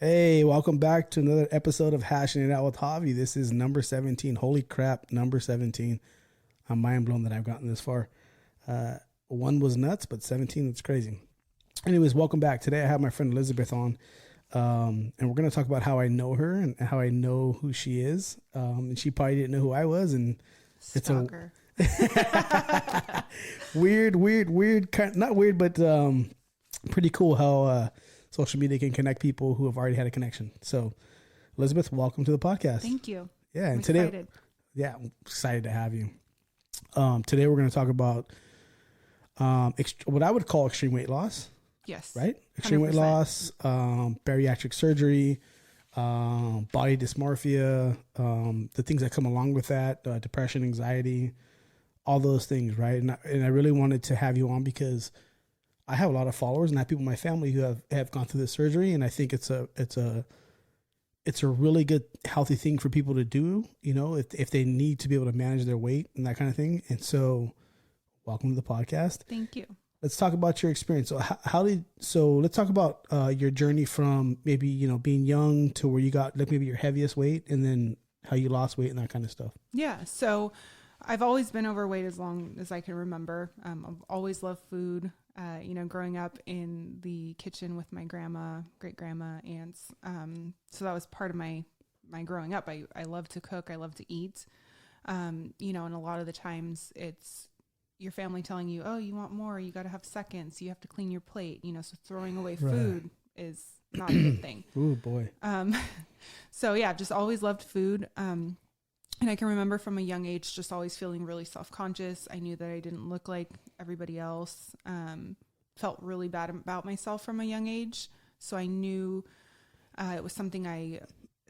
Hey, welcome back to another episode of Hashing It Out with Javi. This is number 17. Holy crap, number 17. I'm mind blown that I've gotten this far. One was nuts, but 17, that's crazy. Anyways, welcome back. Today I have my friend Elizabeth on, and we're going to talk about how I know her and how I know who she is. And she probably didn't know who I was, and Stalker. weird, not weird, but pretty cool how social media can connect people who have already had a connection. So, Elizabeth, welcome to the podcast. Thank you. Yeah, I'm and today, excited. I'm excited to have you. Today we're going to talk about what I would call extreme weight loss. Yes. Right? Extreme 100%. weight loss, bariatric surgery, body dysmorphia, the things that come along with that, depression, anxiety, all those things, right? And I really wanted to have you on because I have a lot of followers and I have people in my family who have gone through this surgery, and I think it's a really good, healthy thing for people to do, you know, if they need to be able to manage their weight and that kind of thing. And so, welcome to the podcast. Thank you. Let's talk about your experience. So let's talk about your journey from maybe, you know, being young to where you got like maybe your heaviest weight, and then how you lost weight and that kind of stuff. Yeah. So I've always been overweight as long as I can remember. I've always loved food. Growing up in the kitchen with my grandma, great grandma, aunts. So that was part of my growing up. I love to cook. I love to eat. And a lot of the times it's your family telling you, oh, you want more, you got to have seconds, you have to clean your plate, so throwing away food is not a good thing. Oh boy. So yeah, just always loved food. And I can remember from a young age, just always feeling really self-conscious. I knew that I didn't look like everybody else. Felt really bad about myself from a young age. So I knew it was something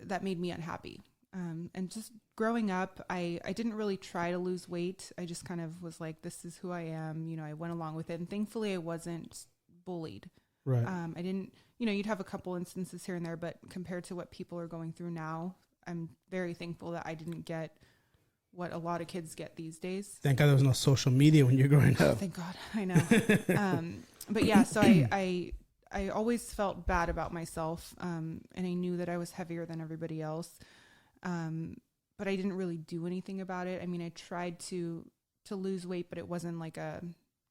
that made me unhappy. And just growing up, I didn't really try to lose weight. I just kind of was like, this is who I am. I went along with it. And thankfully I wasn't bullied. Right. I didn't, you'd have a couple instances here and there, but compared to what people are going through now, I'm very thankful that I didn't get what a lot of kids get these days. Thank God there was no social media when you're growing up. Thank God. I know. But yeah, so I always felt bad about myself. And I knew that I was heavier than everybody else. But I didn't really do anything about it. I mean, I tried to lose weight, but it wasn't like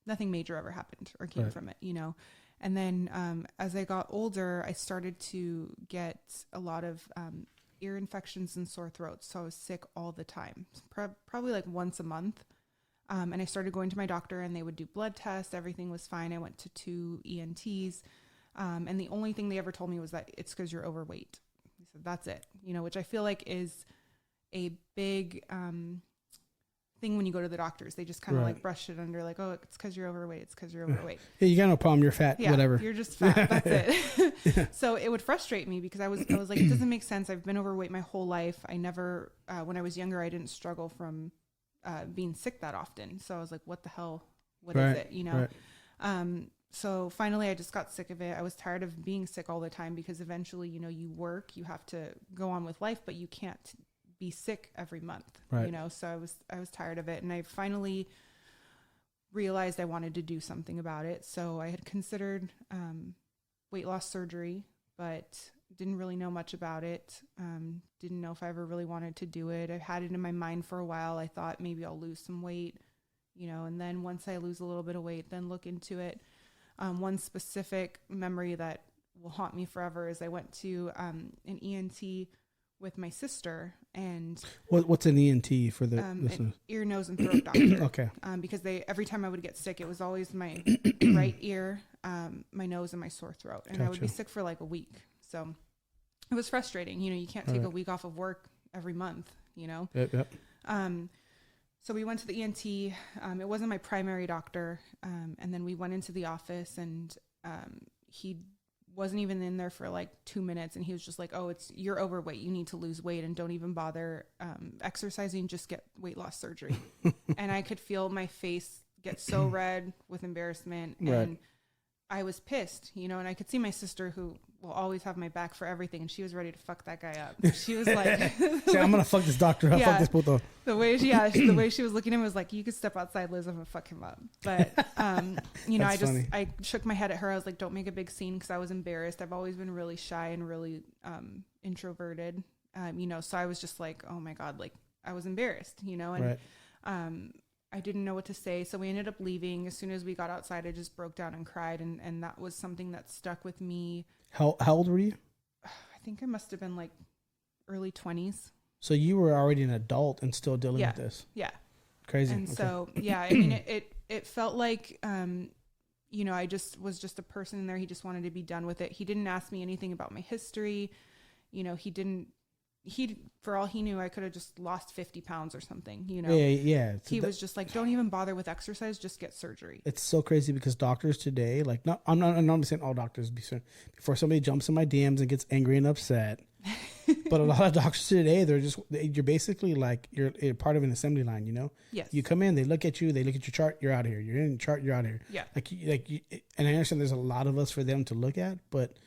nothing major ever happened or came from it, And then, as I got older, I started to get a lot of, ear infections and sore throats. So I was sick all the time, probably like once a month. And I started going to my doctor and they would do blood tests. Everything was fine. I went to 2 ENTs. And the only thing they ever told me was that it's because you're overweight. They said, that's it, which I feel like is a big, thing when you go to the doctors. They just kind of like brush it under like, oh, it's because you're overweight. It's because you're overweight. Yeah, you got no problem. You're fat, whatever. You're just fat. That's it. So it would frustrate me because I was like, it doesn't make sense. I've been overweight my whole life. I never, when I was younger, I didn't struggle from being sick that often. So I was like, what the hell? What is it? Right. So finally I just got sick of it. I was tired of being sick all the time because eventually, you work, you have to go on with life, but you can't be sick every month, so I was tired of it. And I finally realized I wanted to do something about it. So I had considered weight loss surgery, but didn't really know much about it. Didn't know if I ever really wanted to do it. I've had it in my mind for a while. I thought maybe I'll lose some weight, and then once I lose a little bit of weight, then look into it. One specific memory that will haunt me forever is I went to an ENT with my sister. And what's an ENT for the an ear, nose, and throat doctor? Okay. Because every time I would get sick, it was always my right ear, my nose, and my sore throat, and I would be sick for like a week. So it was frustrating. You can't take a week off of work every month. Yep. So we went to the ENT. It wasn't my primary doctor, and then we went into the office, and he wasn't even in there for like 2 minutes, and he was just like, oh, you're overweight, you need to lose weight, and don't even bother exercising, just get weight loss surgery. And I could feel my face get so red with embarrassment, and I was pissed, and I could see my sister, who will always have my back for everything. And she was ready to fuck that guy up. She was like, so I'm going to fuck this doctor up. Fuck this puto. The way she was looking at him was like, you could step outside, Liz. I'm going to fuck him up. But, you know, I shook my head at her. I was like, don't make a big scene, because I was embarrassed. I've always been really shy and really introverted, you know, so I was just like, oh my God, like I was embarrassed, you know, and I didn't know what to say. So we ended up leaving. As soon as we got outside, I just broke down and cried. And that was something that stuck with me. How old were you? I think I must have been like early 20s. So you were already an adult and still dealing with this. Yeah. Crazy. And so, yeah, I mean, it felt like, you know, I was just a person in there. He just wanted to be done with it. He didn't ask me anything about my history. You know, for all he knew, I could have just lost 50 pounds or something, you know? Yeah. He was just like, don't even bother with exercise, just get surgery. It's so crazy because doctors today, like, I'm not saying all doctors, before somebody jumps in my DMs and gets angry and upset, but a lot of doctors today, you're basically like, you're part of an assembly line, you know? Yes. You come in, they look at you, they look at your chart, you're out of here. You're in the chart, you're out of here. Yeah. And I understand there's a lot of us for them to look at, but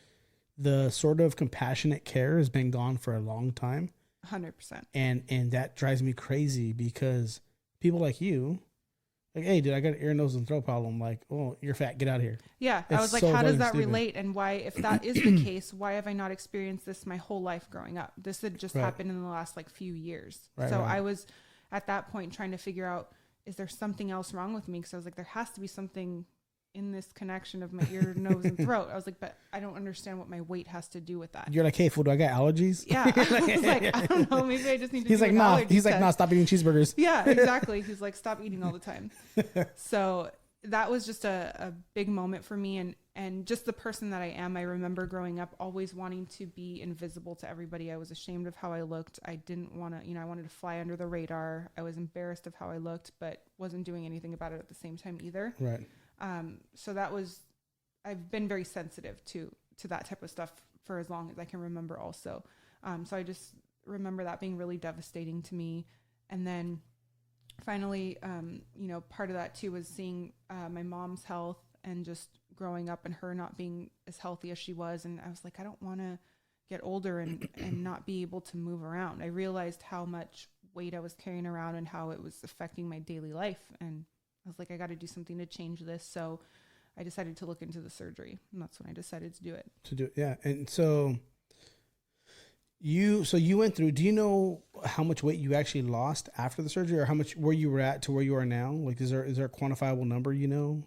the sort of compassionate care has been gone for a long time. 100%. And that drives me crazy because people like you, like, hey, dude, I got an ear, nose, and throat problem. Like, oh, you're fat. Get out of here. Yeah. I was like, how does that relate? And why, if that is the case, why have I not experienced this my whole life growing up? This had just happened in the last like few years. I was at that point trying to figure out, is there something else wrong with me? Because I was like, there has to be something in this connection of my ear, nose, and throat. I was like, but I don't understand what my weight has to do with that. You're like, hey, fool, do I got allergies? Yeah. I was like, I don't know. Maybe I just need to He's like, nah. He's like, nah, stop eating cheeseburgers. Yeah, exactly. He's like, stop eating all the time. So that was just a big moment for me. And just the person that I am, I remember growing up always wanting to be invisible to everybody. I was ashamed of how I looked. I didn't want to, you know, I wanted to fly under the radar. I was embarrassed of how I looked, but wasn't doing anything about it at the same time either. Right. So I've been very sensitive to that type of stuff for as long as I can remember also. So I just remember that being really devastating to me. And then finally, you know, part of that too was seeing, my mom's health and just growing up and her not being as healthy as she was. And I was like, I don't want to get older and not be able to move around. I realized how much weight I was carrying around and how it was affecting my daily life. And I was like, I got to do something to change this. So I decided to look into the surgery, and that's when I decided to do it. Yeah. And so you went through, do you know how much weight you actually lost after the surgery, or how much, where you were at to where you are now? Like, is there a quantifiable number, you know?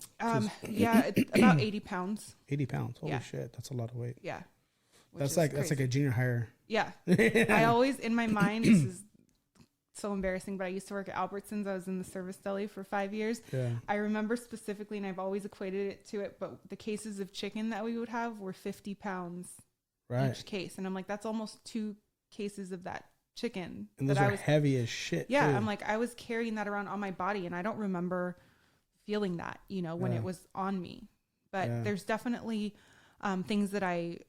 Yeah, it's about 80 pounds. 80 pounds. Holy shit. That's a lot of weight. Yeah. That's like a junior hire. Yeah. I always, in my mind, this is so embarrassing, but I used to work at Albertsons. I was in the service deli for 5 years. Yeah. I remember specifically, and I've always equated it to it, but the cases of chicken that we would have were 50 pounds each case. And I'm like, that's almost 2 cases of that chicken. And those are heavy as shit. Yeah. Too. I'm like, I was carrying that around on my body, and I don't remember feeling that, you know, when it was on me. But there's definitely things that I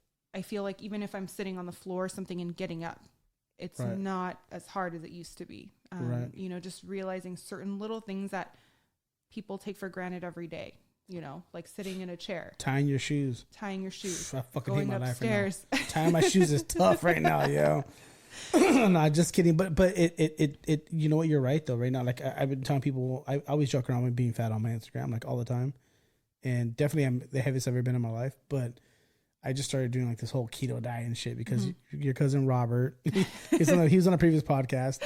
feel like even if I'm sitting on the floor or something and getting up, it's not as hard as it used to be. You know, just realizing certain little things that people take for granted every day, you know, like sitting in a chair. Tying your shoes. I fucking hate my upstairs. life right now. Tying my shoes is tough right now, yo. No, just kidding. But it you know what, you're right though. Right now, like I've been telling people, I always joke around with being fat on my Instagram, like all the time. And definitely I'm the heaviest I've ever been in my life. But I just started doing like this whole keto diet and shit because your cousin Robert, he was on a previous podcast,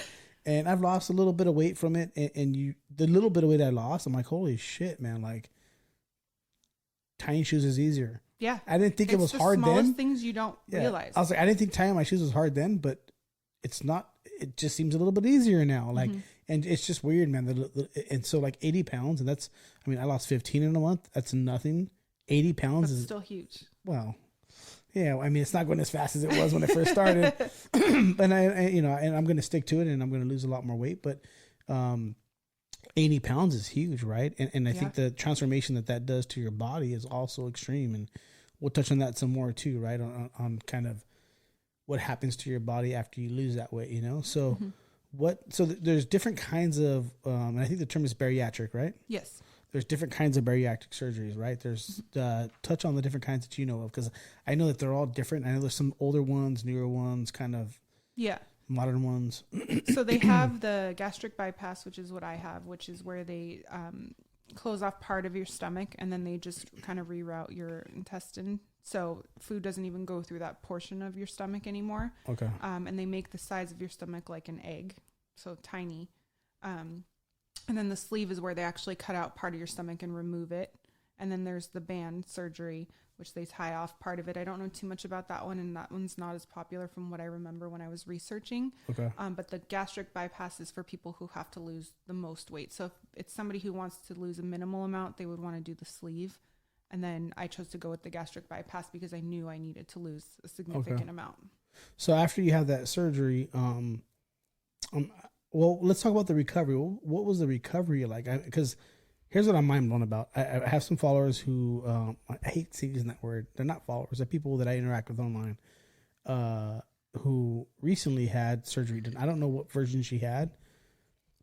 and I've lost a little bit of weight from it. And the little bit of weight I lost, I'm like, holy shit, man! Like tying shoes is easier. Yeah, I didn't think it was hard then. The smallest things you don't realize. I was like, I didn't think tying my shoes was hard then, but it's not. It just seems a little bit easier now. Like, and it's just weird, man. And so like 80 pounds, and that's, I mean, I lost 15 in a month. That's nothing. 80 pounds is still huge. Well. Yeah, I mean, it's not going as fast as it was when I first started, and I you know, and I'm going to stick to it, and I'm going to lose a lot more weight. But 80 pounds is huge, right? And I think the transformation that does to your body is also extreme, and we'll touch on that some more too, right? On kind of what happens to your body after you lose that weight, you know. So there's different kinds of, and I think the term is bariatric, right? Yes. there's different kinds of bariatric surgeries, right? There's touch on the different kinds that you know of, because I know that they're all different. I know there's some older ones, newer ones, kind of modern ones. So they have the gastric bypass, which is what I have, which is where they close off part of your stomach and then they just kind of reroute your intestine. So food doesn't even go through that portion of your stomach anymore. Okay. And they make the size of your stomach like an egg, so tiny. And then the sleeve is where they actually cut out part of your stomach and remove it. And then there's the band surgery, which they tie off part of it. I don't know too much about that one, and that one's not as popular from what I remember when I was researching. Okay. But the gastric bypass is for people who have to lose the most weight. So if it's somebody who wants to lose a minimal amount, they would want to do the sleeve. And then I chose to go with the gastric bypass because I knew I needed to lose a significant amount. So after you have that surgery, well, let's talk about the recovery. What was the recovery like? Because here's what I'm mind blown about. I have some followers who, I hate using that word. They're not followers. They're people that I interact with online, who recently had surgery done. I don't know what version she had,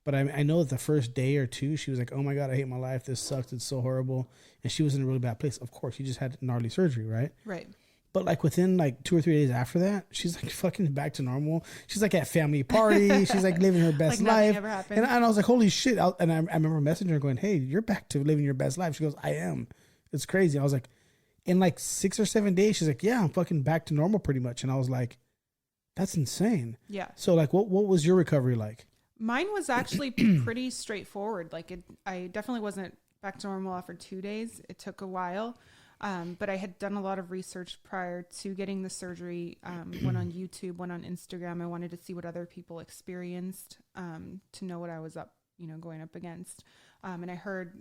but I know that the first day or two, she was like, oh my God, I hate my life. This sucks. It's so horrible. And she was in a really bad place. Of course, she just had gnarly surgery, right? Right. But like within like 2 or 3 days after that, she's like fucking back to normal. She's like at family parties. She's like living her best like life. Ever happened. And I was like, holy shit. And I remember messaging her going, hey, you're back to living your best life. She goes, I am. It's crazy. I was like, in like 6 or 7 days, she's like, yeah, I'm fucking back to normal pretty much. And I was like, that's insane. Yeah. So like, what was your recovery like? Mine was actually pretty straightforward. Like I definitely wasn't back to normal after 2 days. It took a while. But I had done a lot of research prior to getting the surgery, went on YouTube, went on Instagram. I wanted to see what other people experienced, to know what I was going up against. And I heard,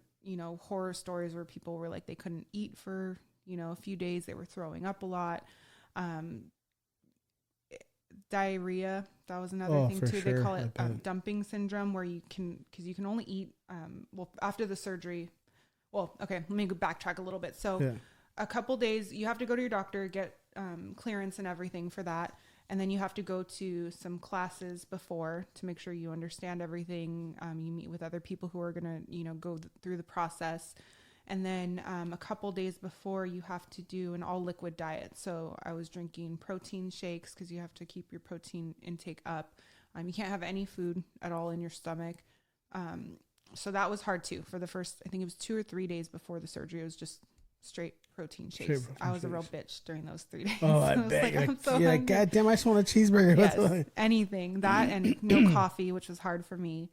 horror stories where people were like, they couldn't eat for, a few days. They were throwing up a lot. Diarrhea, that was another thing too. Sure. They call it dumping syndrome, where because you can only eat, after the surgery. Well, okay, let me go backtrack a little bit. So a couple days, you have to go to your doctor, get clearance and everything for that. And then you have to go to some classes before to make sure you understand everything. You meet with other people who are going to, go through the process. And then a couple days before, you have to do an all liquid diet. So I was drinking protein shakes because you have to keep your protein intake up. You can't have any food at all in your stomach. So that was hard too. For the first, I think it was 2 or 3 days before the surgery, it was just straight protein shakes. I was a real bitch during those 3 days. Oh, I bet. I'm so hungry. God damn, I just want a cheeseburger. Yes, anything. That and no coffee, which was hard for me.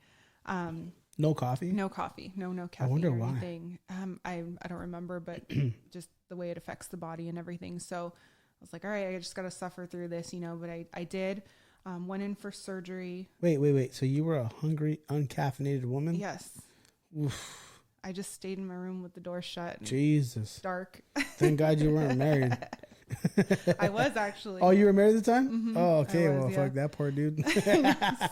No coffee? No coffee. No caffeine. I wonder why. Anything. I don't remember, but just the way it affects the body and everything. So I was like, all right, I just got to suffer through this, but I did. Went in for surgery. Wait. So you were a hungry, uncaffeinated woman? Yes. Oof. I just stayed in my room with the door shut. Jesus. Dark. Thank God you weren't married. I was actually. Oh, you were married at the time? Mm-hmm. Oh, okay. Fuck that poor dude.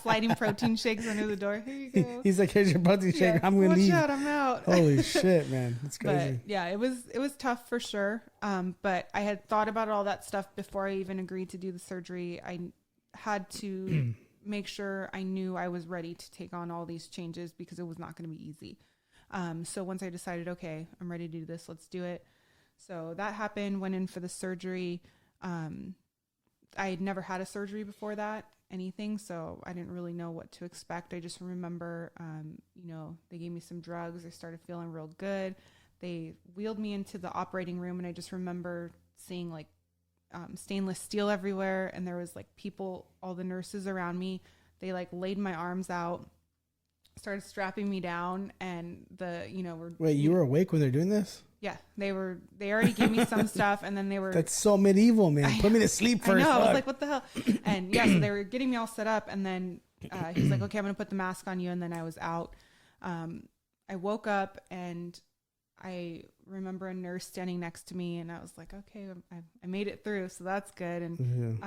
Sliding protein shakes under the door. Here you go. He's like, here's your protein shake. I'm going to leave. Out, I'm out. Holy shit, man. That's crazy. But yeah, it was tough for sure. But I had thought about all that stuff before I even agreed to do the surgery. I had to make sure I knew I was ready to take on all these changes because it was not going to be easy. So once I decided, okay, I'm ready to do this, let's do it. So that happened, went in for the surgery. I had never had a surgery before that, anything. So I didn't really know what to expect. I just remember, they gave me some drugs. I started feeling real good. They wheeled me into the operating room and I just remember seeing like stainless steel everywhere. And there was like people, all the nurses around me, they like laid my arms out, started strapping me down and Wait, you were awake when they're doing this? Yeah, they already gave me some stuff and then they were. That's so medieval, man. Put me to sleep first. I know, I was like, what the hell? And yeah, so they were getting me all set up and then he's like, okay, I'm going to put the mask on you. And then I was out. I woke up and I remember a nurse standing next to me and I was like, okay, I made it through. So that's good. And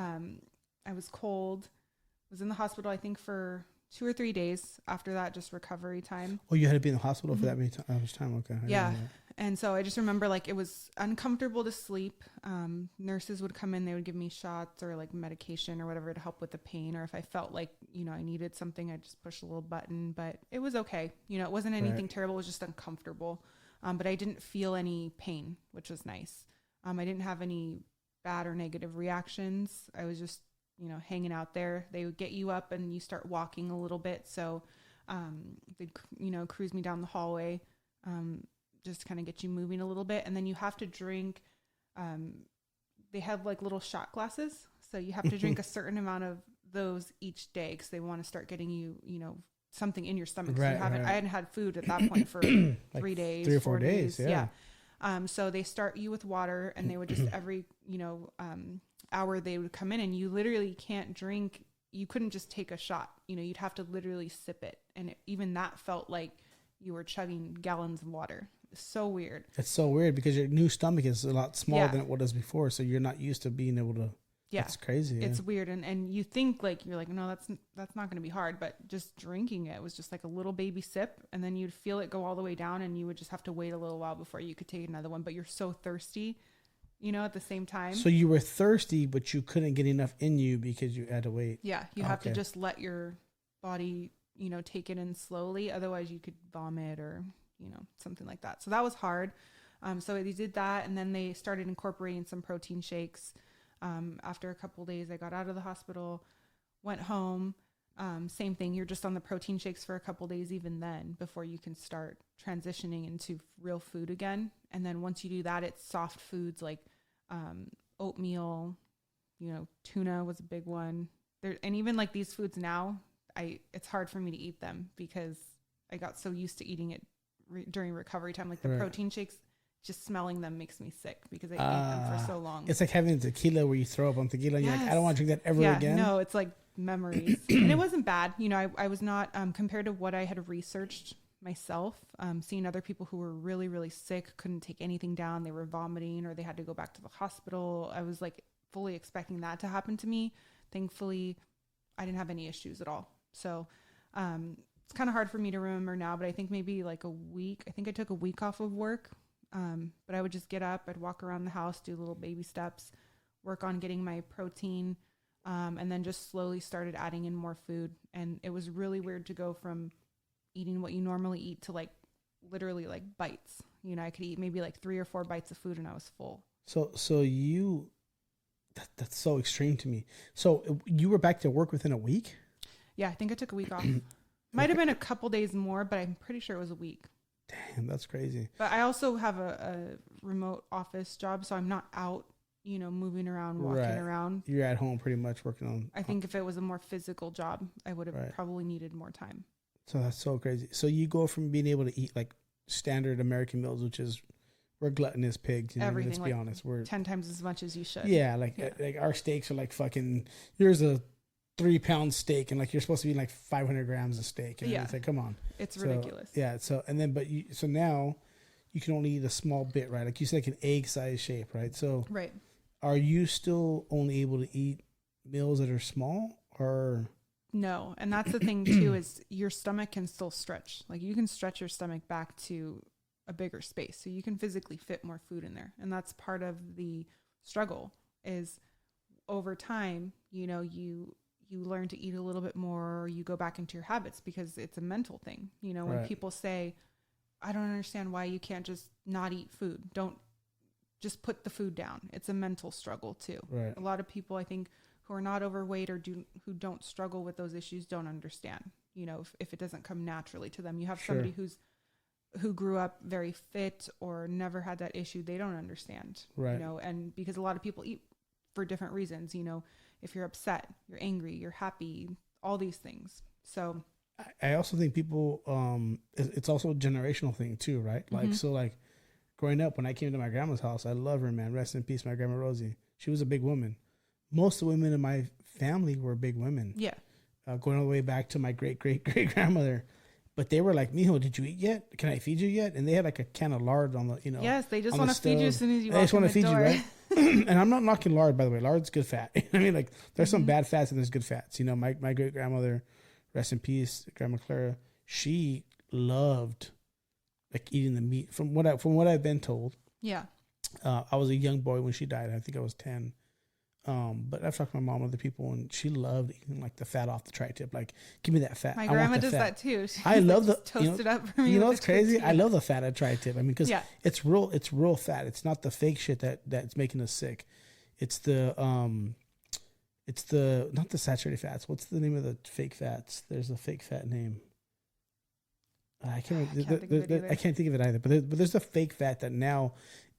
I was cold, was in the hospital, I think for 2 or 3 days after that, just recovery time. Oh, you had to be in the hospital for that much time? Okay. Yeah. And so I just remember like it was uncomfortable to sleep. Nurses would come in, they would give me shots or like medication or whatever to help with the pain. Or if I felt like, you know, I needed something, I'd just push a little button, but it was okay. You know, it wasn't anything terrible. It was just uncomfortable. But I didn't feel any pain, which was nice. I didn't have any bad or negative reactions. I was just, you know, hanging out there. They would get you up and you start walking a little bit. So they'd, you know, cruise me down the hallway, just kind of get you moving a little bit. And then you have to drink, they have like little shot glasses. So you have to drink a certain amount of those each day because they want to start getting you, you know, something in your stomach. So you haven't, I hadn't had food at that point for like 3 days, 3 or 4 days. Yeah. So they start you with water and they would just every, you know, hour they would come in and you literally can't drink. You couldn't just take a shot, you know, you'd have to literally sip it. And even that felt like you were chugging gallons of water. It's so weird. It's so weird because your new stomach is a lot smaller than it was before. So you're not used to being able to. Yeah. It's crazy. Yeah. It's weird. And you think like, you're like, no, that's not going to be hard. But just drinking it was just like a little baby sip. And then you'd feel it go all the way down and you would just have to wait a little while before you could take another one. But you're so thirsty, you know, at the same time. So you were thirsty, but you couldn't get enough in you because you had to wait. Yeah. You have to just let your body, you know, take it in slowly. Otherwise you could vomit or, you know, something like that. So that was hard. So they did that. And then they started incorporating some protein shakes. After a couple of days, I got out of the hospital, went home. Same thing. You're just on the protein shakes for a couple of days, even then, before you can start transitioning into real food again. And then once you do that, it's soft foods like oatmeal, you know, tuna was a big one. And even like these foods now, it's hard for me to eat them because I got so used to eating it during recovery time. Like the protein shakes, just smelling them makes me sick because I ate them for so long. It's like having tequila where you throw up on tequila and you're like, I don't want to drink that ever again. No, it's like memories. And it wasn't bad. You know, I was not, compared to what I had researched myself, seeing other people who were really, really sick, couldn't take anything down. They were vomiting or they had to go back to the hospital. I was like fully expecting that to happen to me. Thankfully, I didn't have any issues at all. So, it's kind of hard for me to remember now, but I think maybe like a week. I think I took a week off of work. But I would just get up, I'd walk around the house, do little baby steps, work on getting my protein, and then just slowly started adding in more food. And it was really weird to go from eating what you normally eat to like literally like bites. You know, I could eat maybe like 3 or 4 bites of food and I was full. So you, that's so extreme to me. So you were back to work within a week? Yeah, I think I took a week off. Might have been a couple days more, but I'm pretty sure it was a week. Damn, that's crazy. But I also have a remote office job, so I'm not out, you know, moving around, walking around. You're at home pretty much working on. I think if it was a more physical job, I would have probably needed more time. So that's so crazy. So you go from being able to eat like standard American meals, which is we're gluttonous pigs. You know, everything. Let's like be honest. We're 10 times as much as you should. Yeah, like our steaks are like fucking. Here's a 3-pound steak, and like you're supposed to be like 500 grams of steak. And it's like, come on, it's ridiculous. Yeah. So and then, so now you can only eat a small bit, right? Like you said, like an egg size shape, right? So are you still only able to eat meals that are small, or no? And that's the thing too, is your stomach can still stretch. Like you can stretch your stomach back to a bigger space, so you can physically fit more food in there. And that's part of the struggle. Is over time, you know, you learn to eat a little bit more, or you go back into your habits because it's a mental thing. You know, when people say, I don't understand why you can't just not eat food. Don't just put the food down. It's a mental struggle too. Right. A lot of people, I think, who are not overweight or who don't struggle with those issues don't understand, you know, if it doesn't come naturally to them. You have somebody who grew up very fit or never had that issue. They don't understand, you know, and because a lot of people eat for different reasons, you know, if you're upset, you're angry, you're happy, all these things. So I also think people, it's also a generational thing too, right? Like, so like growing up, when I came to my grandma's house, I love her, man. Rest in peace, my grandma Rosie. She was a big woman. Most of the women in my family were big women. Yeah. Going all the way back to my great-great-great-grandmother. But they were like, Mijo, did you eat yet? Can I feed you yet? And they had like a can of lard on the, you know. Yes, they just want to feed you as soon as you walk in the door. They just want to feed you, right? And I'm not knocking lard, by the way. Lard's good fat. I mean, like, there's some bad fats and there's good fats. You know, my great-grandmother, rest in peace, Grandma Clara, she loved like eating the meat. From what I've been told, Yeah. I was a young boy when she died. I think I was 10. But I've talked to my mom and other people, and she loved eating like the fat off the tri-tip. Like, give me that fat. My I grandma want the does fat. that too. She's I love like, the toast it up for me. You know with what's the crazy? tortilla. I love the fat at tri-tip. I mean, because Yeah. it's real fat. It's not the fake shit that's making us sick. It's the not the saturated fats. What's the name of the fake fats? There's a fake fat name. I can't think of it either. But there's a fake fat that now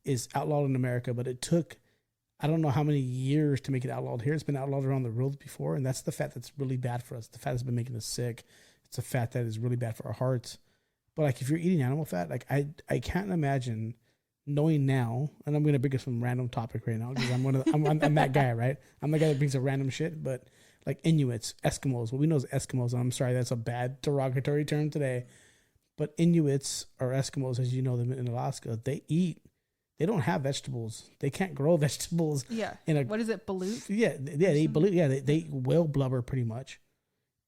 is outlawed in America, but it took I don't know how many years to make it outlawed here. It's been outlawed around the world before, and that's the fat that's really bad for us. The fat has been making us sick. It's a fat that is really bad for our hearts. But like if you're eating animal fat, like I can't imagine knowing now, and I'm gonna bring up some random topic right now because I'm that guy, right? I'm the guy that brings up random shit, but like Inuits, Eskimos, what we know is Eskimos, and I'm sorry that's a bad derogatory term today. But Inuits or Eskimos, as you know them in Alaska, they don't have vegetables. They can't grow vegetables. Yeah. What is it, balut? Yeah, they eat balut. Yeah, they eat whale blubber pretty much.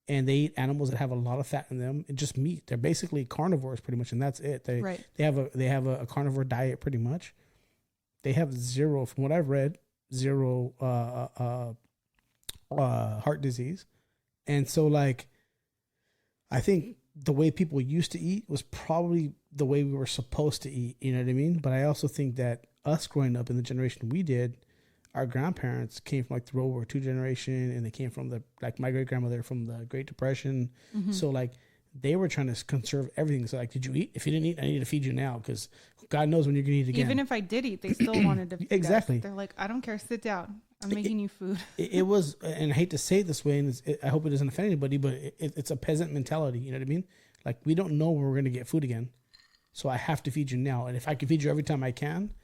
And they eat animals that have a lot of fat in them and just meat. They're basically carnivores pretty much, and that's it. They have a carnivore diet pretty much. They have zero, from what I've read, heart disease. And so like I think the way people used to eat was probably the way we were supposed to eat, you know what I mean? But I also think that us growing up in the generation we did, our grandparents came from like the World War II generation, and they came from my great grandmother from the Great Depression. Mm-hmm. So like they were trying to conserve everything. So like, did you eat? If you didn't eat, I need to feed you now because God knows when you're going to eat again. Even if I did eat, they still wanted to feed exactly. us. They're like, I don't care, sit down. I'm making you food. It was, and I hate to say it this way, and I hope it doesn't offend anybody, but it's a peasant mentality. You know what I mean? Like we don't know when we're going to get food again. So I have to feed you now. And if I can feed you every time I can,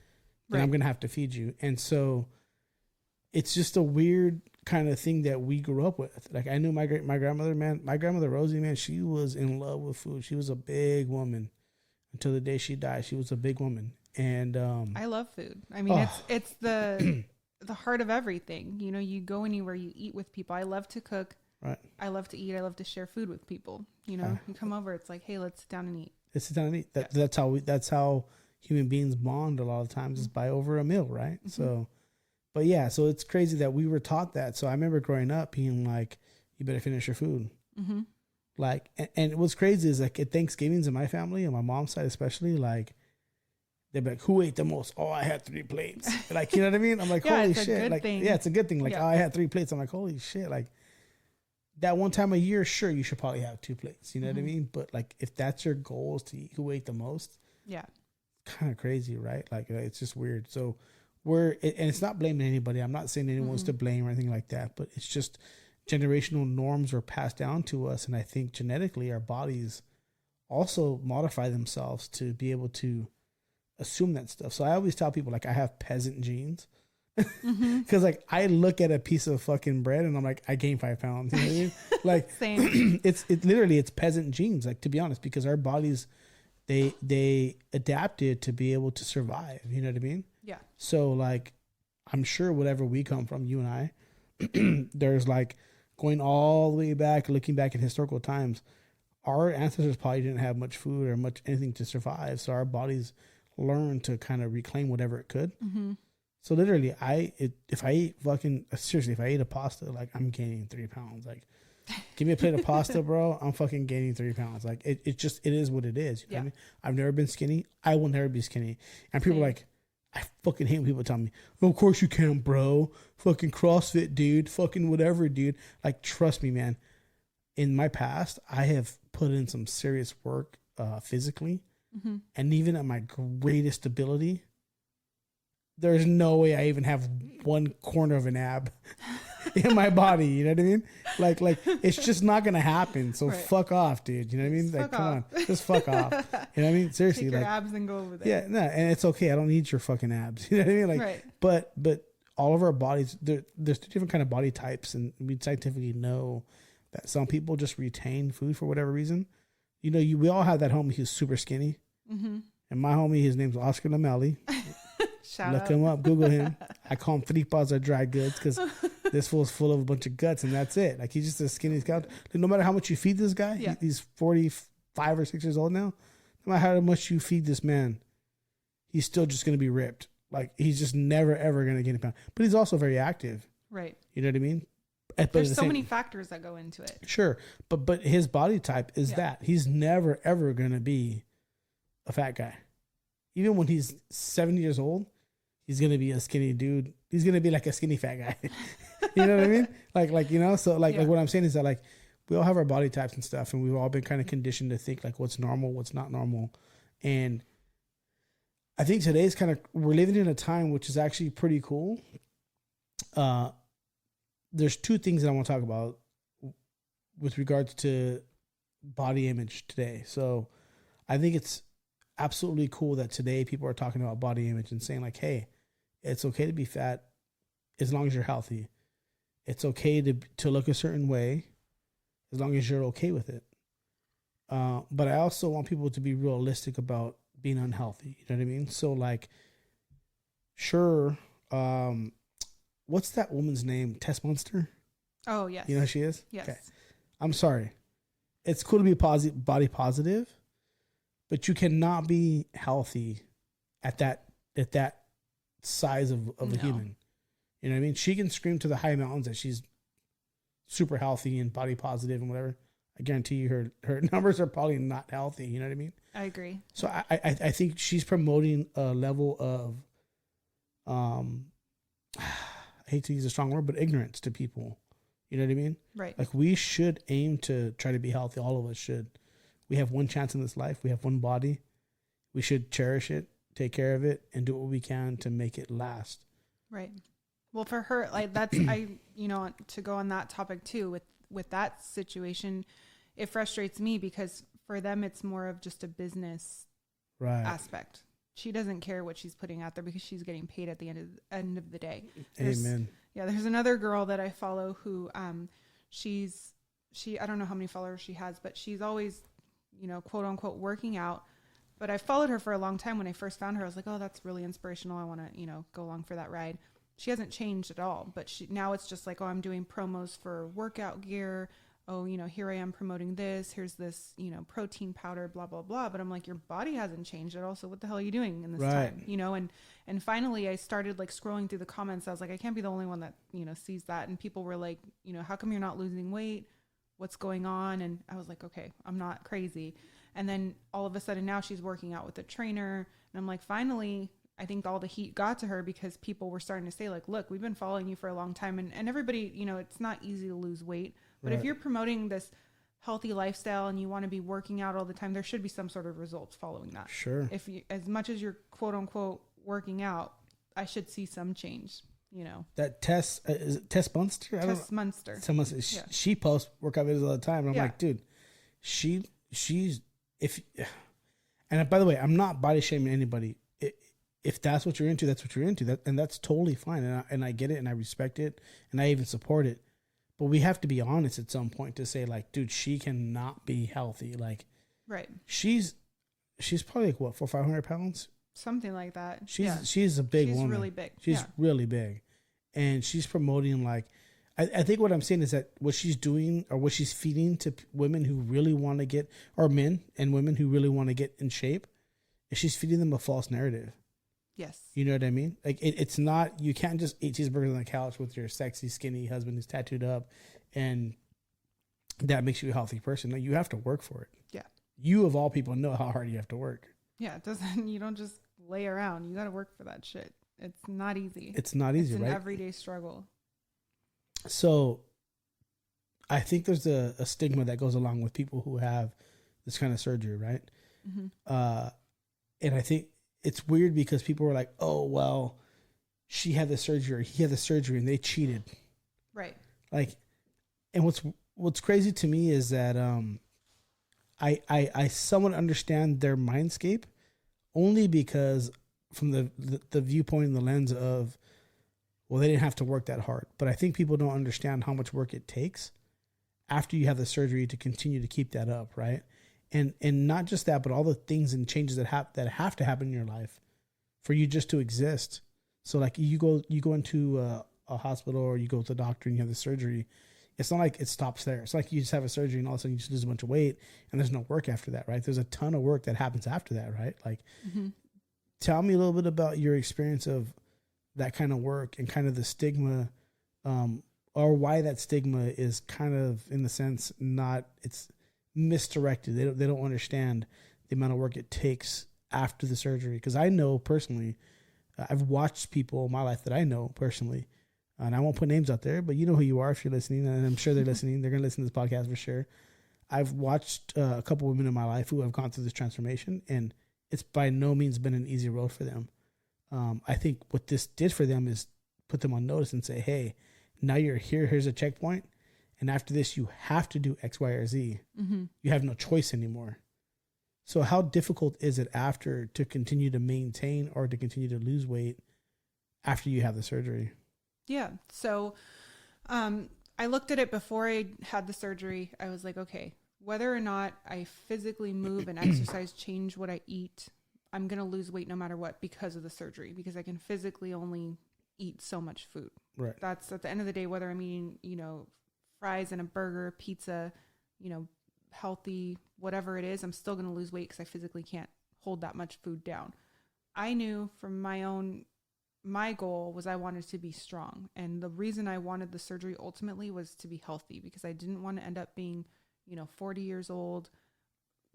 then I'm going to have to feed you. And so it's just a weird kind of thing that we grew up with. Like I knew my grandmother, man, my grandmother Rosie, man, she was in love with food. She was a big woman until the day she died. She was a big woman. And I love food. I mean, it's the the heart of everything. You know, you go anywhere, you eat with people. I love to cook. Right. I love to eat. I love to share food with people. You know, you come over, it's like, hey, let's sit down and eat. That's how human beings bond a lot of times, is by over a meal, right? Mm-hmm. So, but yeah, so it's crazy that we were taught that. So I remember growing up being like, you better finish your food. Mm-hmm. Like, and what's crazy is like at Thanksgivings in my family, on my mom's side especially, like they'd be like, who ate the most? Oh, I had 3 plates. Like, you know what I mean? I'm like, holy shit. Like, yeah, it's a good thing. Like, oh, I had 3 plates. I'm like, holy shit. Like that one time a year, sure, you should probably have 2 plates. You know what I mean? But like, if that's your goal is to eat who ate the most, yeah, kind of crazy, right? Like, it's just weird. So and it's not blaming anybody. I'm not saying anyone's to blame or anything like that, but it's just generational norms are passed down to us. And I think genetically our bodies also modify themselves to be able to assume that stuff. So I always tell people like I have peasant genes. Because like I look at a piece of fucking bread and I'm like, I gained 5 pounds. You know what I mean? Like same. It's peasant genes, like, to be honest, because our bodies they adapted to be able to survive. You know what I mean? Yeah. So like I'm sure whatever we come from, you and I, there's like going all the way back, looking back in historical times, our ancestors probably didn't have much food or much anything to survive. So our bodies learned to kind of reclaim whatever it could. Mm-hmm. So literally, if I eat a pasta, like I'm gaining 3 pounds. Like, give me a plate of pasta, bro. I'm fucking gaining 3 pounds. Like it is what it is. You know what I mean? I've never been skinny. I will never be skinny. And people are like, I fucking hate when people tell me, oh, of course you can, bro. Fucking CrossFit, dude. Fucking whatever, dude. Like, trust me, man. In my past, I have put in some serious work physically. Mm-hmm. And even at my greatest ability, there's no way I even have one corner of an ab in my body. You know what I mean? Like it's just not going to happen. So fuck off, dude. You know what I mean? Like, come on, just fuck off. You know what I mean? Seriously. Take your abs and go over there. Yeah, no, and it's okay. I don't need your fucking abs. You know what I mean? Like, but all of our bodies, there's 2 different kind of body types, and we scientifically know that some people just retain food for whatever reason. You know, we all have that homie who's super skinny. Mm-hmm. And my homie, his name's Oscar Lamelli. Look him up, Google him. I call him tripas or dry goods because this fool's full of a bunch of guts, and that's it. Like, he's just a skinny scout. No matter how much you feed this guy, he's 45 or 6 years old now. No no matter how much you feed this man, he's still just going to be ripped. Like, he's just never, ever going to gain a pound. But he's also very active. Right. You know what I mean? There's so many factors that go into it. Sure. But his body type is that. He's never, ever going to be a fat guy. Even when he's 70 years old, he's going to be a skinny dude. He's going to be like a skinny fat guy. You know what I mean? Like, you know, so like what I'm saying is that, like, we all have our body types and stuff, and we've all been kind of conditioned to think like what's normal, what's not normal. And I think today's we're living in a time which is actually pretty cool. There's two things that I want to talk about with regards to body image today. So I think it's absolutely cool that today people are talking about body image and saying like, hey, it's okay to be fat as long as you're healthy. It's okay to look a certain way as long as you're okay with it. But I also want people to be realistic about being unhealthy. You know what I mean? So like, sure. What's that woman's name? Tess Munster? Oh, yes. You know who she is? Yes. Okay. I'm sorry. It's cool to be body positive, but you cannot be healthy at that size of a human. You know what I mean? She can scream to the high mountains that she's super healthy and body positive and whatever. I guarantee you her numbers are probably not healthy. You know what I mean? I agree. So I think she's promoting a level of, I hate to use a strong word, but ignorance to people. You know what I mean? Right. Like, we should aim to try to be healthy. All of us should. We have one chance in this life. We have one body. We should cherish it, take care of it, and do what we can to make it last. Right. Well, for her, like, that's, to go on that topic too, with that situation, it frustrates me because for them, it's more of just a business aspect. She doesn't care what she's putting out there because she's getting paid at the end of the day. Amen. Yeah. There's another girl that I follow who, she, I don't know how many followers she has, but she's always, quote unquote, working out. But I followed her for a long time. When I first found her, I was like, oh, that's really inspirational. I want to, go along for that ride. She hasn't changed at all, but now it's just like, oh, I'm doing promos for workout gear. Oh, here I am promoting this. Here's this, protein powder, blah, blah, blah. But I'm like, your body hasn't changed at all. So what the hell are you doing in this time? And finally I started like scrolling through the comments. I was like, I can't be the only one that, sees that. And people were like, how come you're not losing weight? What's going on? And I was like, okay, I'm not crazy. And then all of a sudden now she's working out with a trainer. And I'm like, finally, I think all the heat got to her because people were starting to say like, look, we've been following you for a long time. And everybody, it's not easy to lose weight. But if you're promoting this healthy lifestyle and you want to be working out all the time, there should be some sort of results following that. Sure. If you, as much as you're quote unquote working out, I should see some change, That Tess, is it Tess Munster? Tess Munster. Yeah. She posts workout videos all the time. And I'm like, dude, she's, and by the way, I'm not body shaming anybody. If that's what you're into, that's what you're into. And that's totally fine. And I get it and I respect it and I even support it. But we have to be honest at some point to say like, dude, she cannot be healthy. Like, right. She's probably like what, 400 or 500 pounds? Something like that. She's a big woman. She's really big. She's really big. And she's promoting like, I think what I'm saying is that what she's doing or what she's feeding to women who really want to get, or men and women who really want to get in shape, is she's feeding them a false narrative. Yes. You know what I mean? Like it's not, you can't just eat cheeseburgers on the couch with your sexy, skinny husband who's tattooed up and that makes you a healthy person. No, you have to work for it. Yeah. You of all people know how hard you have to work. Yeah. It doesn't, you don't just lay around. You got to work for that shit. It's not easy. It's not easy, right? It's an everyday struggle. So I think there's a stigma that goes along with people who have this kind of surgery, right? Mm-hmm. And I think it's weird because people were like, oh, well, she had the surgery, he had the surgery, and they cheated. Right. Like, and what's crazy to me is that I somewhat understand their mindscape only because from the viewpoint and the lens of, well, they didn't have to work that hard. But I think people don't understand how much work it takes after you have the surgery to continue to keep that up, right? And not just that, but all the things and changes that have to happen in your life for you just to exist. So like you go into a hospital or you go to the doctor and you have the surgery, it's not like it stops there. It's like you just have a surgery and all of a sudden you just lose a bunch of weight and there's no work after that, right? There's a ton of work that happens after that, right? Like, tell me a little bit about your experience of that kind of work and kind of the stigma, or why that stigma is kind of, in the sense, not, it's misdirected. They don't understand the amount of work it takes after the surgery. Because I know personally, I've watched people in my life that I know personally, and I won't put names out there, but you know who you are if you're listening, and I'm sure they're listening. They're going to listen to this podcast for sure. I've watched a couple women in my life who have gone through this transformation, and it's by no means been an easy road for them. I think what this did for them is put them on notice and say, hey, now you're here. Here's a checkpoint. And after this, you have to do X, Y, or Z. You have no choice anymore. So how difficult is it after to continue to maintain or to continue to lose weight after you have the surgery? Yeah. So I looked at it before I had the surgery. I was like, okay, whether or not I physically move and exercise, change what I eat, I'm going to lose weight no matter what because of the surgery, because I can physically only eat so much food. Right. That's at the end of the day, whether I'm eating, fries and a burger, pizza, healthy, whatever it is, I'm still going to lose weight because I physically can't hold that much food down. I knew from my goal was I wanted to be strong. And the reason I wanted the surgery ultimately was to be healthy, because I didn't want to end up being, 40 years old,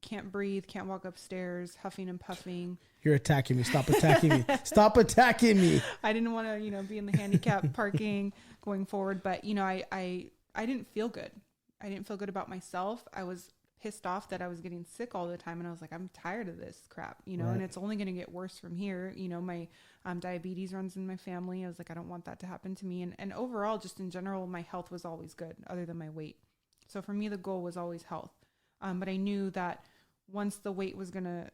can't breathe, can't walk upstairs, huffing and puffing. You're attacking me. Stop attacking me. Stop attacking me. I didn't want to, be in the handicap parking going forward. But, I didn't feel good. I didn't feel good about myself. I was pissed off that I was getting sick all the time. And I was like, I'm tired of this crap, Right. and it's only going to get worse from here. My diabetes runs in my family. I was like, I don't want that to happen to me. And overall, just in general, my health was always good other than my weight. So for me, the goal was always health. But I knew that once the weight was going to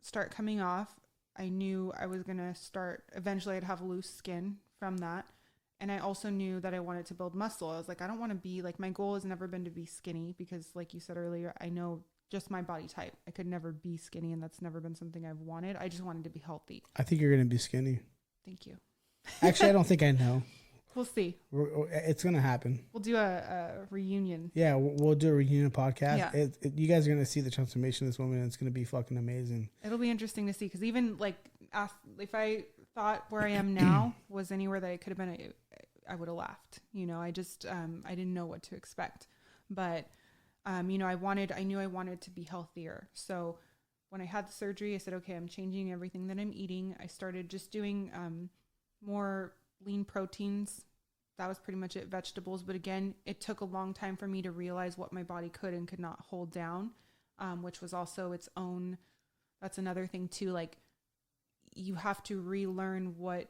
start coming off, I knew I was going to start, eventually I'd have loose skin from that. And I also knew that I wanted to build muscle. I was like, I don't want to be like, my goal has never been to be skinny, because like you said earlier, I know just my body type. I could never be skinny, and that's never been something I've wanted. I just wanted to be healthy. I think you're going to be skinny. Thank you. Actually, I don't think I know. We'll see. It's going to happen. We'll do a reunion. Yeah, we'll do a reunion podcast. Yeah. You guys are going to see the transformation of this woman, and it's going to be fucking amazing. It'll be interesting to see, because even like if I thought where I am now was anywhere that I could have been, I would have laughed. I just I didn't know what to expect. But I knew I wanted to be healthier. So when I had the surgery, I said, okay, I'm changing everything that I'm eating. I started just doing more lean proteins. That was pretty much it. Vegetables. But again, it took a long time for me to realize what my body could and could not hold down, which was also its own. That's another thing too. Like, you have to relearn what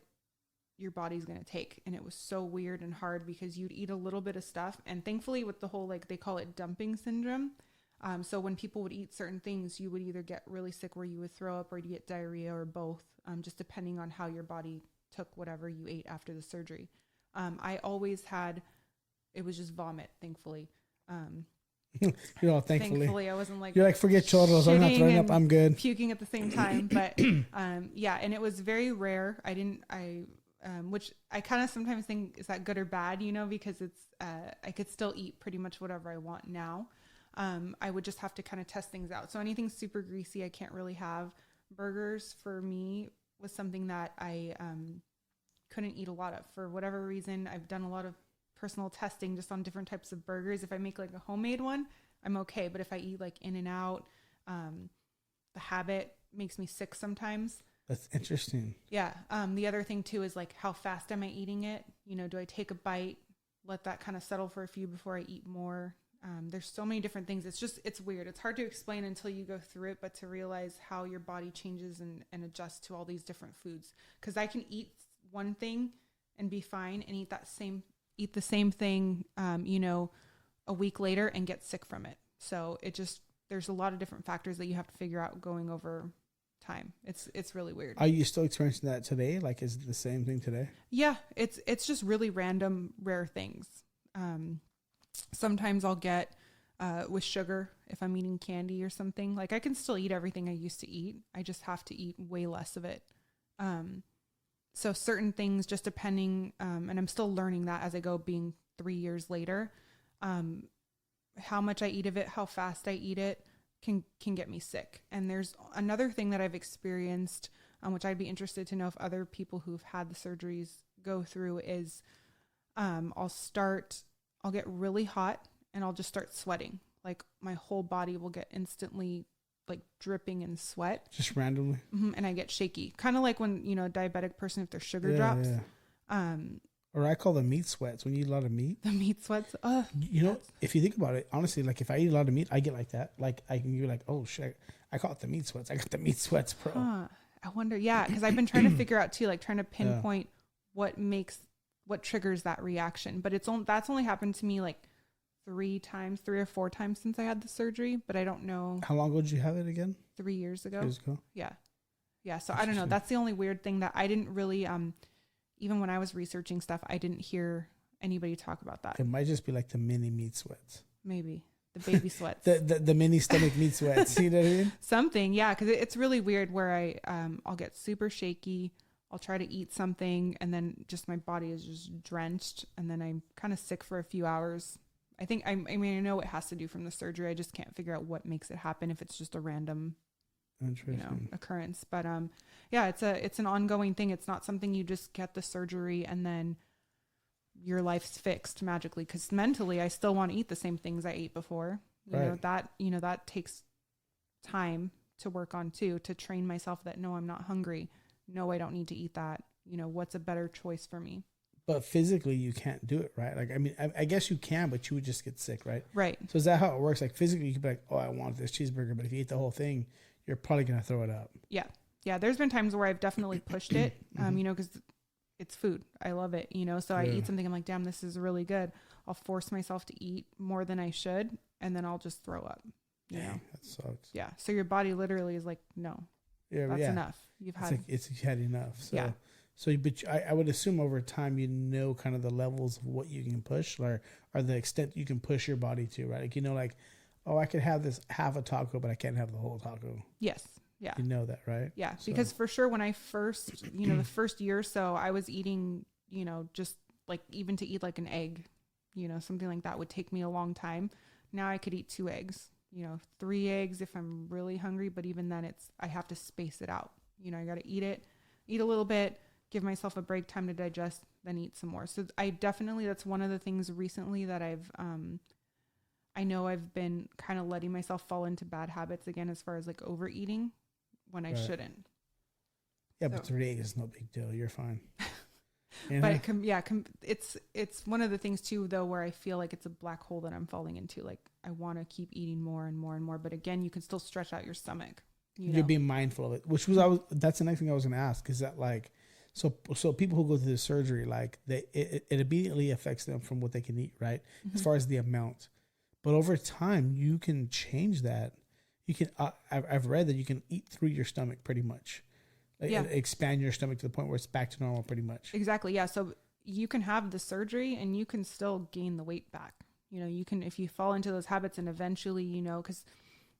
your body's going to take. And it was so weird and hard, because you'd eat a little bit of stuff. And thankfully, with the whole, like, they call it dumping syndrome. So when people would eat certain things, you would either get really sick where you would throw up, or you get diarrhea, or both, just depending on how your body took whatever you ate after the surgery. I always had, it was just vomit, thankfully. Thankfully I wasn't like, you're like, forget chorros, I'm not throwing up, I'm good. Puking at the same time. But yeah, and it was very rare. Which I kind of sometimes think, is that good or bad, because it's I could still eat pretty much whatever I want now. I would just have to kind of test things out. So anything super greasy I can't really have. Burgers for me was something that I couldn't eat a lot of. For whatever reason, I've done a lot of personal testing just on different types of burgers. If I make like a homemade one, I'm okay. But if I eat like In-N-Out, the habit makes me sick sometimes. That's interesting. Yeah. The other thing too is like, how fast am I eating it? Do I take a bite, let that kind of settle for a few before I eat more? There's so many different things. It's weird. It's hard to explain until you go through it, but to realize how your body changes and adjusts to all these different foods. Because I can eat one thing and be fine, and eat the same thing, a week later and get sick from it. So there's a lot of different factors that you have to figure out going over time. It's really weird. Are you still experiencing that today? Like, is it the same thing today? Yeah, it's just really random, rare things. Sometimes I'll get with sugar, if I'm eating candy or something. Like, I can still eat everything I used to eat. I just have to eat way less of it. So certain things, just depending, and I'm still learning that as I go, being 3 years later, How much I eat of it, how fast I eat it can get me sick. And there's another thing that I've experienced, which I'd be interested to know if other people who've had the surgeries go through, is I'll get really hot and I'll just start sweating. Like my whole body will get instantly like dripping in sweat. Just randomly. And I get shaky. Kind of like when, a diabetic person, if their sugar drops. Yeah. Or I call them meat sweats. When you eat a lot of meat. The meat sweats. If you think about it, honestly, like if I eat a lot of meat, I get like that. Like I can be like, oh shit, I call it the meat sweats. I got the meat sweats, bro. I wonder. Yeah. Cause I've been trying to figure out too, like trying to pinpoint what triggers that reaction. But that's only happened to me like 3 or 4 times since I had the surgery, but I don't know. How long ago did you have it again? 3 years ago. 3 years ago? Yeah. Yeah. So I don't know. That's the only weird thing that I didn't really, even when I was researching stuff, I didn't hear anybody talk about that. It might just be like the mini meat sweats. Maybe the baby sweats. the mini stomach meat sweats. You know what I mean? Something. Yeah. Cause it's really weird where I'll get super shaky. I'll try to eat something and then just my body is just drenched. And then I'm kind of sick for a few hours. I know it has to do from the surgery. I just can't figure out what makes it happen if it's just a random occurrence. But it's an ongoing thing. It's not something you just get the surgery and then your life's fixed magically. Because mentally, I still want to eat the same things I ate before. That takes time to work on too, to train myself that no, I'm not hungry. No, I don't need to eat that. What's a better choice for me? But physically, you can't do it, right? Like, I mean, I guess you can, but you would just get sick, right? Right. So is that how it works? Like, physically, you could be like, oh, I want this cheeseburger. But if you eat the whole thing, you're probably going to throw it up. Yeah. Yeah. There's been times where I've definitely pushed it, because it's food. I love it, So I eat something. I'm like, damn, this is really good. I'll force myself to eat more than I should. And then I'll just throw up. That sucks. Yeah. So your body literally is like, no, that's enough. You've had enough. So, but I would assume over time, kind of the levels of what you can push or the extent you can push your body to, right? Like, like, oh, I could have this half a taco, but I can't have the whole taco. Yes. Yeah. You know that, right? Yeah. So. Because for sure, when I first, the first year or so, I was eating, just like even to eat like an egg, something like that would take me a long time. Now I could eat 2 eggs, 3 eggs if I'm really hungry. But even then I have to space it out. I got to eat a little bit, give myself a break, time to digest, then eat some more. So that's one of the things recently that I know I've been kind of letting myself fall into bad habits again, as far as like overeating when I shouldn't. Yeah, but 3 eggs is no big deal. You're fine. But it's one of the things too, though, where I feel like it's a black hole that I'm falling into. Like I want to keep eating more and more and more, but again, you can still stretch out your stomach. You're being mindful of it, that's the next thing I was going to ask, is that like, so people who go through the surgery, like it immediately affects them from what they can eat, right? As far as the amount, but over time you can change that. You can, I've read that you can eat through your stomach pretty much. Expand your stomach to the point where it's back to normal pretty much. Exactly. Yeah. So you can have the surgery and you can still gain the weight back. You can, if you fall into those habits and eventually, cause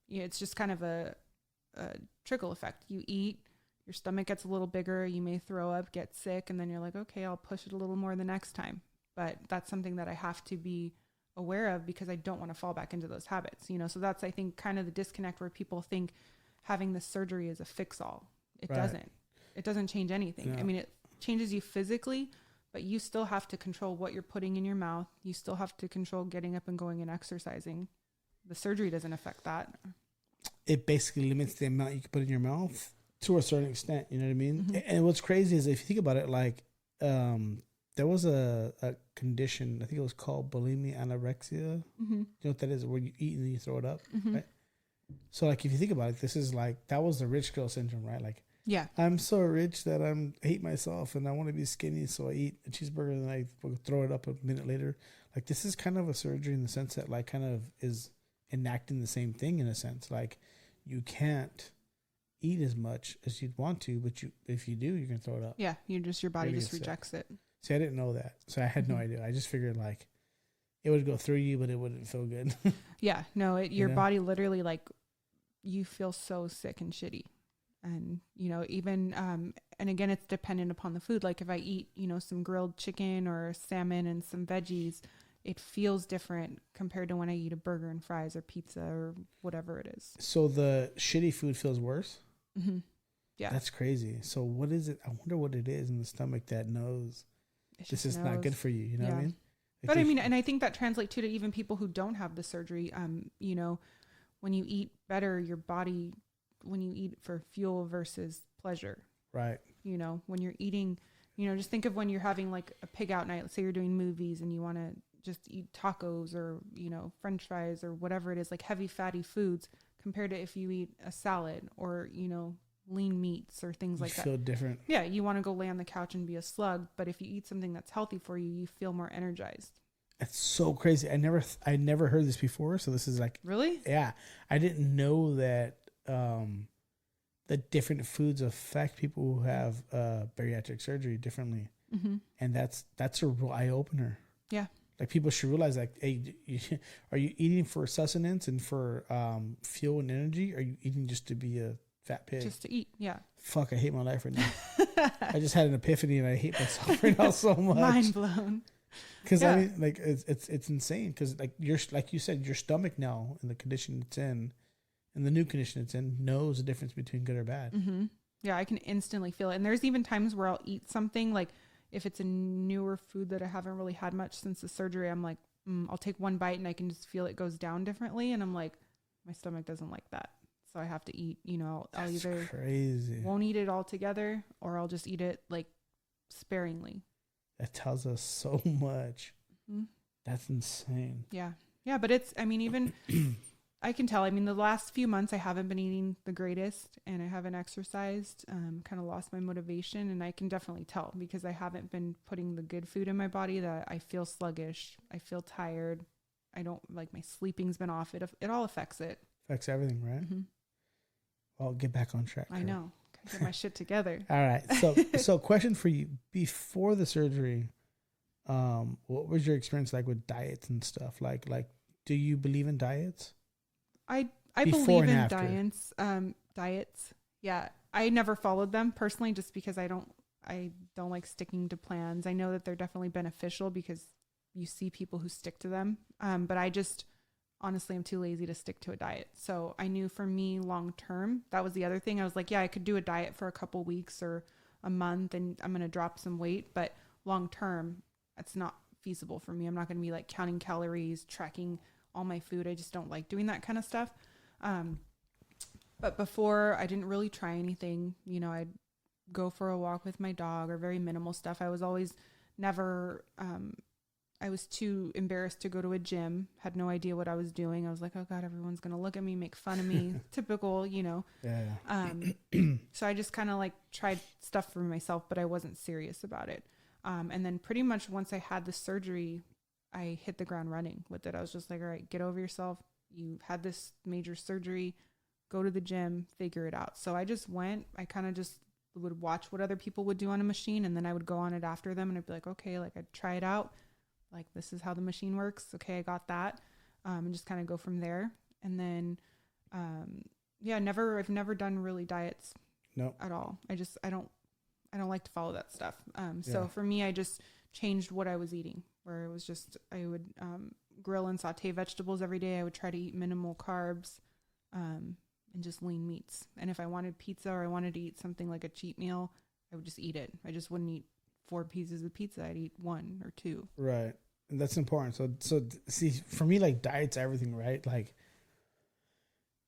it's just kind of a trickle effect. You eat, your stomach gets a little bigger, you may throw up, get sick, and then you're like, okay, I'll push it a little more the next time. But that's something that I have to be aware of because I don't want to fall back into those habits, So that's, I think, kind of the disconnect where people think having this surgery is a fix-all. It doesn't. It doesn't change anything. No. I mean, it changes you physically, but you still have to control what you're putting in your mouth. You still have to control getting up and going and exercising. The surgery doesn't affect that. It basically limits the amount you can put in your mouth to a certain extent. You know what I mean? And what's crazy is if you think about it, like, there was a condition, I think it was called bulimia anorexia. You know what that is? Where you eat and then you throw it up, right? So, like, if you think about it, this is like, that was the rich girl syndrome, right? Like, yeah, I'm so rich that I hate myself and I want to be skinny, so I eat a cheeseburger and I throw it up a minute later. Like, this is kind of a surgery in the sense that, like, kind of is enacting the same thing in a sense. Like, you can't eat as much as you'd want to, but if you do, you can throw it up. Yeah, your body just rejects it. See, I didn't know that, so I had no idea. I just figured like it would go through you, but it wouldn't feel good. Yeah, no, your body literally, like, you feel so sick and shitty, and even and again, it's dependent upon the food. Like if I eat some grilled chicken or salmon and some veggies, it feels different compared to when I eat a burger and fries or pizza or whatever it is. So the shitty food feels worse? Mm-hmm. Yeah. That's crazy. So what is it? I wonder what it is in the stomach that knows this is not good for you. You know what I mean? But I mean, and I think that translates to even people who don't have the surgery. You know, when you eat better, your body, when you eat for fuel versus pleasure. Right. You know, when you're eating, you know, just think of when you're having like a pig out night. Let's say you're doing movies and you want to just eat tacos or, you know, French fries or whatever it is, like heavy fatty foods compared to if you eat a salad or, you know, lean meats or things like that. You feel different. Yeah, you want to go lay on the couch and be a slug, but if you eat something that's healthy for you, you feel more energized. It's so crazy. I never heard this before, so this is like really. Yeah, I didn't know that that different foods affect people who have bariatric surgery differently, and that's a real eye opener. Yeah, like people should realize, like, hey, are you eating for sustenance and for fuel and energy? Or are you eating just to be a fat pig? Just to eat, yeah. Fuck, I hate my life right now. I just had an epiphany and I hate myself right now so much. Mind blown. Because I mean, like, it's insane. Because like you said, your stomach now in the condition it's in, the new condition it's in, knows the difference between good or bad. Mm-hmm. Yeah, I can instantly feel it. And there's even times where I'll eat something, like if it's a newer food that I haven't really had much since the surgery, I'm like, I'll take one bite and I can just feel it goes down differently. And I'm like, my stomach doesn't like that. So I have to eat, you know, I'll That's either crazy. Won't eat it all together or I'll just eat it like sparingly. That tells us so much. Mm-hmm. That's insane. Yeah. Yeah. But it's, I mean, even I can tell, I mean, the last few months I haven't been eating the greatest and I haven't exercised, kind of lost my motivation. And I can definitely tell because I haven't been putting the good food in my body that I feel sluggish. I feel tired. I don't like my sleeping's been off. It all affects it. Affects everything, right? Mm-hmm. Well, get back on track. I know. Gotta get my shit together. All right. So question for you. Before the surgery, what was your experience like with diets and stuff? Like, do you believe in diets? I Before believe and in after. diets. Yeah. I never followed them personally just because I don't like sticking to plans. I know that they're definitely beneficial because you see people who stick to them. But I just honestly, I'm too lazy to stick to a diet. So I knew for me long term, that was the other thing. I was like, yeah, I could do a diet for a couple weeks or a month and I'm going to drop some weight, but long term, it's not feasible for me. I'm not going to be like counting calories, tracking all my food. I just don't like doing that kind of stuff. But before I didn't really try anything, you know, I'd go for a walk with my dog or very minimal stuff. I was always never, I was too embarrassed to go to a gym, had no idea what I was doing. I was like, oh God, everyone's going to look at me, make fun of me. Typical, you know. Yeah. So I just kind of like tried stuff for myself, but I wasn't serious about it. And then pretty much once I had the surgery, I hit the ground running with it. I was just like, all right, get over yourself. You had this major surgery, go to the gym, figure it out. So I just went, I kind of just would watch what other people would do on a machine. And then I would go on it after them and I'd be like, okay, like I'd try it out. Like, this is how the machine works. Okay, I got that. And just kind of go from there. And then, I've never done really diets at all. I don't like to follow that stuff. So for me, I just changed what I was eating, where it was just, I would grill and saute vegetables every day. I would try to eat minimal carbs and just lean meats. And if I wanted pizza or I wanted to eat something like a cheat meal, I would just eat it. I just wouldn't eat 4 pieces of pizza. I'd eat 1 or 2. Right. And that's important. So see, for me, like, diet's everything, right? Like,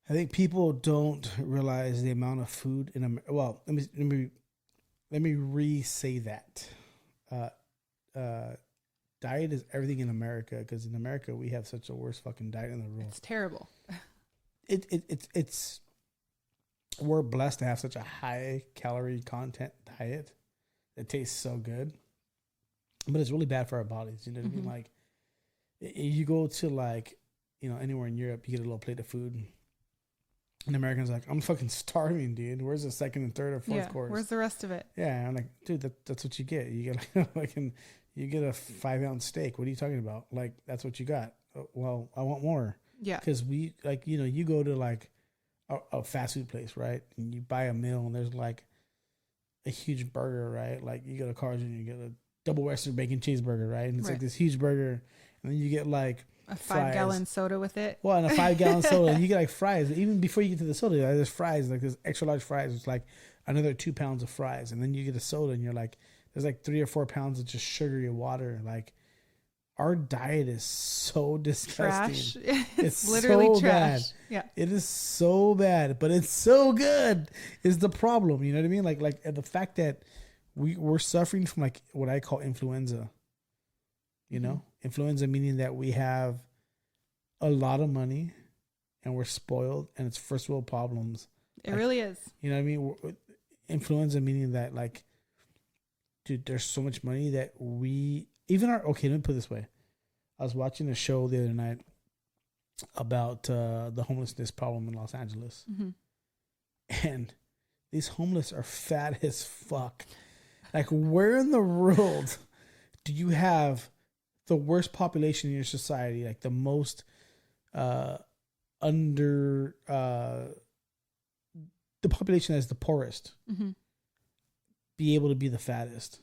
I think people don't realize the amount of food in America. Well, let me re-say that. Diet is everything in America, because in America we have such a worst fucking diet in the world. It's terrible. It's we're blessed to have such a high calorie content diet. It tastes so good, but it's really bad for our bodies. You know what I mean? Like, you go to, like, you know, anywhere in Europe, you get a little plate of food, and Americans are like, I'm fucking starving, dude. Where's the second and third or fourth course? Where's the rest of it? Yeah, I'm like, dude, that's what you get. You get you get a 5-ounce steak. What are you talking about? Like, that's what you got. Well, I want more. Yeah, because we, like, you know, you go to like a fast food place, right? And you buy a meal, and there's like a huge burger, right? Like, you go to Cars and you get a double Western bacon cheeseburger, right? And it's like this huge burger, and and then you get like a fries. 5-gallon soda with it. Well, and a 5-gallon soda, and you get like fries. Even before you get to the soda, there's fries, like this extra large fries. It's like another 2 pounds of fries, and then you get a soda, and you're like, there's like 3 or 4 pounds of just sugary water. Like, our diet is so disgusting. Trash. It's literally so trash. bad. Yeah. It is so bad, but it's so good is the problem. You know what I mean? Like the fact that we're suffering from like what I call influenza. You know, influenza meaning that we have a lot of money and we're spoiled and it's first world problems. It really is. You know what I mean? Influenza meaning that like, dude, there's so much money that okay, let me put it this way. I was watching a show the other night about the homelessness problem in Los Angeles. And these homeless are fat as fuck. Like, where in the world do you have the worst population in your society, like the most the population that's the poorest, be able to be the fattest?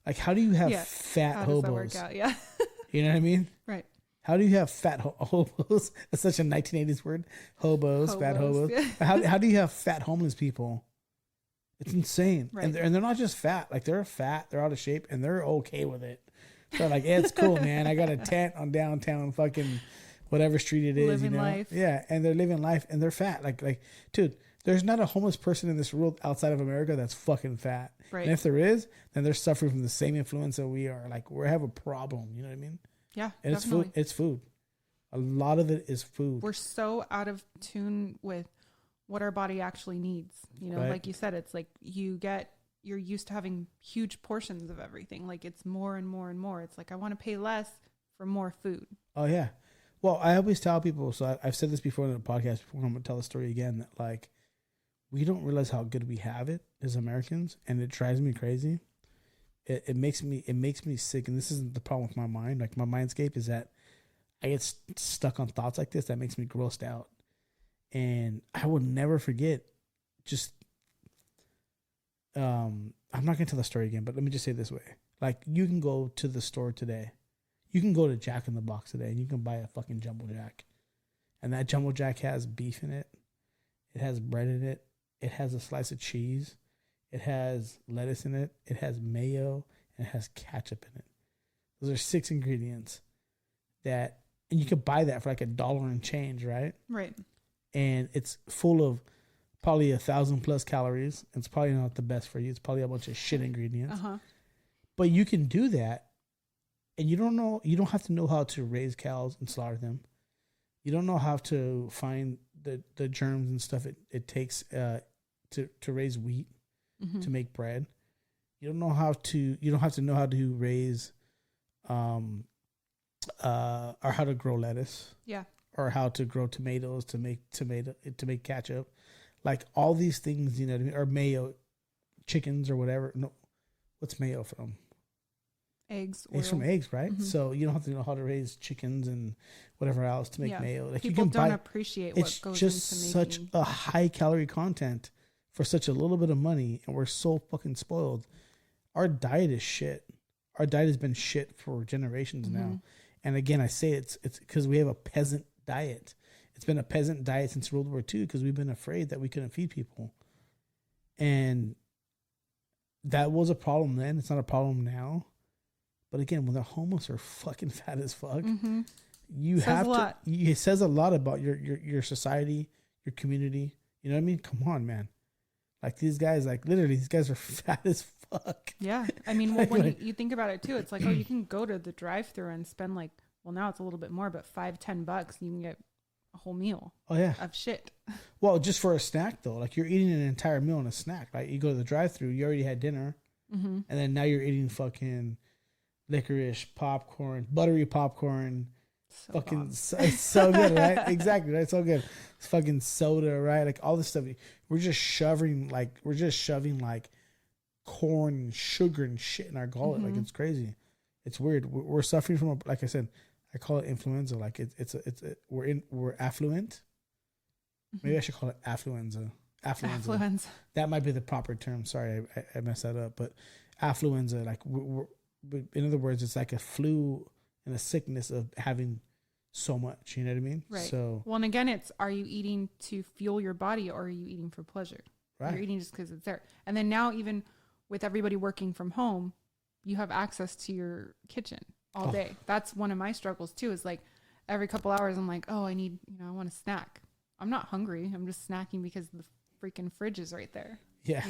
Like, how do you have fat how hobos? Does that work out? Yeah. You know what I mean? Right. How do you have fat hobos? That's such a 1980s word. Hobos, fat hobos. Yeah. How do you have fat homeless people? It's insane. Right. And they're not just fat. Like, they're fat, they're out of shape, and they're okay with it. They're like, yeah, it's cool, man. I got a tent on downtown fucking whatever street it is. Living life. Yeah, and they're living life, and they're fat. Like, dude, there's not a homeless person in this world outside of America that's fucking fat. Right. And if there is, then they're suffering from the same influenza we are. Like, we have a problem. You know what I mean? Yeah, And definitely. it's food. A lot of it is food. We're so out of tune with what our body actually needs. You know, Right. like you said, it's like you're used to having huge portions of everything. Like, it's more and more and more. It's like, I want to pay less for more food. Oh, yeah. Well, I always tell people, so I've said this before in the podcast, before I'm going to tell the story again, that like, we don't realize how good we have it as Americans, and it drives me crazy. It makes me sick, and this isn't the problem with my mind. Like, my mindscape is that I get stuck on thoughts like this that makes me grossed out. And I will never forget just, I'm not going to tell the story again, but let me just say it this way. Like, you can go to the store today. You can go to Jack in the Box today, and you can buy a fucking Jumbo Jack. And that Jumbo Jack has beef in it. It has bread in it. It has a slice of cheese. It has lettuce in it. It has mayo. And it has ketchup in it. Those are 6 ingredients and you could buy that for like $1 and change, right? Right. And it's full of probably 1,000+ calories. It's probably not the best for you. It's probably a bunch of shit ingredients. But you can do that, and you don't have to know how to raise cows and slaughter them. You don't know how to find the germs and stuff it takes to raise wheat, to make bread. You don't have to know how to raise or how to grow lettuce. Yeah. Or how to grow tomatoes to make ketchup. Like, all these things, you know what I mean? Or mayo, chickens or whatever. No, what's mayo from? Eggs. It's from eggs, right? So you don't have to know how to raise chickens and whatever else to make mayo. Like, people you can don't buy, appreciate what it's goes just into such making. a high calorie content for such a little bit of money, and we're so fucking spoiled. Our diet is shit. Our diet has been shit for generations now. And again, I say it's because we have a peasant diet. It's been a peasant diet since World War II because we've been afraid that we couldn't feed people. And that was a problem then. It's not a problem now. But again, when the homeless are fucking fat as fuck, you have to. It says a lot about your society, your community. You know what I mean? Come on, man. Like, these guys, like, literally, these guys are fat as fuck. Yeah. I mean, well, when you think about it too, it's like, oh, you can go to the drive-thru and spend like, well, now it's a little bit more, but $5-10, you can get a whole meal. Oh, yeah. Of shit. Well, just for a snack, though. Like, you're eating an entire meal and a snack. Like, you go to the drive-thru, you already had dinner, and then now you're eating fucking licorice, popcorn, buttery popcorn. It's so good, right? Exactly, right? So good. It's fucking soda, right? Like, all this stuff. We're just shoving like corn and sugar and shit in our gullet. Like, it's crazy. It's weird. We're suffering from, like I said, I call it influenza. Like, we're affluent. Maybe I should call it affluenza. Affluenza. That might be the proper term. Sorry, I messed that up. But affluenza, like, in other words, it's like a flu and a sickness of having so much. You know what I mean? Right. So, well, and again, it's, are you eating to fuel your body, or are you eating for pleasure? right. You're eating just because it's there. And then now, even with everybody working from home, you have access to your kitchen all day. That's one of my struggles too, is like every couple hours I'm like, oh, I need, I want a snack. I'm not hungry. I'm just snacking because the freaking fridge is right there. Yeah.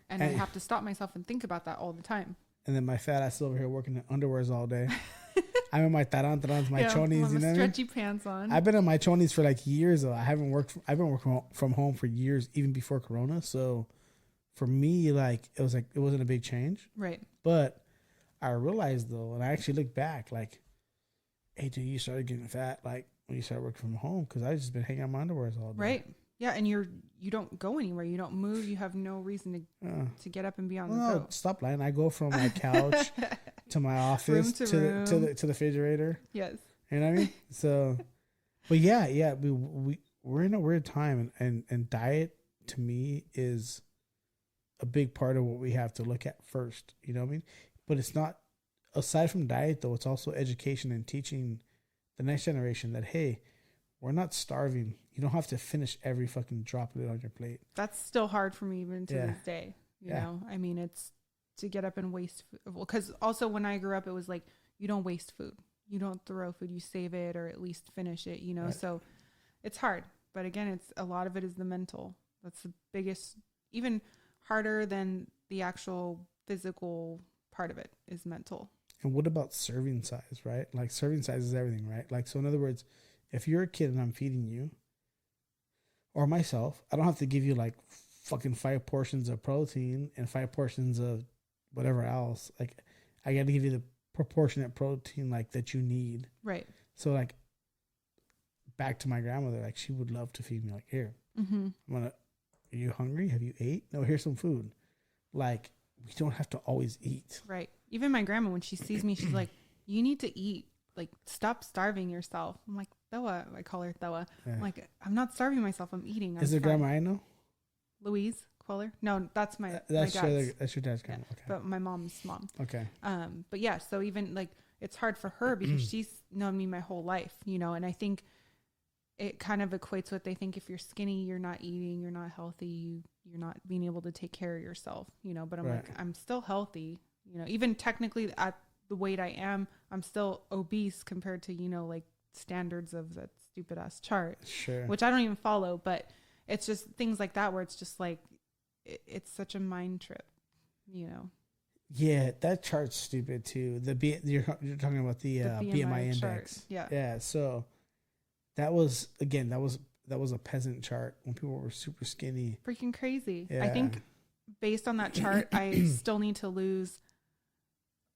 And I have to stop myself and think about that all the time. And then my fat ass over here working in underwears all day. I'm in my tarantrans, my chonies, you know, stretchy pants on. I've been in my chonies for like years though. I've been working from home for years, even before Corona. So for me, like it wasn't a big change. Right. But I realized though, and I actually look back, like, hey, dude, you started getting fat like when you started working from home, because I just been hanging out in my underwears all day. Right. Yeah, and you don't go anywhere. You don't move. You have no reason to get up and be on the go. Stop lying. I go from my couch to my office to the refrigerator. Yes. You know what I mean? So, but yeah, we're in a weird time, and diet to me is a big part of what we have to look at first. You know what I mean? But it's not, aside from diet though, it's also education and teaching the next generation that, hey, we're not starving. You don't have to finish every fucking droplet on your plate. That's still hard for me even to this day. You know, I mean, it's to get up and waste food. Because also when I grew up, it was like, you don't waste food. You don't throw food. You save it, or at least finish it, you know? Right. So it's hard. But again, a lot of it is the mental. That's the biggest, even harder than the actual physical part of it is mental. And what about serving size, right? Like serving size is everything, right? Like, so in other words, if you're a kid and I'm feeding you, or myself, I don't have to give you like fucking 5 portions of protein and 5 portions of whatever else. Like, I got to give you the proportionate protein like that you need. Right. So like, back to my grandmother, like she would love to feed me. Like, here, are you hungry? Have you ate? No, here's some food. Like, we don't have to always eat. Right. Even my grandma, when she sees me, she's like, you need to eat. Like, stop starving yourself. I'm like, Thoa. I call her Thoa. Yeah. I'm like, I'm not starving myself. I'm eating. Is it grandma I know? Louise Queller? No, that's my that's my dad's. That's your dad's grandma. Yeah. Okay. But my mom's mom. Okay. But yeah, so even like, it's hard for her because she's known me my whole life, you know, and I think it kind of equates what they think. If you're skinny, you're not eating, you're not healthy, you're not being able to take care of yourself, you know, but I'm like, I'm still healthy, you know, even technically at the weight I am, I'm still obese compared to, you know, like standards of that stupid ass chart, which I don't even follow, but it's just things like that where it's just like, it's such a mind trip, you know? Yeah, that chart's stupid too. You're talking about the BMI index. Chart. Yeah. Yeah. So that was a peasant chart when people were super skinny. Freaking crazy. Yeah. I think based on that chart, I still need to lose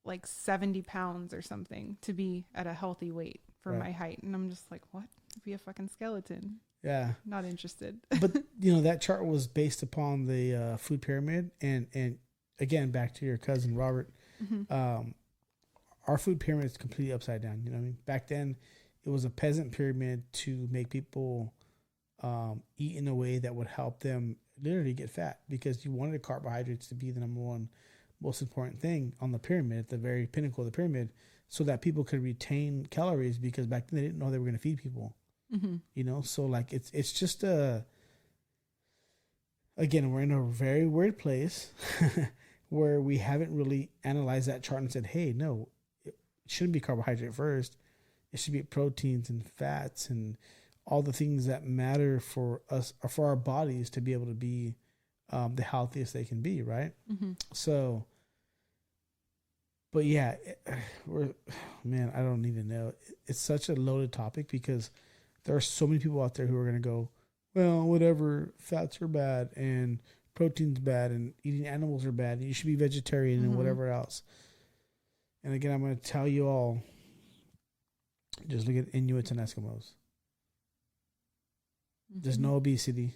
like 70 pounds or something to be at a healthy weight for my height. And I'm just like, what? Be a fucking skeleton. Yeah. Not interested. But you know, that chart was based upon the food pyramid, and again, back to your cousin Robert, our food pyramid is completely upside down. You know what I mean? Back then it was a peasant pyramid to make people eat in a way that would help them literally get fat, because you wanted carbohydrates to be the number one most important thing on the pyramid, at the very pinnacle of the pyramid, so that people could retain calories, because back then they didn't know they were going to feed people. You know, so like it's just again, we're in a very weird place where we haven't really analyzed that chart and said, hey, no, it shouldn't be carbohydrate first. It should be proteins and fats and all the things that matter for us, or for our bodies to be able to be the healthiest they can be, right? So, but yeah, I don't even know. It's such a loaded topic, because there are so many people out there who are going to go, well, whatever, fats are bad and protein's bad and eating animals are bad and you should be vegetarian and whatever else. And again, I'm going to tell you all, just look at Inuits and Eskimos. There's no obesity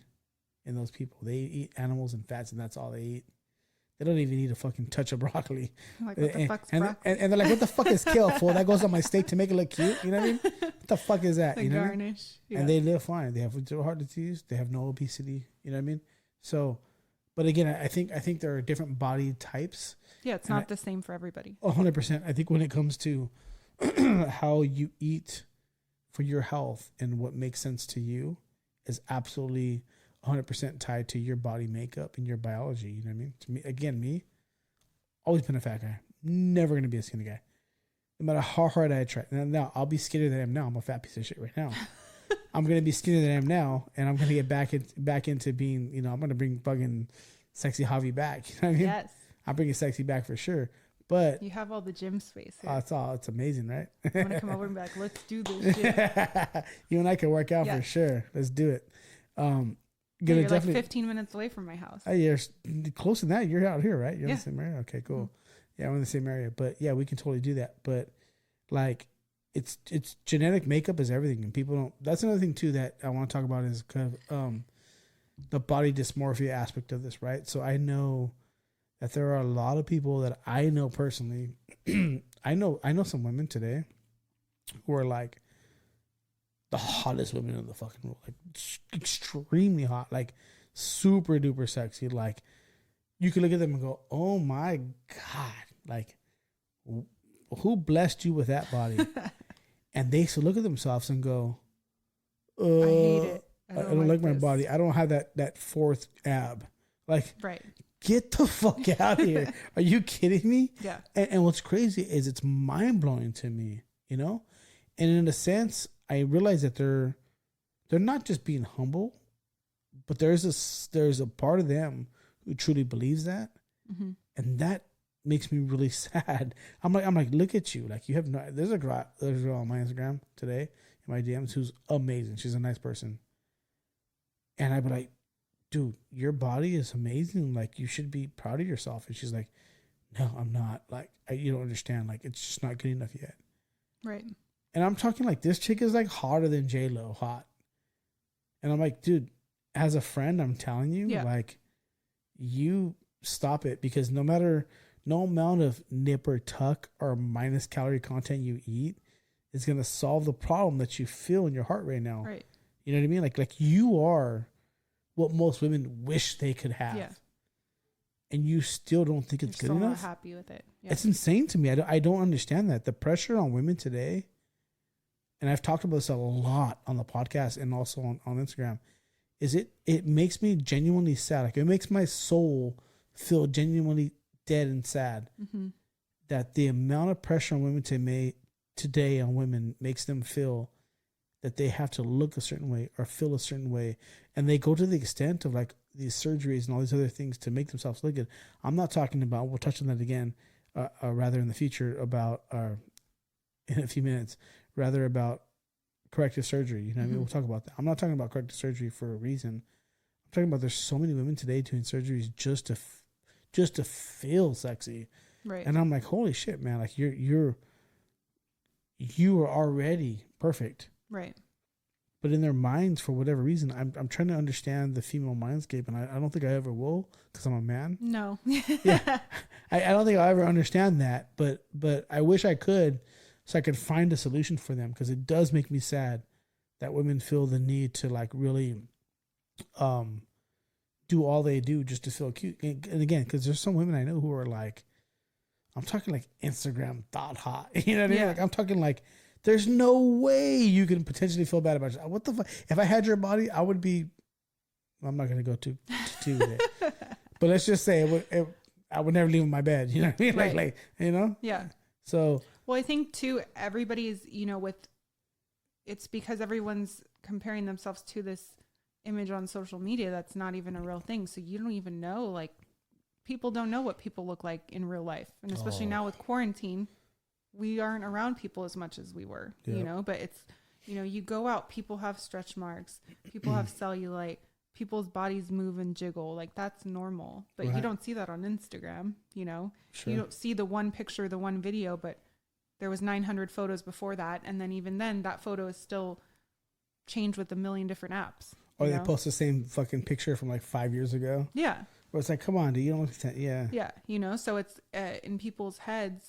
in those people. They eat animals and fats, and that's all they eat. They don't even eat a fucking touch of broccoli. Like, what the fuck's broccoli? And they're like, what the fuck is kale for? That goes on my steak to make it look cute. You know what I mean? What the fuck is that? The you know garnish. What I mean? Yeah. And they live fine. They have heart disease. They have no obesity. You know what I mean? So, but again, I think there are different body types. Yeah, it's not the same for everybody. 100%. I think when it comes to how you eat for your health and what makes sense to you is absolutely 100% tied to your body makeup and your biology. You know what I mean? To me, again, me, always been a fat guy. Never going to be a skinny guy. No matter how hard I try. Now, I'll be skinnier than I am now. I'm a fat piece of shit right now. I'm going to be skinnier than I am now, and I'm going to get back into being, you know, I'm going to bring fucking sexy Javi back. You know what I mean? Yes. I'll bring it sexy back for sure. But you have all the gym space here. it's amazing, right? I want to come over and be like, let's do this shit. You and I can work out for sure. Let's do it. You're like 15 minutes away from my house. You're close to that. You're out here, right? You're in the same area? Okay, cool. Mm-hmm. Yeah, we're in the same area. But yeah, we can totally do that. But like, it's genetic makeup is everything. And people don't, that's another thing too that I want to talk about is kind of the body dysmorphia aspect of this, right? So I know that there are a lot of people that I know personally. I know some women today who are like the hottest women in the fucking world, like extremely hot, like super duper sexy. Like you can look at them and go, "Oh my God!" Like who blessed you with that body? And they still look at themselves and go, I hate it. I don't like my body. I don't have that fourth ab. Like, right. Get the fuck out of here. Are you kidding me? Yeah. And what's crazy is it's mind blowing to me, you know? And in a sense, I realize that they're not just being humble, but there's a part of them who truly believes that. Mm-hmm. And that makes me really sad. I'm like, look at you. Like you have no, there's a girl on my Instagram today in my DMs who's amazing. She's a nice person. And I'd be like, dude, your body is amazing. Like, you should be proud of yourself. And she's like, no, I'm not. Like, you don't understand. Like, it's just not good enough yet. Right. And I'm talking like this chick is like hotter than J-Lo hot. And I'm like, dude, as a friend, I'm telling you, like, you stop it because no amount of nip or tuck or minus calorie content you eat is going to solve the problem that you feel in your heart right now. Right. You know what I mean? Like you are what most women wish they could have. Yeah. And you still don't think it's good enough? You're still not happy with it. Yeah. It's insane to me. I don't understand that. The pressure on women today, and I've talked about this a lot on the podcast and also on Instagram, is it makes me genuinely sad. Like it makes my soul feel genuinely dead and sad. Mm-hmm. That the amount of pressure on women today on women makes them feel that they have to look a certain way or feel a certain way. And they go to the extent of like these surgeries and all these other things to make themselves look good. I'm not talking about, we'll touch on that again, rather in the future about, in a few minutes, rather about corrective surgery. You know what I mean? We'll talk about that. I'm not talking about corrective surgery for a reason. I'm talking about there's so many women today doing surgeries just to feel sexy. Right. And I'm like, holy shit, man. Like you are already perfect. Right. But in their minds, for whatever reason, I'm trying to understand the female mindscape, and I don't think I ever will because I'm a man. No. Yeah, I don't think I'll ever understand that. But I wish I could, so I could find a solution for them, because it does make me sad that women feel the need to like really, do all they do just to feel cute. And again, because there's some women I know who are like, I'm talking like Instagram thought hot. You know what I mean? Like I'm talking like, there's no way you can potentially feel bad about yourself. What the fuck? If I had your body, I would be. I'm not gonna go too with it, but let's just say I would never leave in my bed. You know what I mean? Right. Like you know. Yeah. So. Well, I think too, everybody's it's because everyone's comparing themselves to this image on social media that's not even a real thing. So you don't even know. Like, people don't know what people look like in real life, and especially now with quarantine. We aren't around people as much as we were, but it's, you go out, people have stretch marks, people have cellulite, people's bodies move and jiggle. Like that's normal, but you don't see that on Instagram, Sure. You don't see the one picture, the one video, but there was 900 photos before that. And then even then that photo is still changed with a million different apps. Or they post the same fucking picture from like 5 years ago. Yeah. Where it's like, come on, dude, you don't understand. Yeah. Yeah. So it's in people's heads.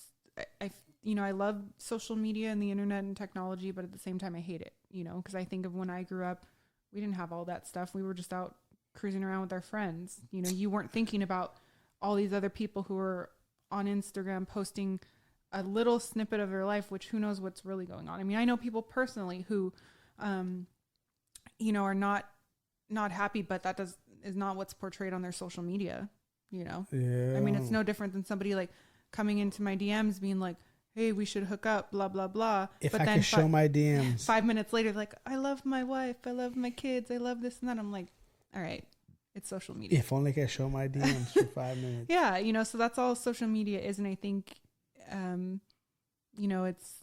I love social media and the internet and technology, but at the same time I hate it, because I think of when I grew up, we didn't have all that stuff. We were just out cruising around with our friends. You weren't thinking about all these other people who were on Instagram posting a little snippet of their life, which who knows what's really going on. I mean, I know people personally who, are not happy, but is not what's portrayed on their social media, Yeah. I mean, it's no different than somebody like coming into my DMs being like, hey, we should hook up, blah, blah, blah. If I could show my DMs. 5 minutes later, like, I love my wife. I love my kids. I love this and that. I'm like, all right, it's social media. If only I could show my DMs for 5 minutes. Yeah. So that's all social media is. And I think, it's,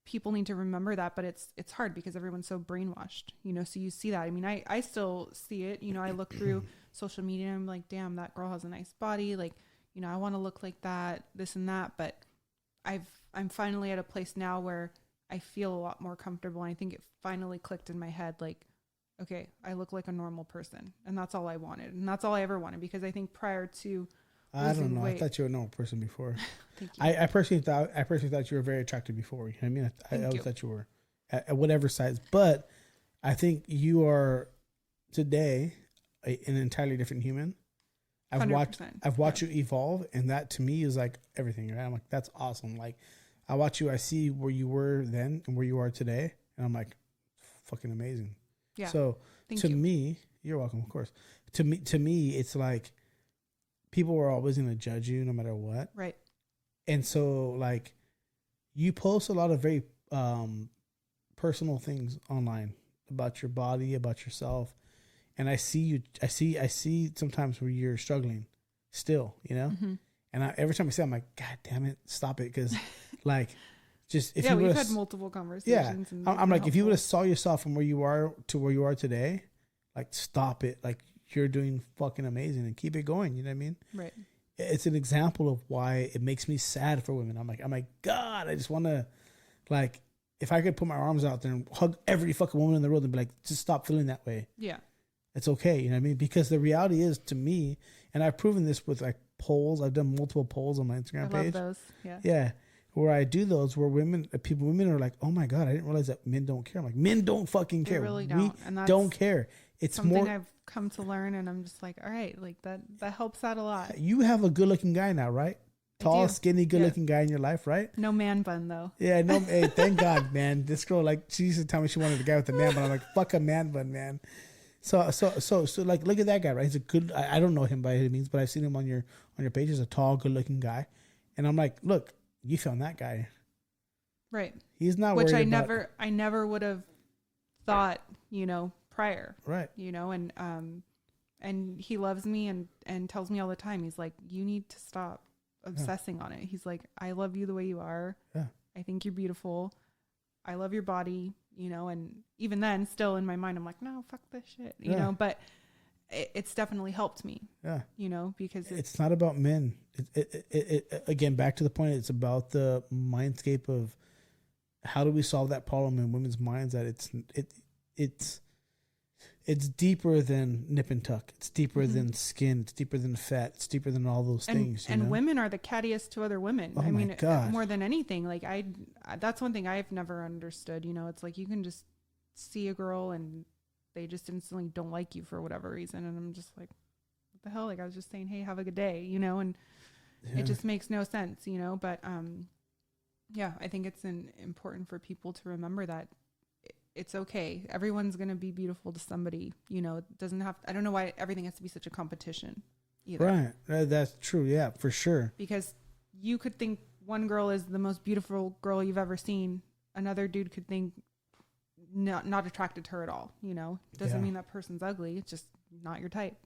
people need to remember that, but it's hard because everyone's so brainwashed, so you see that. I mean, I still see it, I look through social media and I'm like, damn, that girl has a nice body. Like, I want to look like that, this and that. But I'm finally at a place now where I feel a lot more comfortable. And I think it finally clicked in my head. Like, okay, I look like a normal person, and that's all I wanted. And that's all I ever wanted, because I think prior to, I don't know. Weight, I thought you were a normal person before. Thank you. I personally thought you were very attractive before. You know what I mean? I always thought you were at whatever size, but I think you are today an entirely different human. I've watched you evolve, and that to me is like everything. Right? I'm like, that's awesome. Like, I watch you, I see where you were then and where you are today, and I'm like, fucking amazing. Yeah. So to me, you're welcome, of course. To me, it's like, people are always going to judge you no matter what. Right. And so, like, you post a lot of very personal things online about your body, about yourself. And I see sometimes where you're struggling still, Mm-hmm. And every time I say it, I'm like, God damn it, stop it. Because, like, just if we've had multiple conversations. Yeah. I'm like, if you would have saw yourself from where you are to where you are today, like, stop it. Like, you're doing fucking amazing, and keep it going. You know what I mean? Right. It's an example of why it makes me sad for women. I'm like, God, I just want to, like, if I could put my arms out there and hug every fucking woman in the world and be like, just stop feeling that way. Yeah. It's okay. You know what I mean? Because the reality is, to me, and I've proven this with like polls. I've done multiple polls on my Instagram page. I love those. Yeah. Yeah. Where I do those, where women are like, oh my God, I didn't realize that men don't care. I'm like, men don't fucking care. They really don't. And that's don't care. It's something more. I've come to learn, and I'm just like, all right, like that helps out a lot. You have a good looking guy now, right? Tall, skinny, good looking guy in your life, right? No man bun though. Yeah, no. Hey, thank God, man. This girl, like, she used to tell me she wanted a guy with a man bun. I'm like, fuck a man bun, man. So like, look at that guy, right? He's a good. I don't know him by any means, but I've seen him on your page. He's a tall, good looking guy, and I'm like, look, you found that guy, right? He's not. Which worried I never would have thought, prior, right? And he loves me and tells me all the time. He's like, you need to stop obsessing on it. He's like, I love you the way you are. Yeah. I think you're beautiful. I love your body, and even then still in my mind, I'm like, no, fuck this shit, but it's definitely helped me. Yeah. Because it's not about men. It again, back to the point, it's about the mindscape of how do we solve that problem in women's minds, that it's deeper than nip and tuck. It's deeper than skin. It's deeper than fat. It's deeper than all those things. And women are the cattiest to other women. Oh, I mean, God. More than anything. Like, that's one thing I've never understood. It's like you can just see a girl and they just instantly don't like you for whatever reason. And I'm just like, what the hell? Like, I was just saying, hey, have a good day, and it just makes no sense, But I think it's important for people to remember that it's okay. Everyone's going to be beautiful to somebody, it doesn't have, I don't know why everything has to be such a competition either. Right. That's true. Yeah, for sure. Because you could think one girl is the most beautiful girl you've ever seen. Another dude could think not attracted to her at all. Doesn't mean that person's ugly. It's just not your type.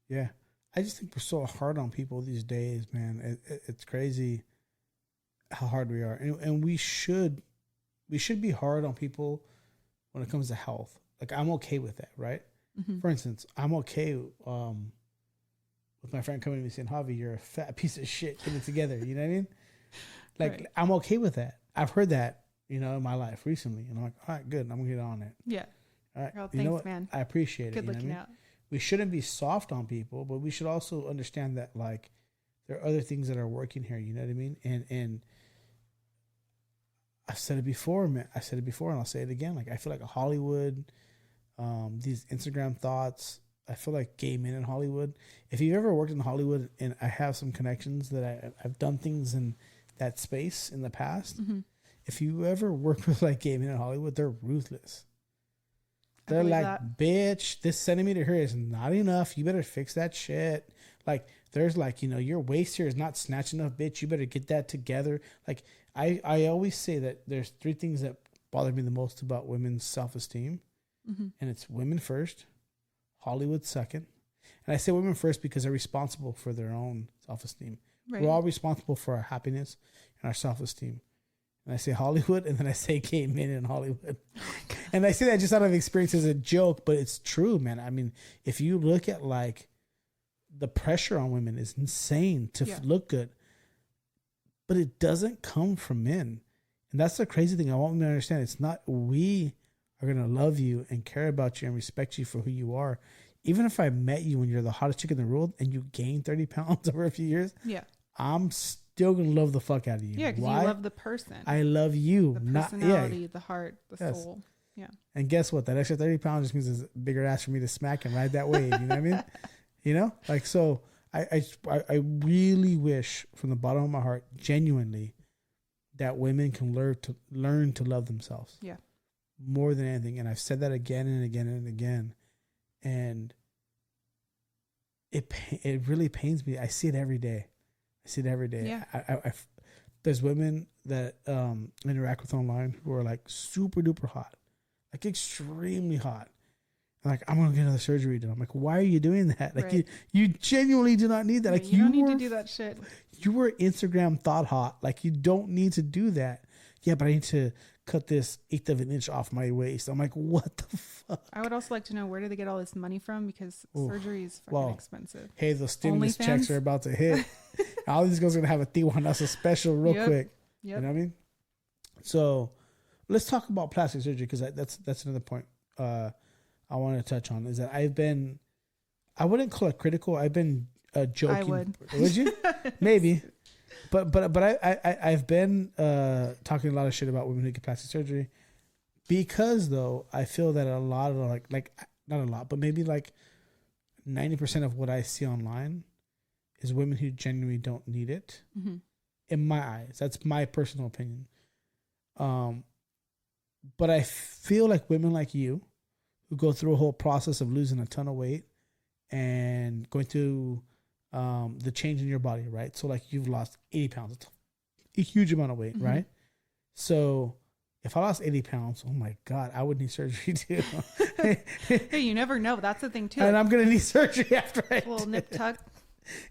Yeah. I just think we're so hard on people these days, man. It's crazy how hard we are. And we should be hard on people when it comes to health. Like, I'm okay with that, right? Mm-hmm. For instance, I'm okay with my friend coming to me saying, Javi, you're a fat piece of shit, get it together. You know what I mean? Like, right. I'm okay with that. I've heard that, in my life recently. And I'm like, all right, good. I'm going to get on it. Yeah. All right. Well, thanks, man. I appreciate it. Good looking out. We shouldn't be soft on people, but we should also understand that, like, there are other things that are working here. You know what I mean? And I've said it before, man. I said it before, and I'll say it again. Like, I feel like Hollywood, these Instagram thoughts. I feel like gay men in Hollywood. If you've ever worked in Hollywood, and I have some connections that I've done things and that space in the past. Mm-hmm. If you ever work with like gay men in Hollywood, they're ruthless. They're like, that. bitch, this centimeter here is not enough. You better fix that shit. Like, there's like, you know, your waist here is not snatched enough, bitch. You better get that together. Like, I always say that there's 3 things that bother me the most about women's self-esteem. Mm-hmm. And it's women first, Hollywood second. And I say women first because they're responsible for their own self-esteem. Right. We're all responsible for our happiness and our self-esteem. And I say Hollywood, and then I say gay men in Hollywood. Oh, and I say that just out of experience as a joke, but it's true, man. I mean, if you look at like the pressure on women is insane to look good, but it doesn't come from men. And that's the crazy thing. I want women to understand. It's not we are going to love you and care about you and respect you for who you are. Even if I met you when you're the hottest chick in the world and you gain 30 pounds over a few years, I'm still going to love the fuck out of you. Yeah, because you love the person. I love you. The personality, the heart, the soul. Yeah. And guess what? That extra 30 pounds just means it's a bigger ass for me to smack and ride that wave. You know what I mean? You know? Like, so I really wish from the bottom of my heart, genuinely, that women can learn to love themselves. Yeah. More than anything. And I've said that again and again and again. And it really pains me. I see it every day. Yeah. I there's women that interact with online who are like super duper hot, like extremely hot. And like, I'm gonna get another surgery done. I'm like, why are you doing that? Like, right. you genuinely do not need that. Like, you don't need to do that shit. You were Instagram thought hot. Like, you don't need to do that. Yeah, but I need to cut this 1/8 of an inch off my waist. I'm like, what the fuck? I would also like to know, where do they get all this money from? Because surgery is fucking expensive. Hey, those stimulus checks are about to hit. All these girls are gonna have a Tijuana special real quick. Yep. You know what I mean? So let's talk about plastic surgery, because that's another point I want to touch on. Is that I wouldn't call it critical. I've been joking. I would. Would you? Maybe. But I've been talking a lot of shit about women who get plastic surgery, because though I feel that a lot of like not a lot, but maybe like 90% of what I see online is women who genuinely don't need it. Mm-hmm. In my eyes, that's my personal opinion. But I feel like women like you, who go through a whole process of losing a ton of weight and going through the change in your body, right? So like, you've lost 80 pounds, it's a huge amount of weight, mm-hmm. right? So if I lost 80 pounds, oh my God, I would need surgery too. Hey, you never know. That's the thing too. And I'm going to need surgery after I a little nip tuck.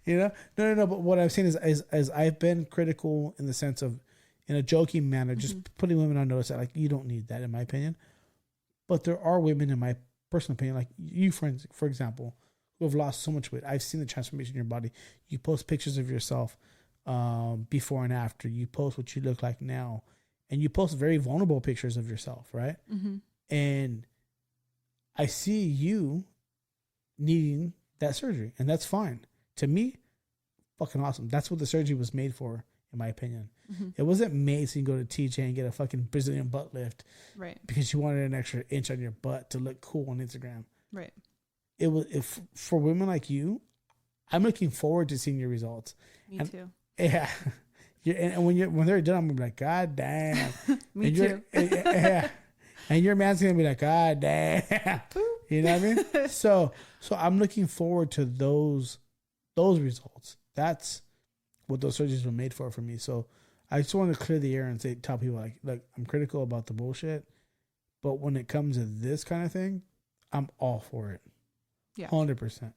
You know? No. But what I'm saying is I've been critical in the sense of, in a joking manner, just mm-hmm. putting women on notice that, like, you don't need that, in my opinion. But there are women, in my personal opinion, like you, for example, who have lost so much weight. I've seen the transformation in your body. You post pictures of yourself before and after. You post what you look like now. And you post very vulnerable pictures of yourself, right? Mm-hmm. And I see you needing that surgery. And that's fine. To me, fucking awesome. That's what the surgery was made for, in my opinion. Mm-hmm. It wasn't made so you can go to TJ and get a fucking Brazilian butt lift, right? Because you wanted an extra inch on your butt to look cool on Instagram, right? It was for women like you. I'm looking forward to seeing your results. Me too. Yeah, and when they're done, I'm gonna be like, God damn. Me too. Yeah, and your man's gonna be like, God damn. You know what I mean? So I'm looking forward to those results. That's what those surgeries were made for me. So I just want to clear the air and tell people, like, look, I'm critical about the bullshit, but when it comes to this kind of thing, I'm all for it. Yeah. 100%.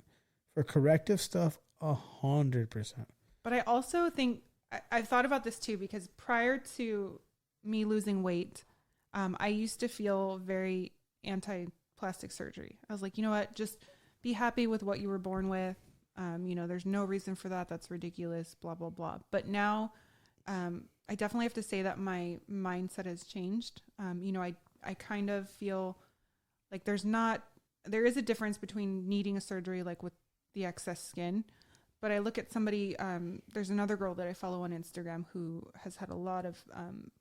For corrective stuff, 100%. But I also think, I've thought about this too, because prior to me losing weight, I used to feel very anti-plastic surgery. I was like, you know what, just be happy with what you were born with. There's no reason for that. That's ridiculous, blah, blah, blah. But now, I definitely have to say that my mindset has changed. I kind of feel like there is a difference between needing a surgery, like with the excess skin. But I look at somebody, there's another girl that I follow on Instagram who has had a lot of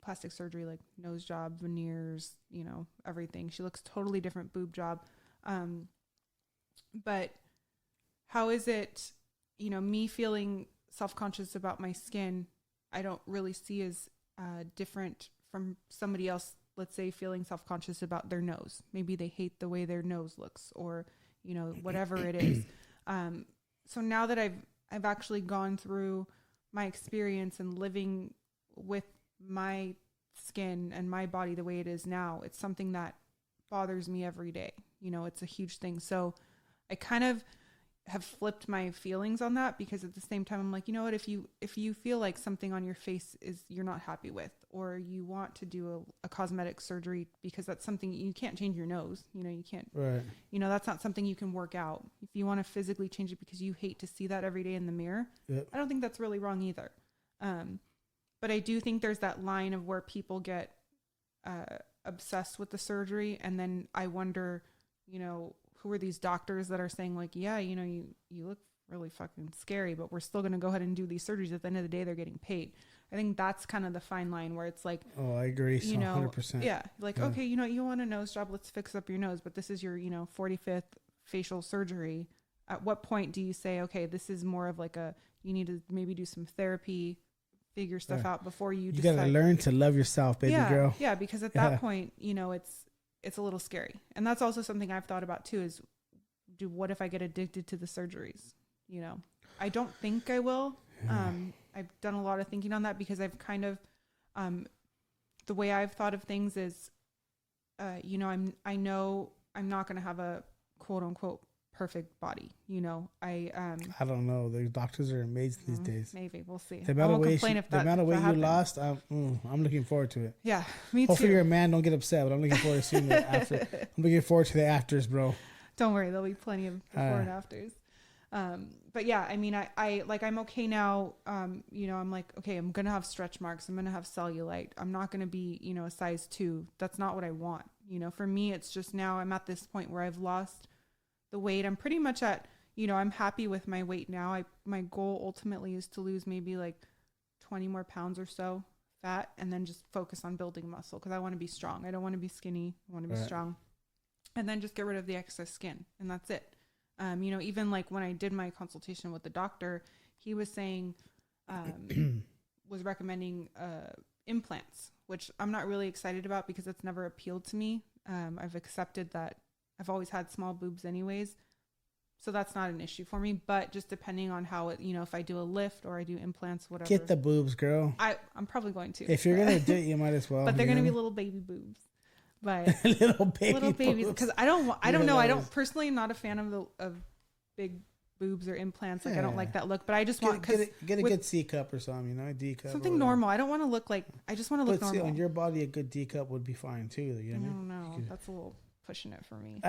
plastic surgery, like nose job, veneers, everything. She looks totally different, boob job. But how is it, me feeling self-conscious about my skin? I don't really see as different from somebody else, let's say feeling self-conscious about their nose. Maybe they hate the way their nose looks, or, you know, whatever it is. So now that I've actually gone through my experience and living with my skin and my body the way it is now, it's something that bothers me every day. You know, it's a huge thing. So I kind of have flipped my feelings on that, because at the same time I'm like, you know what, if you feel like something on your face is you're not happy with, or you want to do a cosmetic surgery because that's something you can't change your nose, you know, you can't, right. You know, that's not something you can work out. If you want to physically change it because you hate to see that every day in the mirror, Yep. I don't think that's really wrong either. But I do think there's that line of where people get obsessed with the surgery, and then I wonder, you know, who are these doctors that are saying like, yeah, you know, you look really fucking scary, but we're still going to go ahead and do these surgeries. At the end of the day, they're getting paid. I think that's kind of the fine line where it's like, oh, I agree. You know, 100%. yeah. Like, okay, you know, you want a nose job, let's fix up your nose, but this is your, you know, 45th facial surgery. At what point do you say, okay, this is more of like you need to maybe do some therapy, figure stuff out before you decide. Gotta learn to love yourself, baby girl. Yeah, because at that point, you know, it's a little scary. And that's also something I've thought about too, is what if I get addicted to the surgeries? You know, I don't think I will. Yeah. I've done a lot of thinking on that, because I've kind of, the way I've thought of things is, you know, I know I'm not going to have a quote unquote perfect body. You know, I don't know. The doctors are amazing these days. Maybe we'll see. The amount of weight you lost, I'm looking forward to it. Yeah, me too. Hopefully your man don't get upset, but I'm looking forward to seeing the after. I'm looking forward to the afters, bro. Don't worry, there'll be plenty of before and afters. But yeah, I mean, I like, I'm okay now. You know, I'm like, okay, I'm going to have stretch marks. I'm going to have cellulite. I'm not going to be, you know, a size 2. That's not what I want. You know, for me, it's just now I'm at this point where I've lost the weight. I'm pretty much at, you know, I'm happy with my weight now. My goal ultimately is to lose maybe like 20 more pounds or so fat, and then just focus on building muscle, because I want to be strong. I don't want to be skinny. I want to be strong. And then just get rid of the excess skin, and that's it. You know, even like when I did my consultation with the doctor, he was saying, was recommending implants, which I'm not really excited about because it's never appealed to me. I've accepted that I've always had small boobs anyways, so that's not an issue for me. But just depending on how it, you know, if I do a lift or I do implants, whatever. Get the boobs, girl. I'm probably going to. If you're gonna do it, you might as well. But they're gonna be little baby boobs. But little babies, because I don't know. I don't personally, am not a fan of big boobs or implants. Like I don't like that look. But I just want get a good C cup or something, you know, a D cup. Something normal. I don't want to look like. I just want to look normal. On your body, a good D cup would be fine too. You know? I don't know. That's a little pushing it for me.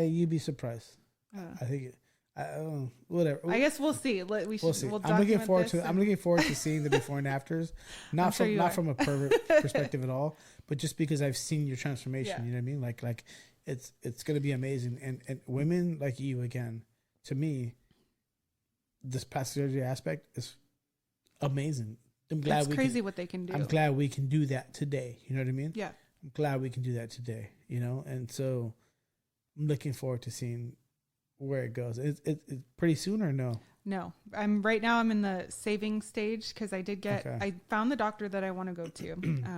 You'd be surprised. I think. Whatever. I guess we'll see. We'll see. I'm looking forward to seeing the before and afters. Not from a pervert perspective at all, but just because I've seen your transformation. Yeah. You know what I mean? Like it's gonna be amazing. And women like you, again, to me, this plastic surgery aspect is amazing. I'm glad it's crazy what they can do. I'm glad we can do that today. You know what I mean? Yeah. I'm glad we can do that today. You know, and so I'm looking forward to seeing where it goes. It's pretty soon or no? No, I'm in the saving stage, because I found the doctor that I want to go to.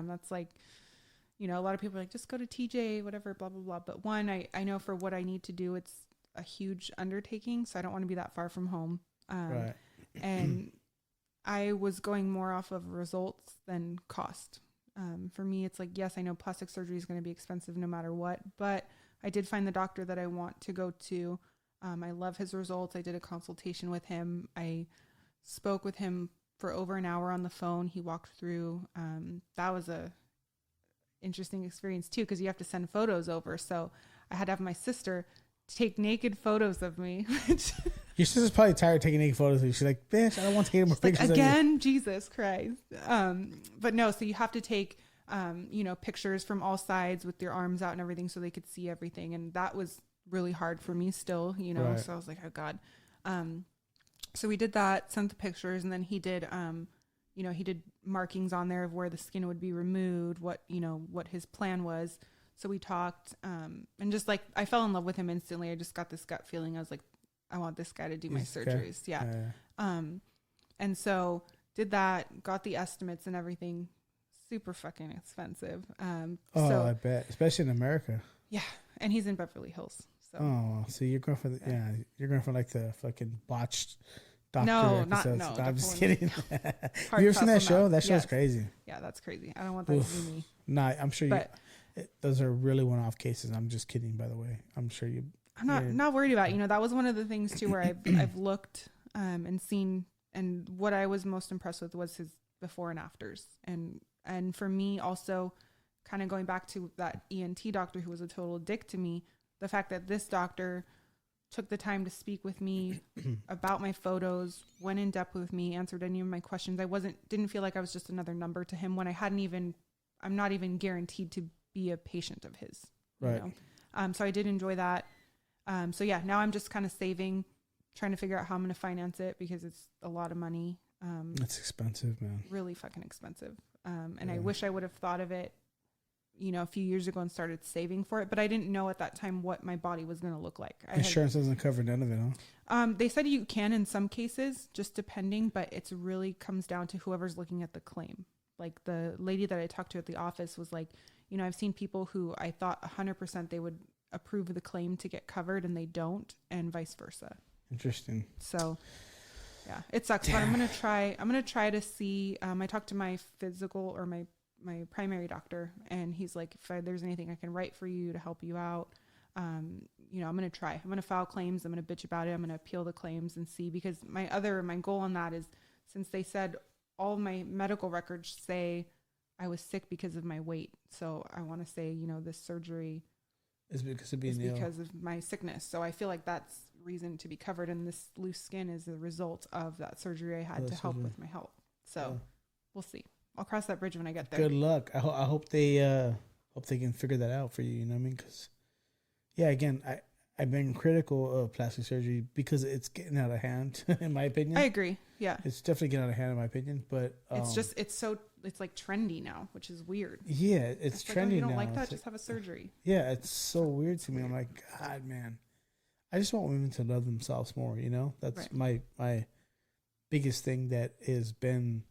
That's like, you know, a lot of people are like, just go to TJ, whatever, blah, blah, blah. But one, I know for what I need to do, it's a huge undertaking. So I don't want to be that far from home. Right. And I was going more off of results than cost. For me, it's like, yes, I know plastic surgery is going to be expensive no matter what, but I did find the doctor that I want to go to. I love his results. I did a consultation with him. I spoke with him for over an hour on the phone. He walked through. That was a interesting experience too, because you have to send photos over. So I had to have my sister take naked photos of me. Your sister's probably tired of taking naked photos of you. She's like, bitch, I don't want to take any more pictures of you. Again, Jesus Christ. But no, so you have to take, you know, pictures from all sides with your arms out and everything so they could see everything. And that was really hard for me still, you know. Right. So I was like, oh God. So we did that, sent the pictures, and then he did, you know, he did markings on there of where the skin would be removed, what his plan was. So we talked, and just like, I fell in love with him instantly. I just got this gut feeling. I was like, I want this guy to do my surgeries. Yeah. And so did that, got the estimates and everything. Super fucking expensive. I bet, especially in America. Yeah, and he's in Beverly Hills. So. Oh, so you're going for you're going for like the fucking botched doctor episodes. No, I'm just kidding. No. Have you ever seen that show? That show's crazy. Yeah, that's crazy. I don't want that to be me. Nah, I'm sure those are really one-off cases. I'm just kidding, by the way. I'm sure you. I'm not worried about. That was one of the things too where I've looked and seen, and what I was most impressed with was his before and afters, and for me also, kind of going back to that ENT doctor who was a total dick to me. The fact that this doctor took the time to speak with me about my photos, went in depth with me, answered any of my questions. Didn't feel like I was just another number to him when I'm not even guaranteed to be a patient of his. Right. So I did enjoy that. So yeah, now I'm just kind of saving, trying to figure out how I'm going to finance it because it's a lot of money. It's expensive, man. Really fucking expensive. And I wish I would have thought of it, a few years ago and started saving for it, but I didn't know at that time what my body was going to look like. Insurance doesn't cover none of it, huh? They said you can in some cases, just depending, but it's really comes down to whoever's looking at the claim. Like the lady that I talked to at the office was like, I've seen people who I thought 100% they would approve the claim to get covered and they don't, and vice versa. Interesting. So yeah, it sucks, but I'm going to try to see, I talked to my physical or my primary doctor, and he's like, if there's anything I can write for you to help you out, I'm going to try. I'm going to file claims. I'm going to bitch about it. I'm going to appeal the claims and see, because my goal on that is, since they said all my medical records say I was sick because of my weight. So I want to say, this surgery is because of my sickness. So I feel like that's reason to be covered. And this loose skin is the result of that surgery I had to help with my health. So we'll see. I'll cross that bridge when I get there. Good luck. I hope they can figure that out for you. You know what I mean? Because, again, I've been critical of plastic surgery because it's getting out of hand, in my opinion. I agree. Yeah, it's definitely getting out of hand, in my opinion. But it's like trendy now, which is weird. Yeah, it's trendy now. You don't like that? Just have a surgery. Yeah, it's so weird to me. I'm like, God, man, I just want women to love themselves more. That's my biggest thing that has been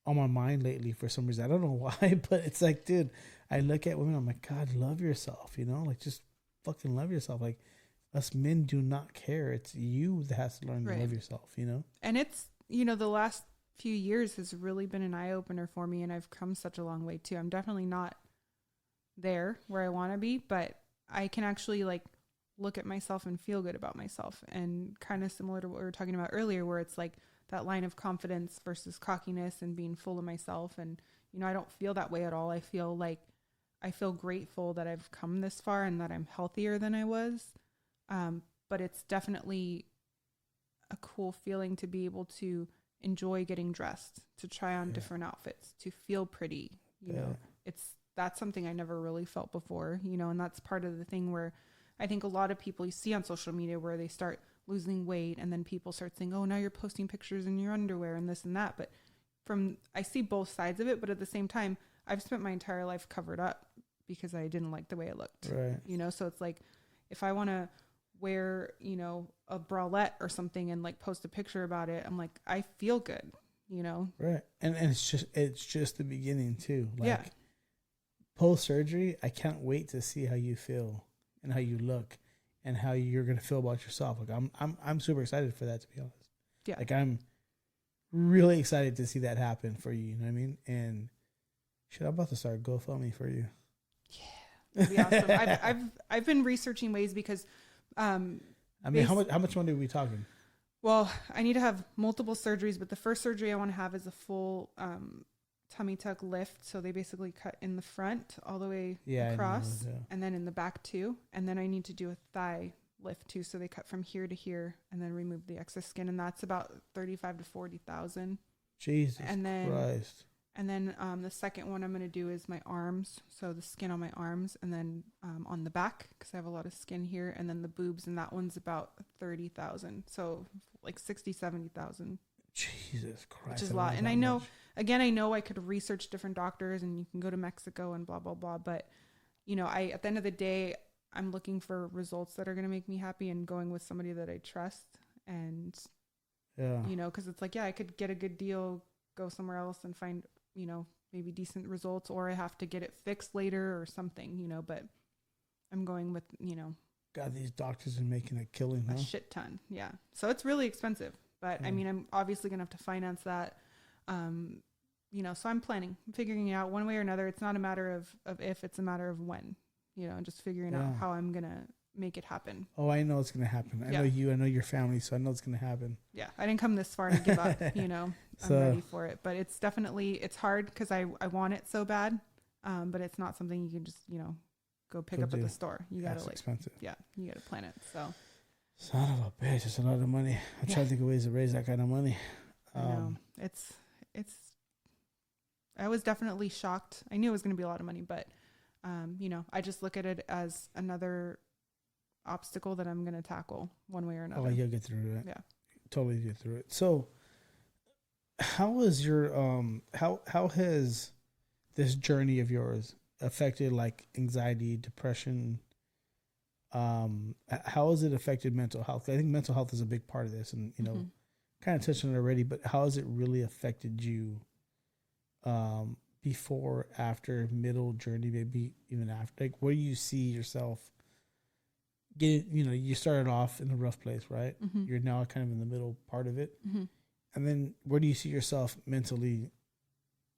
on my mind lately for some reason. I don't know why, but it's like, dude, I look at women, I'm like, God, love yourself, like just fucking love yourself. Like, us men do not care. It's you that has to learn to love yourself, And it's, the last few years has really been an eye opener for me, and I've come such a long way too. I'm definitely not there where I want to be, but I can actually look at myself and feel good about myself, and kind of similar to what we were talking about earlier, where it's like that line of confidence versus cockiness and being full of myself. And, I don't feel that way at all. I feel grateful that I've come this far and that I'm healthier than I was. But it's definitely a cool feeling to be able to enjoy getting dressed, to try on different outfits, to feel pretty, that's something I never really felt before, and that's part of the thing where I think a lot of people you see on social media where they start losing weight, and then people start saying, oh, now you're posting pictures in your underwear and this and that. But I see both sides of it, but at the same time, I've spent my entire life covered up because I didn't like the way I looked, right? So it's like, if I want to wear, a bralette or something and post a picture about it, I'm like, I feel good, Right. And it's just the beginning too. Post surgery, I can't wait to see how you feel and how you look and how you're going to feel about yourself. I'm super excited for that, to be honest. Yeah. I'm really excited to see that happen for you. You know what I mean? And I'm about to start GoFundMe for you. Yeah. That'd be awesome. I've been researching ways because, how much money are we talking? Well, I need to have multiple surgeries, but the first surgery I want to have is a full, tummy tuck lift. So they basically cut in the front all the way across, and then in the back too. And then I need to do a thigh lift too. So they cut from here to here and then remove the excess skin. And that's about 35 to 40,000. Jesus Christ. And then the second one I'm going to do is my arms. So the skin on my arms, and then on the back, because I have a lot of skin here, and then the boobs. And that one's about 30,000. So 60, 70,000. Jesus Christ. Which is a lot. And I know, I know I could research different doctors and you can go to Mexico and blah, blah, blah. But, at the end of the day, I'm looking for results that are going to make me happy and going with somebody that I trust. And Yeah. you know, because it's like, yeah, I could get a good deal, go somewhere else and find, you know, maybe decent results, or I have to get it fixed later or something, you know, but I'm going with, you know, God, these doctors are making a killing, a huh? shit ton. Yeah. So it's really expensive, but I mean, I'm obviously going to have to finance that. You know, so I'm figuring it out one way or another. It's not a matter of if, it's a matter of when, you know, and just figuring out how I'm going to make it happen. Oh, I know it's going to happen. I know you, I know your family, so I know it's going to happen. Yeah. I didn't come this far to give up, you know, I'm ready for it, but it's definitely, it's hard because I want it so bad. But it's not something you can just, you know, go pick up at the store. You gotta expensive. Yeah, you gotta plan it. So son of a bitch, it's a lot of money. I try to think of ways to raise that kind of money. I know. It's I was definitely shocked. I knew it was gonna be a lot of money, but you know, I just look at it as another obstacle that I'm gonna tackle one way or another. Oh, you'll get through it. Yeah. Totally get through it. So how was your how has this journey of yours affected like anxiety, depression? How has it affected mental health? I think mental health is a big part of this, and you know, kind of touched on it already. But how has it really affected you? Before, after, middle journey, maybe even after. Like, where do you see yourself getting? You know, you started off in a rough place, right? You're now kind of in the middle part of it, and then where do you see yourself mentally?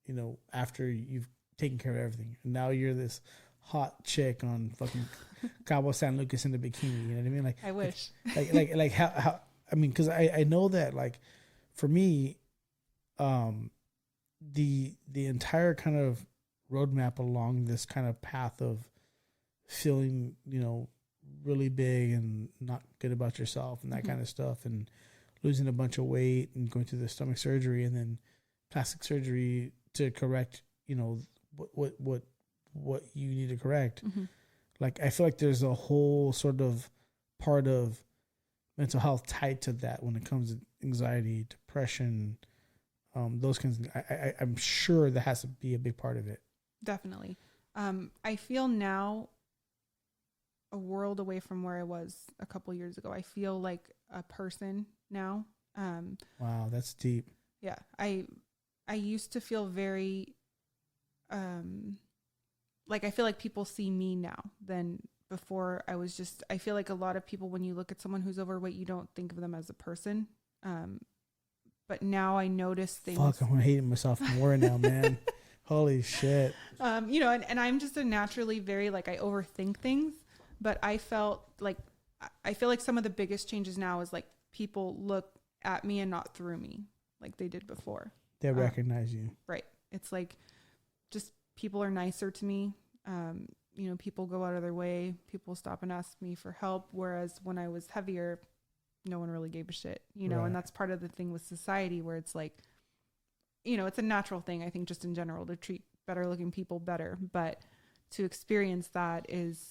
You know, after you've taken care of everything, and now you're this hot chick on fucking Cabo San Lucas in the bikini. You know what I mean? Like, I wish. Like how? I mean, because I know that like, for me, the entire kind of roadmap along this kind of path of feeling, you know, really big and not good about yourself and that kind of stuff, and losing a bunch of weight and going through the stomach surgery and then plastic surgery to correct, you know, what you need to correct. Like, I feel like there's a whole sort of part of mental health tied to that when it comes to anxiety, depression, those kinds of things. I'm sure that has to be a big part of it. Definitely. I feel now a world away from where I was a couple years ago. I feel like a person now. Wow, that's deep. Yeah. I used to feel very, like, I feel like people see me now than before. I feel like a lot of people, when you look at someone who's overweight, you don't think of them as a person. But now I notice things. Fuck, I'm hating myself more now, man. Holy shit. You know, and I'm just a naturally very, like, I overthink things, but I feel like some of the biggest changes now is like people look at me and not through me like they did before. They recognize you. Right. It's like, just people are nicer to me. You know, people go out of their way. People stop and ask me for help. Whereas when I was heavier, no one really gave a shit, you know, and that's part of the thing with society where it's like, you know, it's a natural thing, I think, just in general, to treat better looking people better. But to experience that is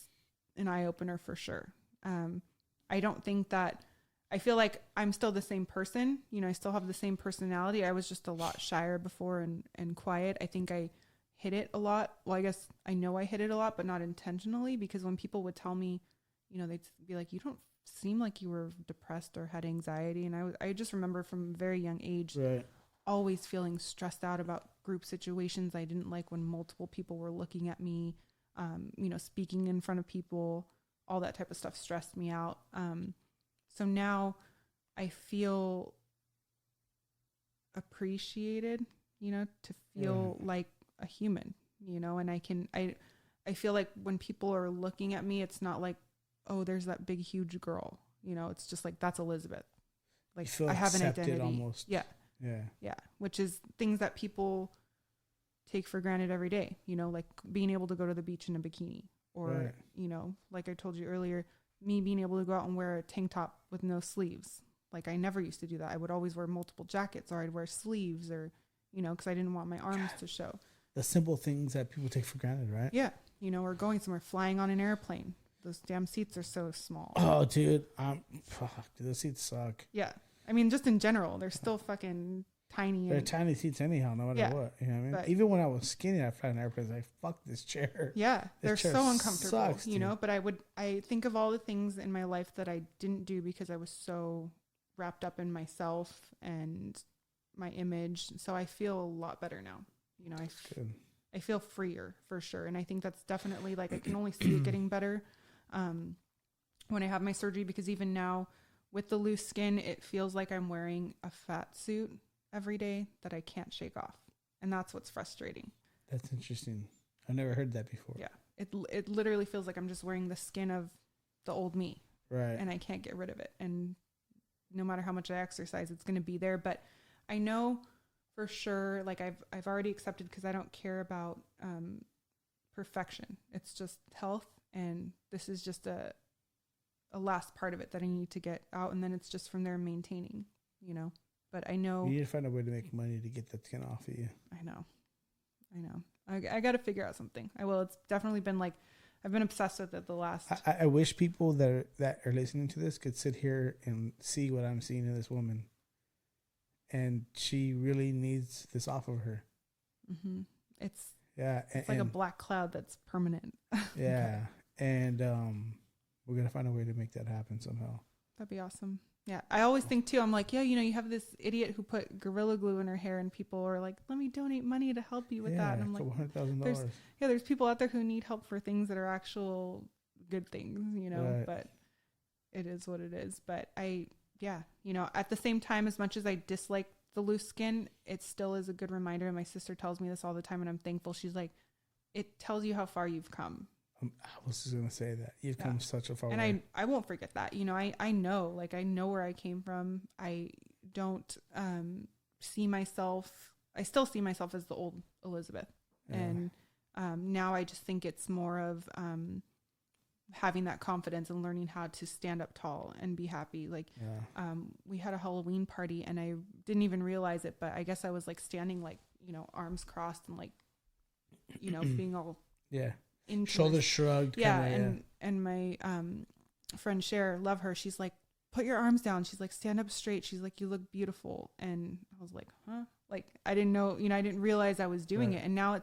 an eye opener for sure. I don't think that, I feel like I'm still the same person. You know, I still have the same personality. I was just a lot shyer before and quiet. I think I hid it a lot. Well, I guess I know I hid it a lot, but not intentionally, because when people would tell me, you know, they'd be like, you don't seem like you were depressed or had anxiety. And I just remember from a very young age, always feeling stressed out about group situations. I didn't like when multiple people were looking at me, you know, speaking in front of people, all that type of stuff stressed me out. So now I feel appreciated, you know, to feel like a human, you know, and I feel like when people are looking at me, it's not like, oh, there's that big, huge girl, you know, it's just like, that's Elizabeth. Like, I have an identity. Almost. Yeah. Which is things that people take for granted every day, you know, like being able to go to the beach in a bikini, or, you know, like I told you earlier, me being able to go out and wear a tank top with no sleeves. Like, I never used to do that. I would always wear multiple jackets, or I'd wear sleeves, or, you know, because I didn't want my arms to show. The simple things that people take for granted, right? Yeah. You know, we're going somewhere, flying on an airplane. Those damn seats are so small. Oh, dude. Fuck, dude, those seats suck. Yeah. I mean, just in general, they're still fucking tiny. They're tiny seats anyhow, no matter what. You know what I mean? But even when I was skinny, I fly on airplanes, like, fuck this chair. Yeah. They're so uncomfortable, sucks, you know? But I think of all the things in my life that I didn't do because I was so wrapped up in myself and my image. So I feel a lot better now. You know, I feel freer for sure. And I think that's definitely like, I can only see it getting better when I have my surgery, because even now with the loose skin, it feels like I'm wearing a fat suit every day that I can't shake off. And that's what's frustrating. That's interesting. I've never heard that before. Yeah. It literally feels like I'm just wearing the skin of the old me. Right. And I can't get rid of it. And no matter how much I exercise, it's going to be there. But I know for sure, like I've already accepted, because I don't care about perfection. It's just health. And this is just a last part of it that I need to get out. And then it's just from there maintaining, you know. But I know. You need to find a way to make money to get that skin off of you. I know. I got to figure out something. I will. It's definitely been like, I've been obsessed with it the last. I wish people that are listening to this could sit here and see what I'm seeing in this woman. And she really needs this off of her. Mm-hmm. It's like a black cloud that's permanent. Yeah. And we're going to find a way to make that happen somehow. That'd be awesome. Yeah. I always think too, I'm like, yeah, you know, you have this idiot who put Gorilla Glue in her hair, and people are like, let me donate money to help you with that. And I'm like, $100,000. There's people out there who need help for things that are actual good things, you know, right. But it is what it is. But you know, at the same time, as much as I dislike the loose skin, it still is a good reminder. And my sister tells me this all the time, and I'm thankful. She's like, it tells you how far you've come. I was just going to say that. You've come such a far way. And I won't forget that. You know, I know where I came from. I don't see myself. I still see myself as the old Elizabeth. Yeah. And now I just think it's more of having that confidence and learning how to stand up tall and be happy. Like, we had a Halloween party, and I didn't even realize it, but I guess I was like standing, like, you know, arms crossed and like, you know, being all shoulders shrugged. And my friend Cher, love her, she's like, put your arms down. She's like, stand up straight. She's like, you look beautiful. And I was like, huh? Like, I didn't know, you know, I didn't realize I was doing it. And now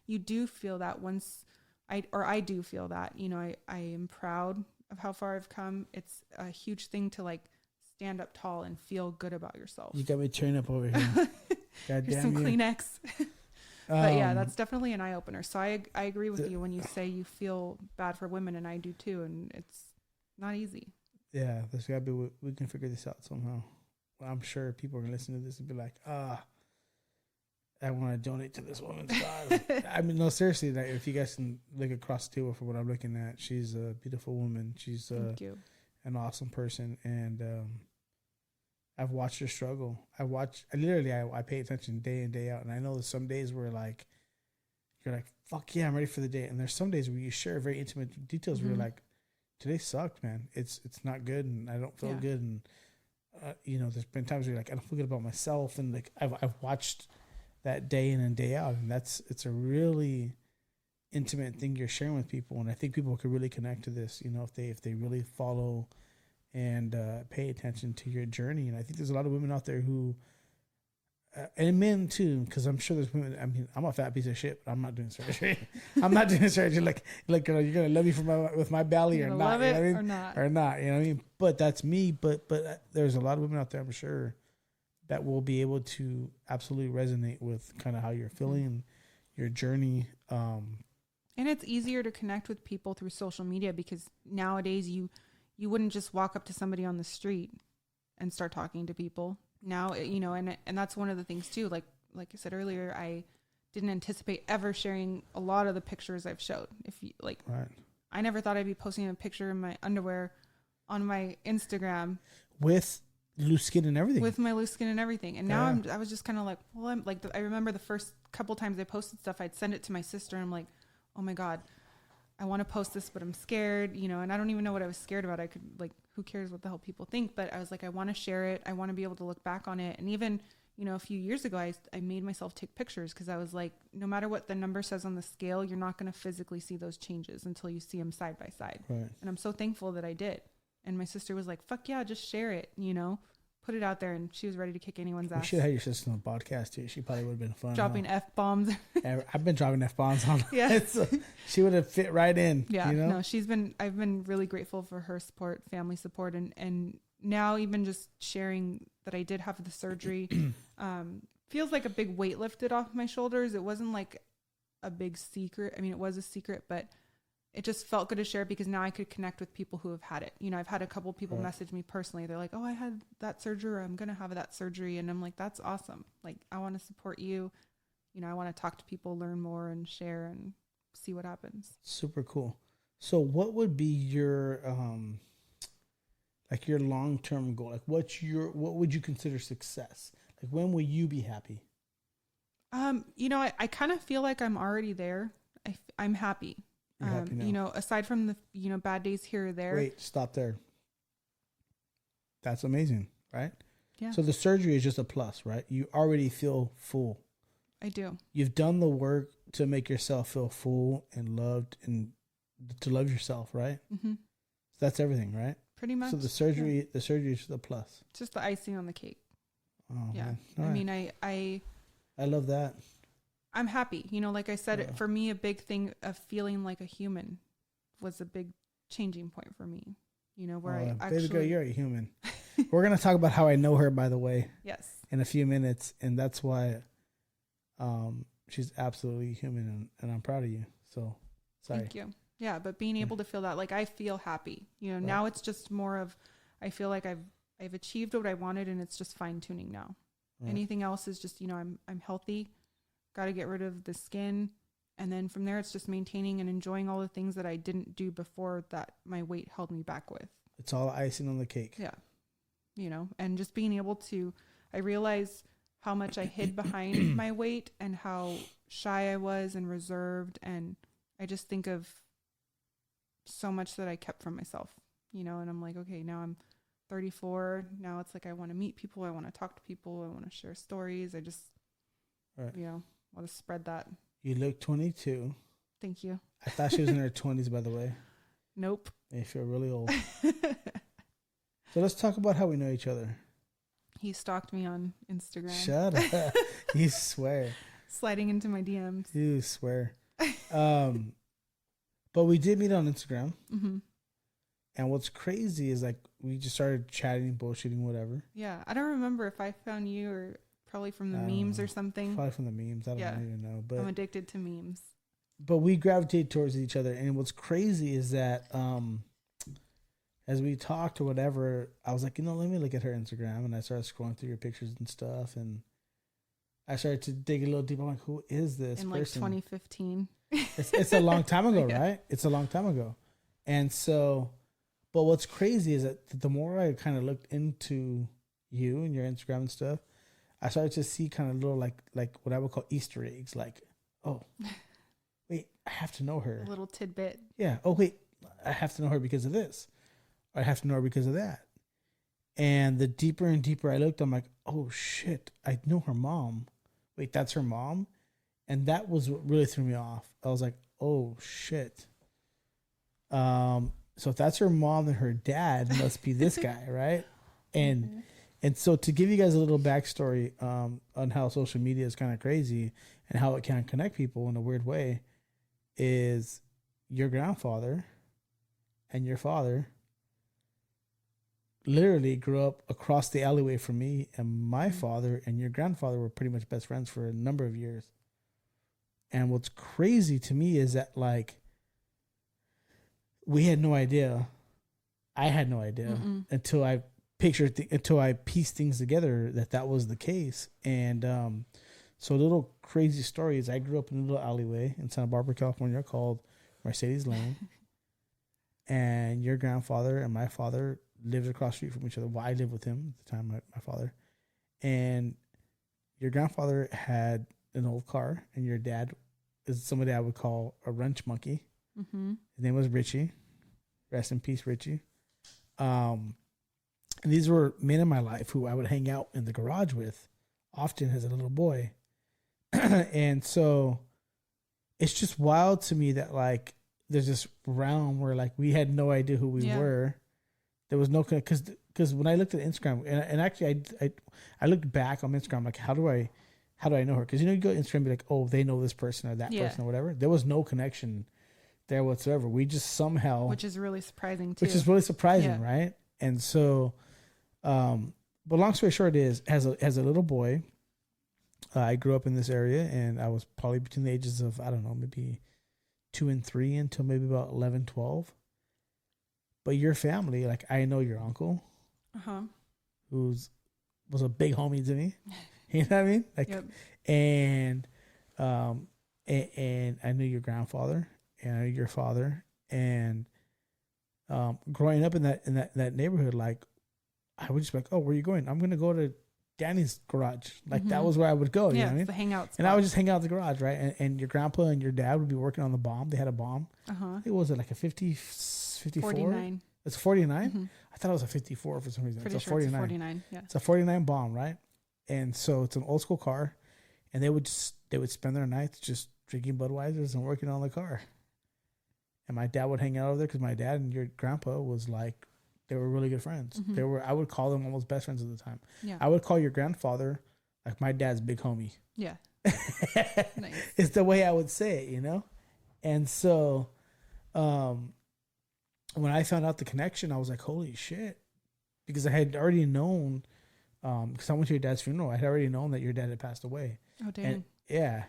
you do feel that once I do feel that, you know, I am proud of how far I've come. It's a huge thing to like stand up tall and feel good about yourself. You got me turned up over here. God damn some Kleenex. But yeah, that's definitely an eye opener. So I agree with you when you say you feel bad for women, and I do too. And it's not easy. Yeah, there's got to be, we can figure this out somehow. Well, I'm sure people are going to listen to this and be like, I want to donate to this woman's cause. I mean, no, seriously, like, if you guys can look across the table from what I'm looking at, she's a beautiful woman. She's an awesome person. And I've watched her struggle. I pay attention day in, day out. And I know there's some days where like, you're like, fuck yeah, I'm ready for the day. And there's some days where you share very intimate details where you're like, today sucked, man. It's not good, and I don't feel good. And, you know, there's been times where you're like, I don't feel good about myself. And like, I've watched that day in and day out. And it's a really intimate thing you're sharing with people. And I think people could really connect to this, you know, if they really follow and pay attention to your journey. And I think there's a lot of women out there who, and men too, because I'm sure there's women. I mean, I'm a fat piece of shit, but I'm not doing surgery. I'm not doing surgery. Like, girl, you're gonna love me with my belly or not? Love it, you know what I mean? or not? You know what I mean? But that's me. But there's a lot of women out there, I'm sure, that will be able to absolutely resonate with kind of how you're feeling, your journey. And it's easier to connect with people through social media, because nowadays you wouldn't just walk up to somebody on the street and start talking to people. Now, you know, and that's one of the things too. Like I said earlier, I didn't anticipate ever sharing a lot of the pictures I've showed. I never thought I'd be posting a picture in my underwear on my Instagram with loose skin and everything. With my loose skin and everything. And now I was just kind of like, well, I'm like, I remember the first couple times I posted stuff, I'd send it to my sister, and I'm like, oh my God, I want to post this, but I'm scared, you know, and I don't even know what I was scared about. I could, like, who cares what the hell people think? But I was like, I want to share it. I want to be able to look back on it. And even, you know, a few years ago, I made myself take pictures, because I was like, no matter what the number says on the scale, you're not going to physically see those changes until you see them side by side. Right. And I'm so thankful that I did. And my sister was like, fuck yeah, just share it, you know, put it out there. And she was ready to kick anyone's ass. We should have your sister on the podcast too. She probably would have been fun. Dropping F-bombs. I've been dropping F-bombs on her. Yeah. She would have fit right in. Yeah. You know? No, I've been really grateful for her support, family support. And now even just sharing that I did have the surgery, feels like a big weight lifted off my shoulders. It wasn't like a big secret. I mean, it was a secret, but it just felt good to share because now I could connect with people who have had it. You know, I've had a couple people message me personally. They're like, oh, I had that surgery, or I'm going to have that surgery. And I'm like, that's awesome. Like, I want to support you. You know, I want to talk to people, learn more and share and see what happens. Super cool. So what would be your, like your long-term goal? Like what would you consider success? Like when will you be happy? You know, I kind of feel like I'm already there. I'm happy. You're happy now. You know, aside from the, you know, bad days here or there. Wait, stop there. That's amazing, right? Yeah. So the surgery is just a plus, right? You already feel full. I do. You've done the work to make yourself feel full and loved and to love yourself, right? Mm-hmm. So that's everything, right? Pretty much. So the surgery is just a plus. It's just the icing on the cake. Oh, yeah. Man. I mean, I love that. I'm happy. You know, like I said, for me, a big thing of feeling like a human was a big changing point for me. You know, where I actually... Baby girl, you're a human. We're going to talk about how I know her, by the way. Yes. In a few minutes. And that's why she's absolutely human. And I'm proud of you. So, sorry. Thank you. Yeah, but being able to feel that, like, I feel happy. You know, now it's just more of, I feel like I've achieved what I wanted, and it's just fine tuning now. Right. Anything else is just, you know, I'm healthy, got to get rid of the skin, and then from there it's just maintaining and enjoying all the things that I didn't do before that my weight held me back with. It's all icing on the cake. Yeah, you know, and just being able to, I realized how much I hid behind my weight and how shy I was and reserved, and I just think of so much that I kept from myself, you know, and I'm like, okay, now I'm 34. Now it's like, I want to meet people. I want to talk to people. I want to share stories. I just, you know, want to spread that. You look 22. Thank you. I thought she was in her 20s, by the way. Nope. You feel really old. So let's talk about how we know each other. He stalked me on Instagram. Shut up. You swear. Sliding into my DMs. You swear. But we did meet on Instagram. Mm-hmm. And what's crazy is like we just started chatting, bullshitting, whatever. Yeah. I don't remember if I found you or probably from the memes or something. Probably from the memes. I don't even know. But I'm addicted to memes. But we gravitate towards each other. And what's crazy is that as we talked or whatever, I was like, you know, let me look at her Instagram. And I started scrolling through your pictures and stuff. And I started to dig a little deeper. I'm like, who is this person? In like 2015. It's a long time ago, right? It's a long time ago. And so, but what's crazy is that the more I kind of looked into you and your Instagram and stuff, I started to see kind of little like what I would call Easter eggs. Like, oh, wait, I have to know her. A little tidbit. Yeah. Oh, wait, I have to know her because of this. Or I have to know her because of that. And the deeper and deeper I looked, I'm like, oh shit, I know her mom. Wait, that's her mom? And that was what really threw me off. I was like, oh shit. So if that's her mom, then her dad must be this guy, right? And so to give you guys a little backstory on how social media is kind of crazy and how it can connect people in a weird way, is your grandfather and your father literally grew up across the alleyway from me, and my father and your grandfather were pretty much best friends for a number of years. And what's crazy to me is that, like, we had no idea. I had no idea until I until I pieced things together that was the case. And so a little crazy story is I grew up in a little alleyway in Santa Barbara, California called Mercedes Lane. And your grandfather and my father lived across the street from each other. Well, I lived with him at the time, my father. And your grandfather had an old car, and your dad is somebody I would call a wrench monkey. Mm-hmm. His name was Richie. Rest in peace, Richie. And these were men in my life who I would hang out in the garage with often as a little boy. And so it's just wild to me that, like, there's this realm where, like, we had no idea who we were. There was no, because when I looked at Instagram, and actually I looked back on Instagram, like, how do I know her? Because, you know, you go to Instagram and be like, oh, they know this person or that person or whatever. There was no connection there whatsoever. We just somehow, which is really surprising too. Right? And so But long story short is, as a little boy, I grew up in this area, and I was probably between the ages of, I don't know, maybe 2 and 3 until maybe about 11, 12. But your family, like, I know your uncle, was a big homie to me. You know what I mean? Like, Yep. and I knew your grandfather, and I knew your father, and growing up in that neighborhood, like, I would just be like, oh, where are you going? I'm gonna go to Danny's garage. Like, that was where I would go. You know what I mean? The hangout spot. And I would just hang out at the garage, right? And your grandpa and your dad would be working on the bomb. They had a bomb. It was like a 54? 49. It's a 49? I thought it was a 54 for some reason. Pretty it's a sure 49. it's a 49. Yeah. It's a 49 bomb, right? And so it's an old school car, and they would spend their nights just drinking Budweisers and working on the car. And my dad would hang out over there because my dad and your grandpa was like, they were really good friends. I would call them almost best friends at the time. Yeah. I would call your grandfather like my dad's big homie. Yeah. Nice. It's the way I would say it, you know? And so when I found out the connection, I was like, holy shit. Because I had already known, because I went to your dad's funeral, I had already known that your dad had passed away. Oh, dang. And, yeah.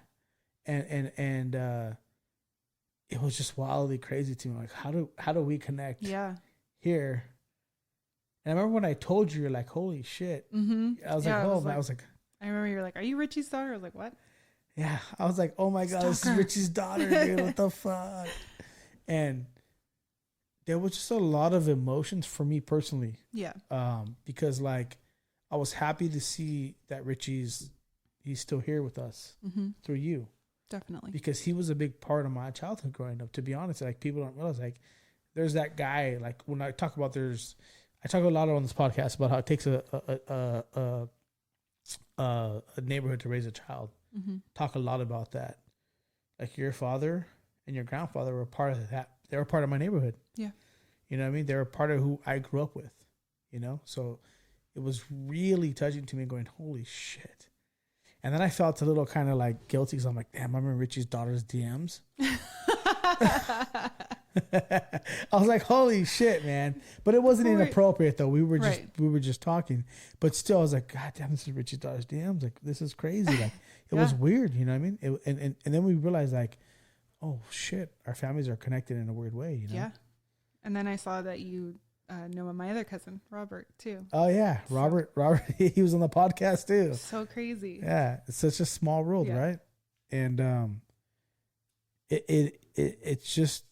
And it was just wildly crazy to me. Like, how do we connect here? And I remember when I told you, you're like, holy shit. I was like, oh, man. I was like, I remember you were like, are you Richie's daughter? I was like, what? Yeah. I was like, oh my God, this is Richie's daughter, dude. What the fuck? And there was just a lot of emotions for me personally. Yeah. Because, like, I was happy to see that he's still here with us through you. Definitely. Because he was a big part of my childhood growing up. To be honest, like, people don't realize, like, there's that guy, like, when I talk about I talk a lot on this podcast about how it takes a neighborhood to raise a child. Talk a lot about that. Like, your father and your grandfather were part of that. They were part of my neighborhood. Yeah. You know what I mean? They were part of who I grew up with, you know? So it was really touching to me, going, holy shit. And then I felt a little kind of like guilty because I'm like, damn, I'm in Richie's daughter's DMs. I was like, holy shit, man. But it wasn't inappropriate though. We were just talking. But still, I was like, God damn, this is Richie's daughter's DMs. Like, this is crazy. Like, it was weird, you know what I mean? And then we realized, like, oh shit, our families are connected in a weird way, you know? Yeah. And then I saw that you know my other cousin, Robert, too. Oh yeah. Robert, he was on the podcast too. So crazy. Yeah. It's such a small world, right? And it's just,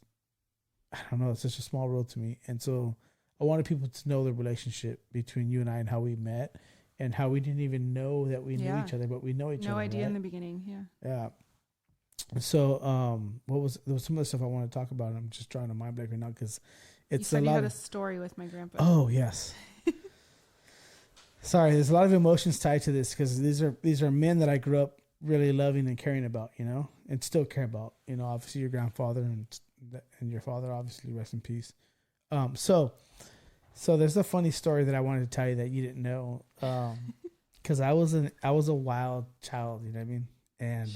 I don't know, it's such a small world to me. And so I wanted people to know the relationship between you and I and how we met and how we didn't even know that we knew each other, but we know each other. No idea in the beginning. Yeah. Yeah. So, there was some of the stuff I want to talk about. And I'm just drawing a mind blank right now because it's you had a story with my grandpa. Oh yes. Sorry, there's a lot of emotions tied to this because these are men that I grew up really loving and caring about, you know, and still care about. You know, obviously your grandfather and your father, obviously, rest in peace. So there's a funny story that I wanted to tell you that you didn't know, because I was a wild child, you know what I mean, and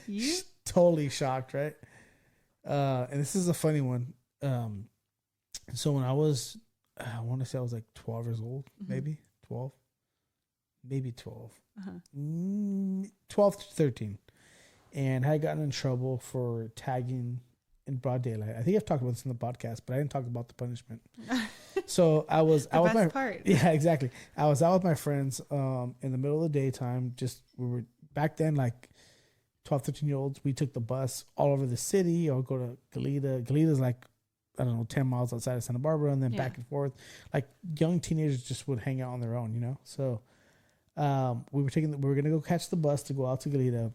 you totally shocked, right? And this is a funny one. So when I want to say I was like 12 years old, maybe 12, 12 to 13. And I had gotten in trouble for tagging in broad daylight. I think I've talked about this in the podcast, but I didn't talk about the punishment. So I was out with part. Yeah, exactly. I was out with my friends in the middle of the daytime. We were back then like 12, 13-year-olds. We took the bus all over the city or go to Goleta. Goleta's like, I don't know, 10 miles outside of Santa Barbara, and then back and forth. Like, young teenagers just would hang out on their own, you know? So we were going to go catch the bus to go out to Goleta.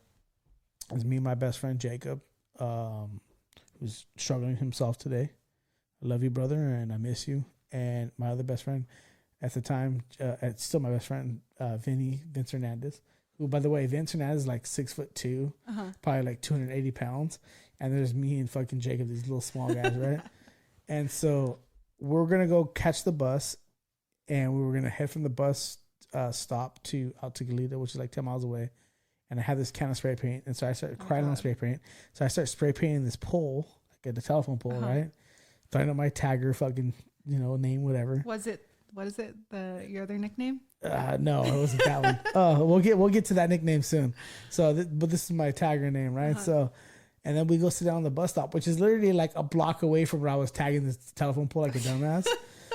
It was me and my best friend, Jacob, who's struggling himself today. I love you, brother, and I miss you. And my other best friend at the time, it's still my best friend, Vince Hernandez, who, by the way, Vince Hernandez is like 6'2", probably like 280 pounds. And there's me and fucking Jacob, these little small guys, right? And so we're going to go catch the bus, and we were going to head from the bus stop out to Goleta, which is like 10 miles away. And I had this can of spray paint. And so I started crying on spray paint. So I started spray painting this pole, like at the telephone pole, right? Throwing up my tagger fucking name, whatever. What is it? Your other nickname? No, it wasn't that one. Oh, we'll get to that nickname soon. So, but this is my tagger name, right? So, and then we go sit down on the bus stop, which is literally like a block away from where I was tagging this telephone pole like a dumbass.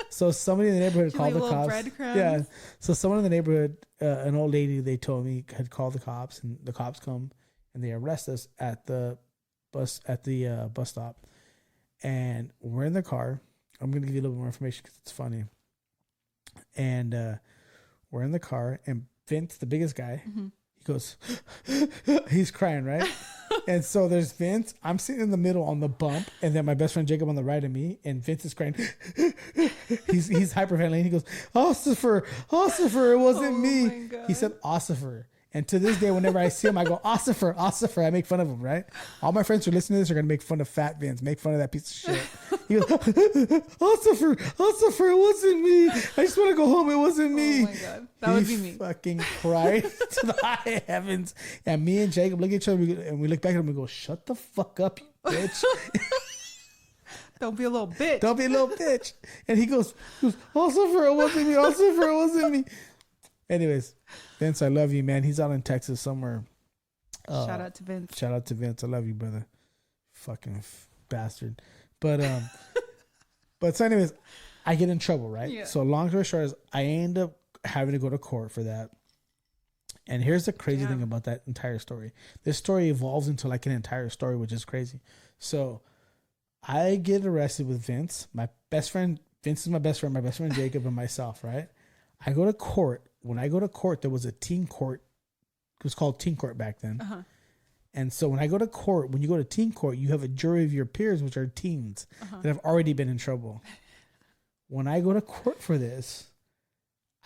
So somebody in the neighborhood called the cops. Breadcrumbs? Yeah. So someone in the neighborhood, an old lady, they told me had called the cops, and the cops come and they arrest us at the bus stop, and we're in the car. I'm gonna give you a little bit more information because it's funny. And we're in the car, and Vince, the biggest guy, he goes, he's crying, right? And so there's Vince. I'm sitting in the middle on the bump, and then my best friend Jacob on the right of me, and Vince is crying. he's hyperventilating. He goes, Ossifer, it wasn't me. He said Ossifer. And to this day, whenever I see him, I go, Ossifer. I make fun of him, right? All my friends who listen to this are going to make fun of Fat Vince, make fun of that piece of shit. He goes, Ossifer, it wasn't me. I just want to go home. It wasn't me. Oh my God. That would be me. He fucking cried to the high heavens. And me and Jacob look at each other, and we look back at him and go, shut the fuck up, you bitch. Don't be a little bitch. Don't be a little bitch. And he goes, Ossifer, it wasn't me. Anyways, Vince, I love you, man. He's out in Texas somewhere. Shout out to Vince. I love you, brother. Fucking bastard. But so anyways, I get in trouble, right? Yeah. So long story short is I end up having to go to court for that. And here's the crazy thing about that entire story. This story evolves into like an entire story, which is crazy. So I get arrested with Vince, my best friend. Vince is my best friend Jacob, and myself, right? I go to court. When I go to court, there was a teen court. It was called teen court back then. And so when I go to court, when you go to teen court, you have a jury of your peers, which are teens that have already been in trouble. When I go to court for this,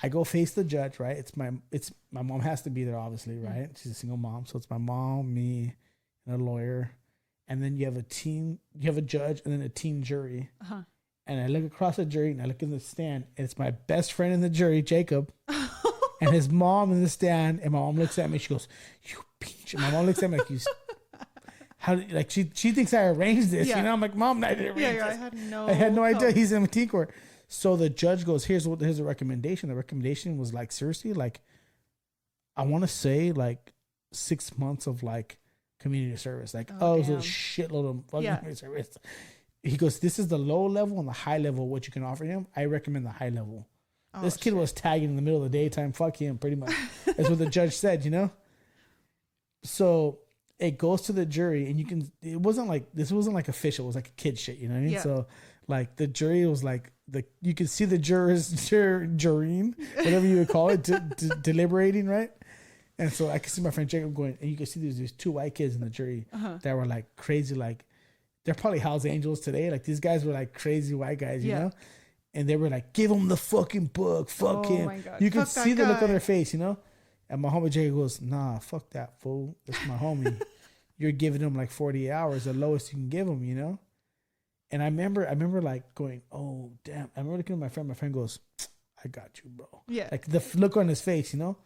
I go face the judge, right? It's my mom has to be there, obviously, right? She's a single mom. So it's my mom, me, and a lawyer. And then you have a judge, and then a teen jury. And I look across the jury, and I look in the stand, and it's my best friend in the jury, Jacob, and his mom in the stand. And my mom looks at me, she goes, "You bitch!" And my mom looks at me like, "You, how? Like she thinks I arranged this, you know?" I'm like, "Mom, I didn't arrange this. I had no idea he's in a teen court." So the judge goes, "Here's a recommendation." The recommendation was like, seriously, like, I want to say like 6 months of like community service, like it was a shitload of fucking community service. He goes, "This is the low level and the high level. What you can offer him. I recommend the high level." This kid was tagging in the middle of the daytime. Fuck him, pretty much. That's what the judge said, you know. So it goes to the jury, and it wasn't like official. It was like a kid shit, you know what I mean? Yeah. So like the jury was like you could see the jurying, whatever you would call it, deliberating, right? And so I could see my friend Jacob going, and you could see these two white kids in the jury that were like crazy, like. They're probably Hell's Angels today. Like these guys were like crazy white guys, you know? And they were like, "Give him the fucking book. Fuck him." My God. You could see the look on their face, you know? And my homie Jay goes, "Nah, fuck that fool. That's my homie. You're giving him like 40 hours, the lowest you can give him, you know?" And I remember like going, "Oh, damn." I remember looking at my friend. My friend goes, "I got you, bro." Yeah. Like the look on his face, you know?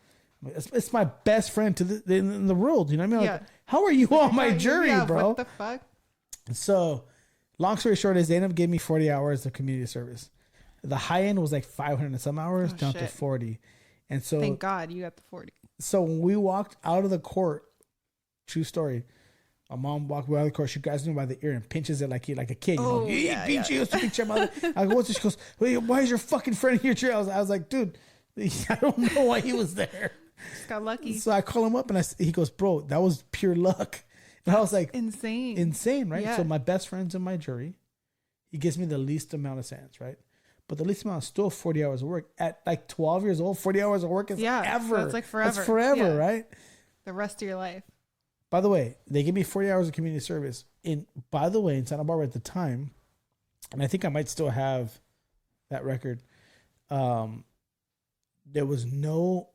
It's my best friend in the world, you know what I mean? Like, how are you on my jury, bro? What the fuck? So, long story short is they ended up giving me 40 hours of community service. The high end was like 500 and some hours down to 40. And so, thank God you got the 40. So when we walked out of the court, true story, my mom walked out of the court. She grabs me by the ear and pinches it like a kid. You know, beat your mother. I go, what's this? She goes, "Wait, why is your fucking friend in your chair?" I was like, "Dude, I don't know why he was there." Just got lucky. So I call him up and he goes, "Bro, that was pure luck." And I was like, insane, right? Yeah. So my best friend's in my jury. He gives me the least amount of sentence, right? But the least amount is still 40 hours of work. At like 12 years old, 40 hours of work is ever. That's like forever. That's forever, right? The rest of your life. By the way, they gave me 40 hours of community service. In Santa Barbara at the time, and I think I might still have that record, there was no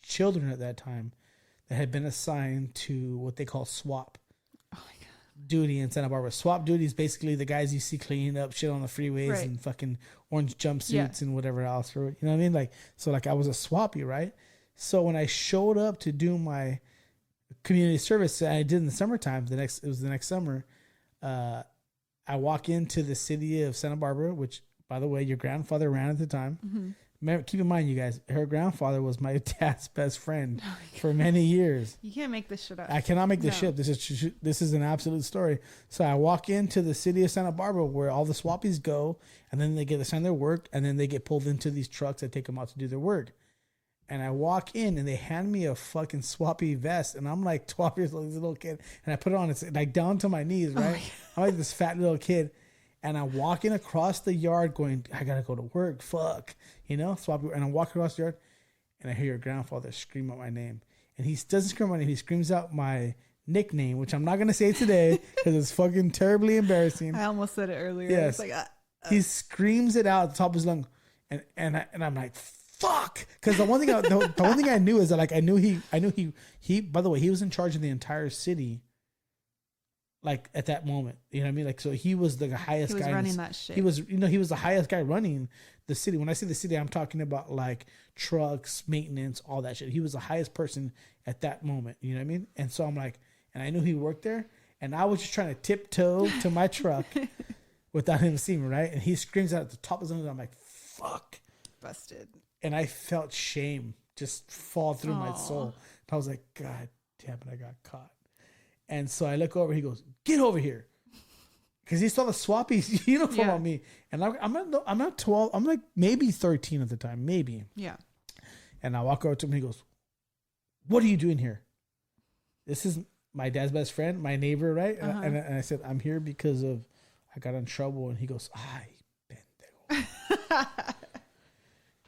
children at that time that had been assigned to what they call SWAP duty in Santa Barbara. SWAP duty is basically the guys you see cleaning up shit on the freeways and fucking orange jumpsuits and whatever else. You know what I mean? Like, so like I was a SWAPie, right? So when I showed up to do my community service, and I did in the summertime, it was the next summer, I walk into the city of Santa Barbara, which by the way, your grandfather ran at the time. Mm-hmm. Remember, keep in mind, you guys, her grandfather was my dad's best friend for many years. You can't make this shit up. I cannot make this shit up. This is an absolute story. So I walk into the city of Santa Barbara where all the swappies go, and then they get assigned their work, and then they get pulled into these trucks that take them out to do their work. And I walk in, and they hand me a fucking swappy vest, and I'm like 12 years old, this little kid, and I put it on. It's like down to my knees, right? I'm like this fat little kid. And I'm walking across the yard going, I got to go to work. Fuck. You know, and I'm walking across the yard and I hear your grandfather scream out my name. And he doesn't scream my name. He screams out my nickname, which I'm not going to say today because it's fucking terribly embarrassing. I almost said it earlier. Yes. It's like, He screams it out at the top of his lung. And I'm like, fuck. Because the one thing I knew is that like, I knew he, by the way, he was in charge of the entire city. Like at that moment, you know what I mean? Like, so he was the highest guy. He was running that shit. He was the highest guy running the city. When I say the city, I'm talking about like trucks, maintenance, all that shit. He was the highest person at that moment. You know what I mean? And so I'm like, and I knew he worked there, and I was just trying to tiptoe to my truck without him seeing me, right? And he screams out at the top of his lungs. I'm like, fuck. Busted. And I felt shame just fall through my soul. And I was like, God damn it, I got caught. And so I look over, he goes, get over here. Because he saw the swappies uniform on me. And I'm not 12. I'm like maybe 13 at the time, maybe. Yeah. And I walk over to him and he goes, what are you doing here? This is my dad's best friend, my neighbor, right? And I said, I'm here because of, I got in trouble. And he goes, ay, pendejo.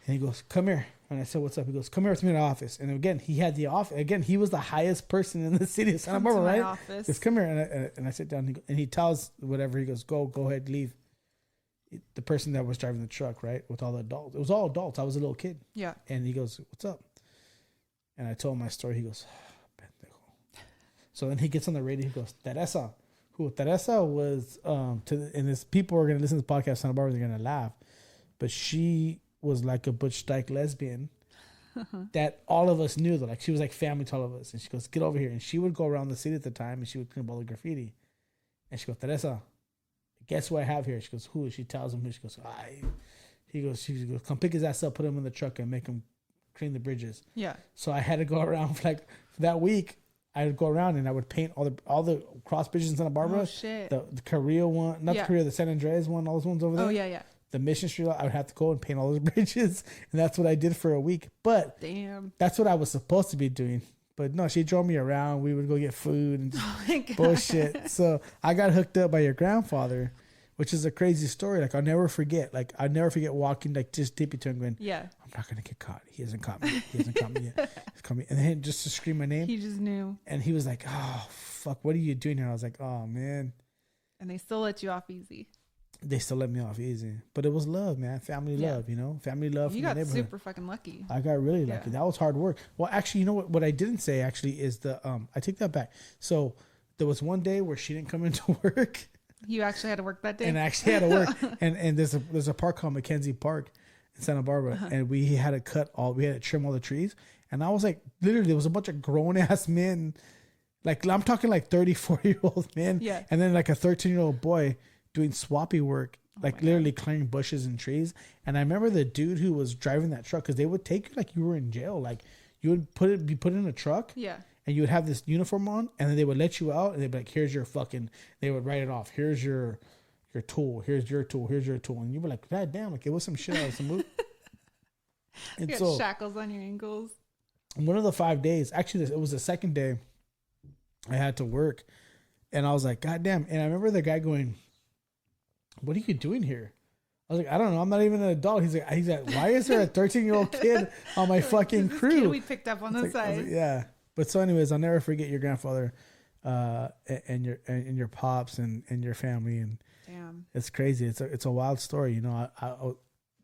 And he goes, come here. And I said, what's up? He goes, come here with me in the office. And again, he had the office. Again, he was the highest person in the city of Santa Barbara, right? Office. Just come here. And I sit down and he tells whatever. He goes, go ahead, leave. The person that was driving the truck, right? With all the adults. It was all adults. I was a little kid. Yeah. And he goes, what's up? And I told him my story. He goes, pendejo. So then he gets on the radio. He goes, Teresa. Who Teresa was, and this people are going to listen to the podcast, Santa Barbara, they're going to laugh. But she was like a butch dyke lesbian that all of us knew. Though, like she was like family to all of us. And she goes, get over here. And she would go around the city at the time and she would clean up all the graffiti. And she goes, Teresa, guess who I have here? She goes, who? She tells him who. She goes, she goes, come pick his ass up, put him in the truck and make him clean the bridges. Yeah. So I had to go around for that week. I would go around and I would paint all the cross bridges in Santa Barbara. Oh shit. The Carrillo one, not the Carrillo, the San Andreas one, all those ones over there. Oh yeah. The Mission Street, I would have to go and paint all those bridges. And that's what I did for a week. But damn, that's what I was supposed to be doing. But no, she drove me around. We would go get food and just bullshit. So I got hooked up by your grandfather, which is a crazy story. Like I'll never forget. I'll never forget walking, like just tippy toe and going, yeah, I'm not going to get caught. He hasn't caught me. He hasn't caught me yet. He's caught me. And then just to scream my name. He just knew. And he was like, oh, fuck, what are you doing here? I was like, oh, man. And they still let you off easy. They still let me off easy. But it was love, man. Family love, you know? Family love. You got super fucking lucky. I got really lucky. That was hard work. Well, actually, you know what I didn't say, actually, is I take that back. So there was one day where she didn't come into work. You actually had to work that day? And I actually had to work. and there's a park called Mackenzie Park in Santa Barbara. And we had to trim all the trees. And I was like, literally, there was a bunch of grown-ass men. Like, I'm talking like 30, 40-year-old men. Yeah. And then like a 13-year-old boy doing swappy work, like literally clearing bushes and trees. And I remember the dude who was driving that truck, because they would take you like you were in jail. Like you would be put in a truck. Yeah. And you would have this uniform on, and then they would let you out, and they'd be like, here's your fucking, they would write it off. Here's your tool. Here's your tool. Here's your tool. And you were like, God damn, like it was some shit out of some movie. And you got shackles on your ankles. One of the 5 days, actually, it was the second day I had to work, and I was like, God damn. And I remember the guy going, what are you doing here? I was like, I don't know. I'm not even an adult. He's like, why is there a 13-year-old kid on my fucking crew? Kid we picked up on the side. Like, yeah. But so anyways, I'll never forget your grandfather and your pops and your family. And damn, it's crazy. It's a wild story. You know,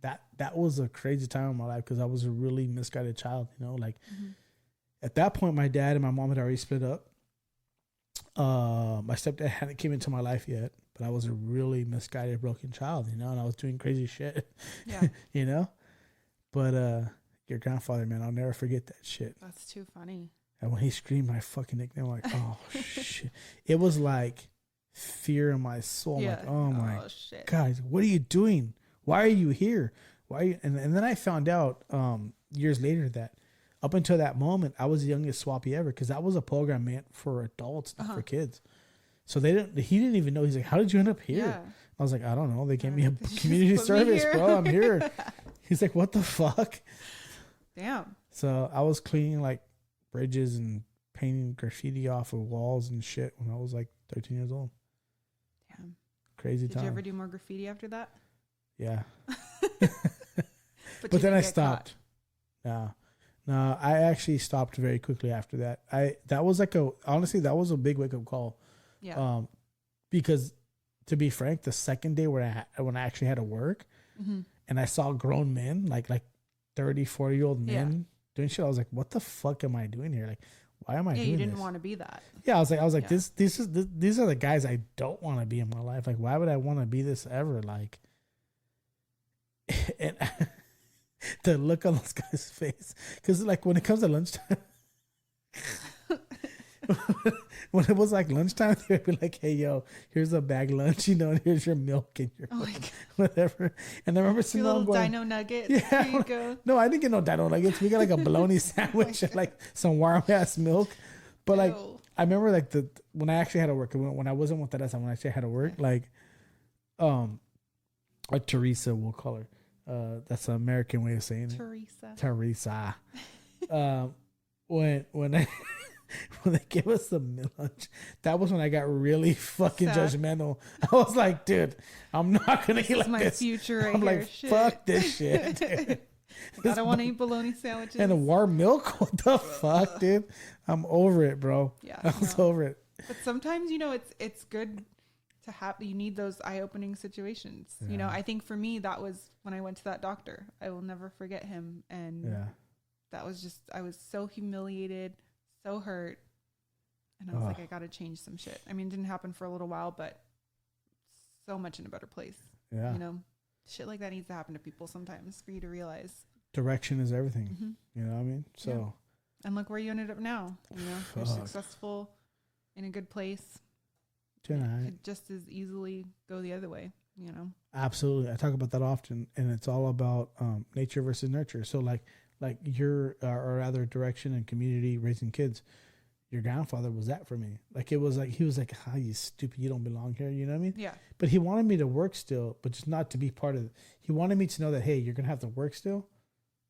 that was a crazy time in my life because I was a really misguided child. You know, like at that point, my dad and my mom had already split up. My stepdad hadn't came into my life yet, but I was a really misguided, broken child. You know, and I was doing crazy shit. Yeah. You know, but your grandfather, man, I'll never forget that shit. That's too funny. And when he screamed my fucking nickname, I'm like, oh, shit. It was like fear in my soul. I'm like, oh, my shit. God, what are you doing? Why are you here? Why? Are you? And then I found out years later that up until that moment, I was the youngest swappie ever because that was a program meant for adults, not for kids. So he didn't even know. He's like, how did you end up here? Yeah. I was like, I don't know. They gave me a community service, bro. I'm here. He's like, what the fuck? Damn. So I was cleaning like bridges and painting graffiti off of walls and shit when I was like 13 years old. Damn. Crazy time. Did you ever do more graffiti after that? Yeah. But then I stopped. No, I actually stopped very quickly after that. That was a big wake up call. Yeah. Because to be frank, the second day when I actually had to work and I saw grown men, like 30, 40-year-old men doing shit, I was like, what the fuck am I doing here? Like, why am I doing this? You didn't want to be that. Yeah, I was like, these are the guys I don't want to be in my life. Like, why would I want to be this ever? Like, and the look on this guy's face, because like when it comes to lunchtime, when it was like lunchtime, they'd be like, "Hey, yo, here's a bag lunch, and here's your milk and your whatever." And I remember your little dino nuggets. Yeah, Here you go. No, I didn't get no dino nuggets. We got like a bologna sandwich and like some warm ass milk. But like, I remember like when I actually had to work, when I wasn't with Teresa, when I actually had to work, like, or Teresa, we'll call her. That's an American way of saying it. Teresa. When they gave us the lunch, that was when I got really fucking judgmental. I was like, dude, I'm not gonna eat like my this. Future right I'm here. like, fuck this shit, dude. I don't want to eat bologna sandwiches. And a warm milk? What the fuck, dude? I'm over it, bro. Yeah, I was over it. But sometimes, it's good to have. You need those eye-opening situations. Yeah. I think for me, that was when I went to that doctor. I will never forget him, and that was just. I was so humiliated, so hurt, and I was like, I got to change some shit. I mean, it didn't happen for a little while, but so much in a better place. Yeah. Shit like that needs to happen to people sometimes for you to realize. Direction is everything. You know what I mean? So. Yeah. And look where you ended up now. You're successful, in a good place. Could just as easily go the other way. Absolutely. I talk about that often, and it's all about nature versus nurture. So like your or rather direction and community raising kids. Your grandfather was that for me. Like it was like he was like, "Ah, you stupid, you don't belong here." You know what I mean? Yeah. But he wanted me to work still, but just not to be part of it. He wanted me to know that, hey, you're gonna have to work still,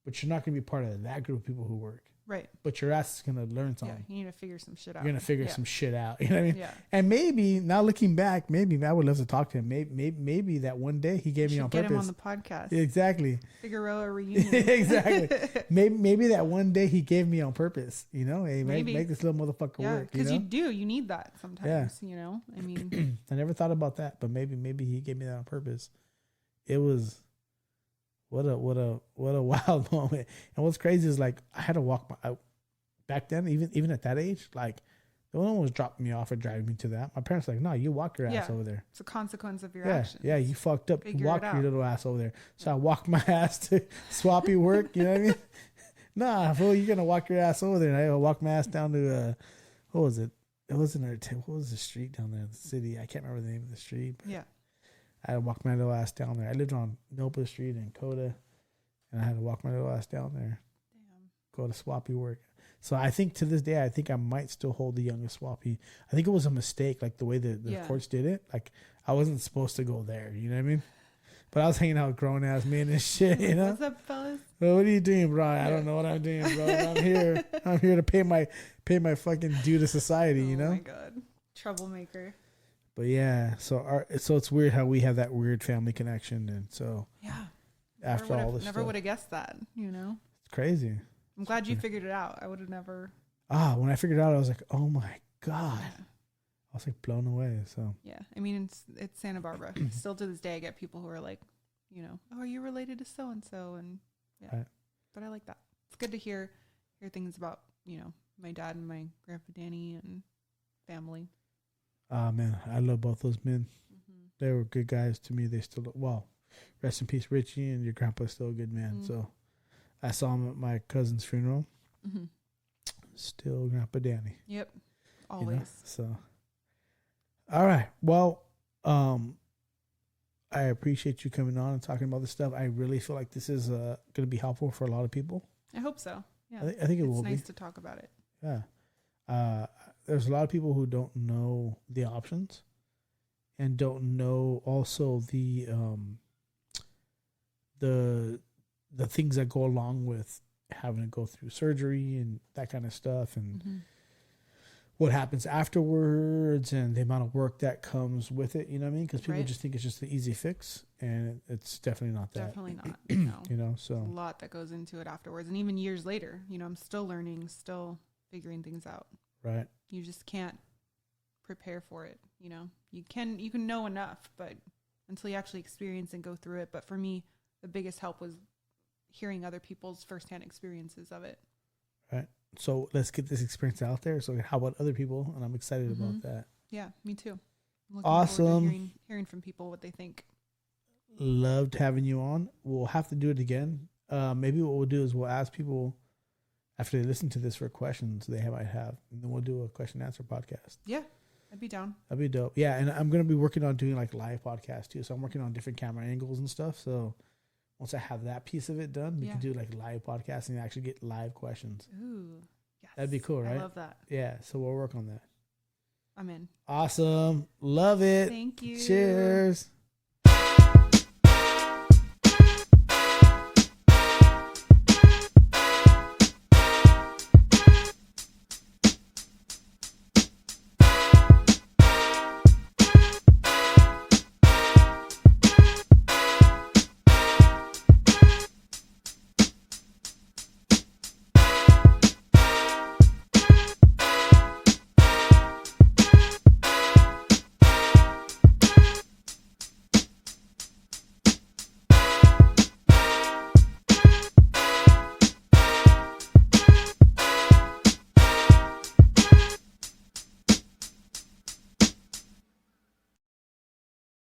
but you're not gonna be part of that group of people who work. Right. But your ass is gonna learn something. Yeah, you need to figure some shit out. You're gonna figure some shit out. You know what I mean? Yeah. And maybe now looking back, maybe I would love to talk to him. Maybe that one day he gave me on purpose. Get him on the podcast. Exactly. Figueroa reunion. Exactly. Maybe that one day he gave me on purpose. Hey, make this little motherfucker work. Because you do. You need that sometimes. Yeah. I mean, I never thought about that, but maybe he gave me that on purpose. It was. What a wild moment. And what's crazy is like I had to walk back then, even at that age, like no one was dropping me off or driving me to that. My parents were like, no, you walk your ass over there. It's a consequence of your actions. Yeah, you fucked up. Walk your little ass over there. So I walked my ass to swappy work. You know what I mean? Nah, fool, you're gonna walk your ass over there. And I walked my ass down to what was it? It wasn't what was the street down there in the city? I can't remember the name of the street. But I had to walk my little ass down there. I lived on Milpa Street in Coda, and I had to walk my little ass down there. Damn. Go to swappy work. So I think to this day, I think I might still hold the youngest swappy. I think it was a mistake, like the way the courts did it. Like I wasn't supposed to go there. You know what I mean? But I was hanging out with grown ass men and shit. What's up, fellas? Well, what are you doing, bro? I don't know what I'm doing, bro. I'm here to pay my fucking due to society. You know? Oh my god, troublemaker. But yeah, so it's weird how we have that weird family connection, and so after all this, never would have guessed that. It's crazy. I'm glad you figured it out. I would have never. When I figured it out, I was like, oh my god. Yeah. I was like blown away. So yeah, I mean it's Santa Barbara. Still to this day, I get people who are like, oh, are you related to so and so? And but I like that. It's good to hear things about my dad and my grandpa Danny and family. Man, I love both those men. Mm-hmm. They were good guys to me. They still rest in peace, Richie, and your grandpa's still a good man. Mm-hmm. So I saw him at my cousin's funeral. Mm-hmm. Still Grandpa Danny. Yep, always. So. All right. Well, I appreciate you coming on and talking about this stuff. I really feel like this is going to be helpful for a lot of people. I hope so. Yeah. I think it will be. It's nice be. to talk about it. Yeah. There's a lot of people who don't know the options and don't know also the things that go along with having to go through surgery and that kind of stuff, and what happens afterwards and the amount of work that comes with it. You know what I mean? Because people just think it's just the easy fix, and it's definitely not that. Definitely not. No. You know, so there's a lot that goes into it afterwards, and even years later, you know, I'm still learning, still figuring things out. Right. You just can't prepare for it. You know, you can know enough, but until you actually experience and go through it. But for me, the biggest help was hearing other people's firsthand experiences of it. Right. So let's get this experience out there. So how about other people? And I'm excited about that. Yeah, me too. I'm Awesome. forward to hearing from people what they think. Loved having you on. We'll have to do it again. Maybe what we'll do is we'll ask people after they listen to this for questions they might have, and then we'll do a question and answer podcast. Yeah, I'd be down. That'd be dope. Yeah, and I'm gonna be working on doing like live podcasts too. So I'm working on different camera angles and stuff. So once I have that piece of it done, we can do like live podcasting and actually get live questions. Ooh, yes. That'd be cool, right? I love that. Yeah, so we'll work on that. I'm in. Awesome. Love it. Thank you. Cheers.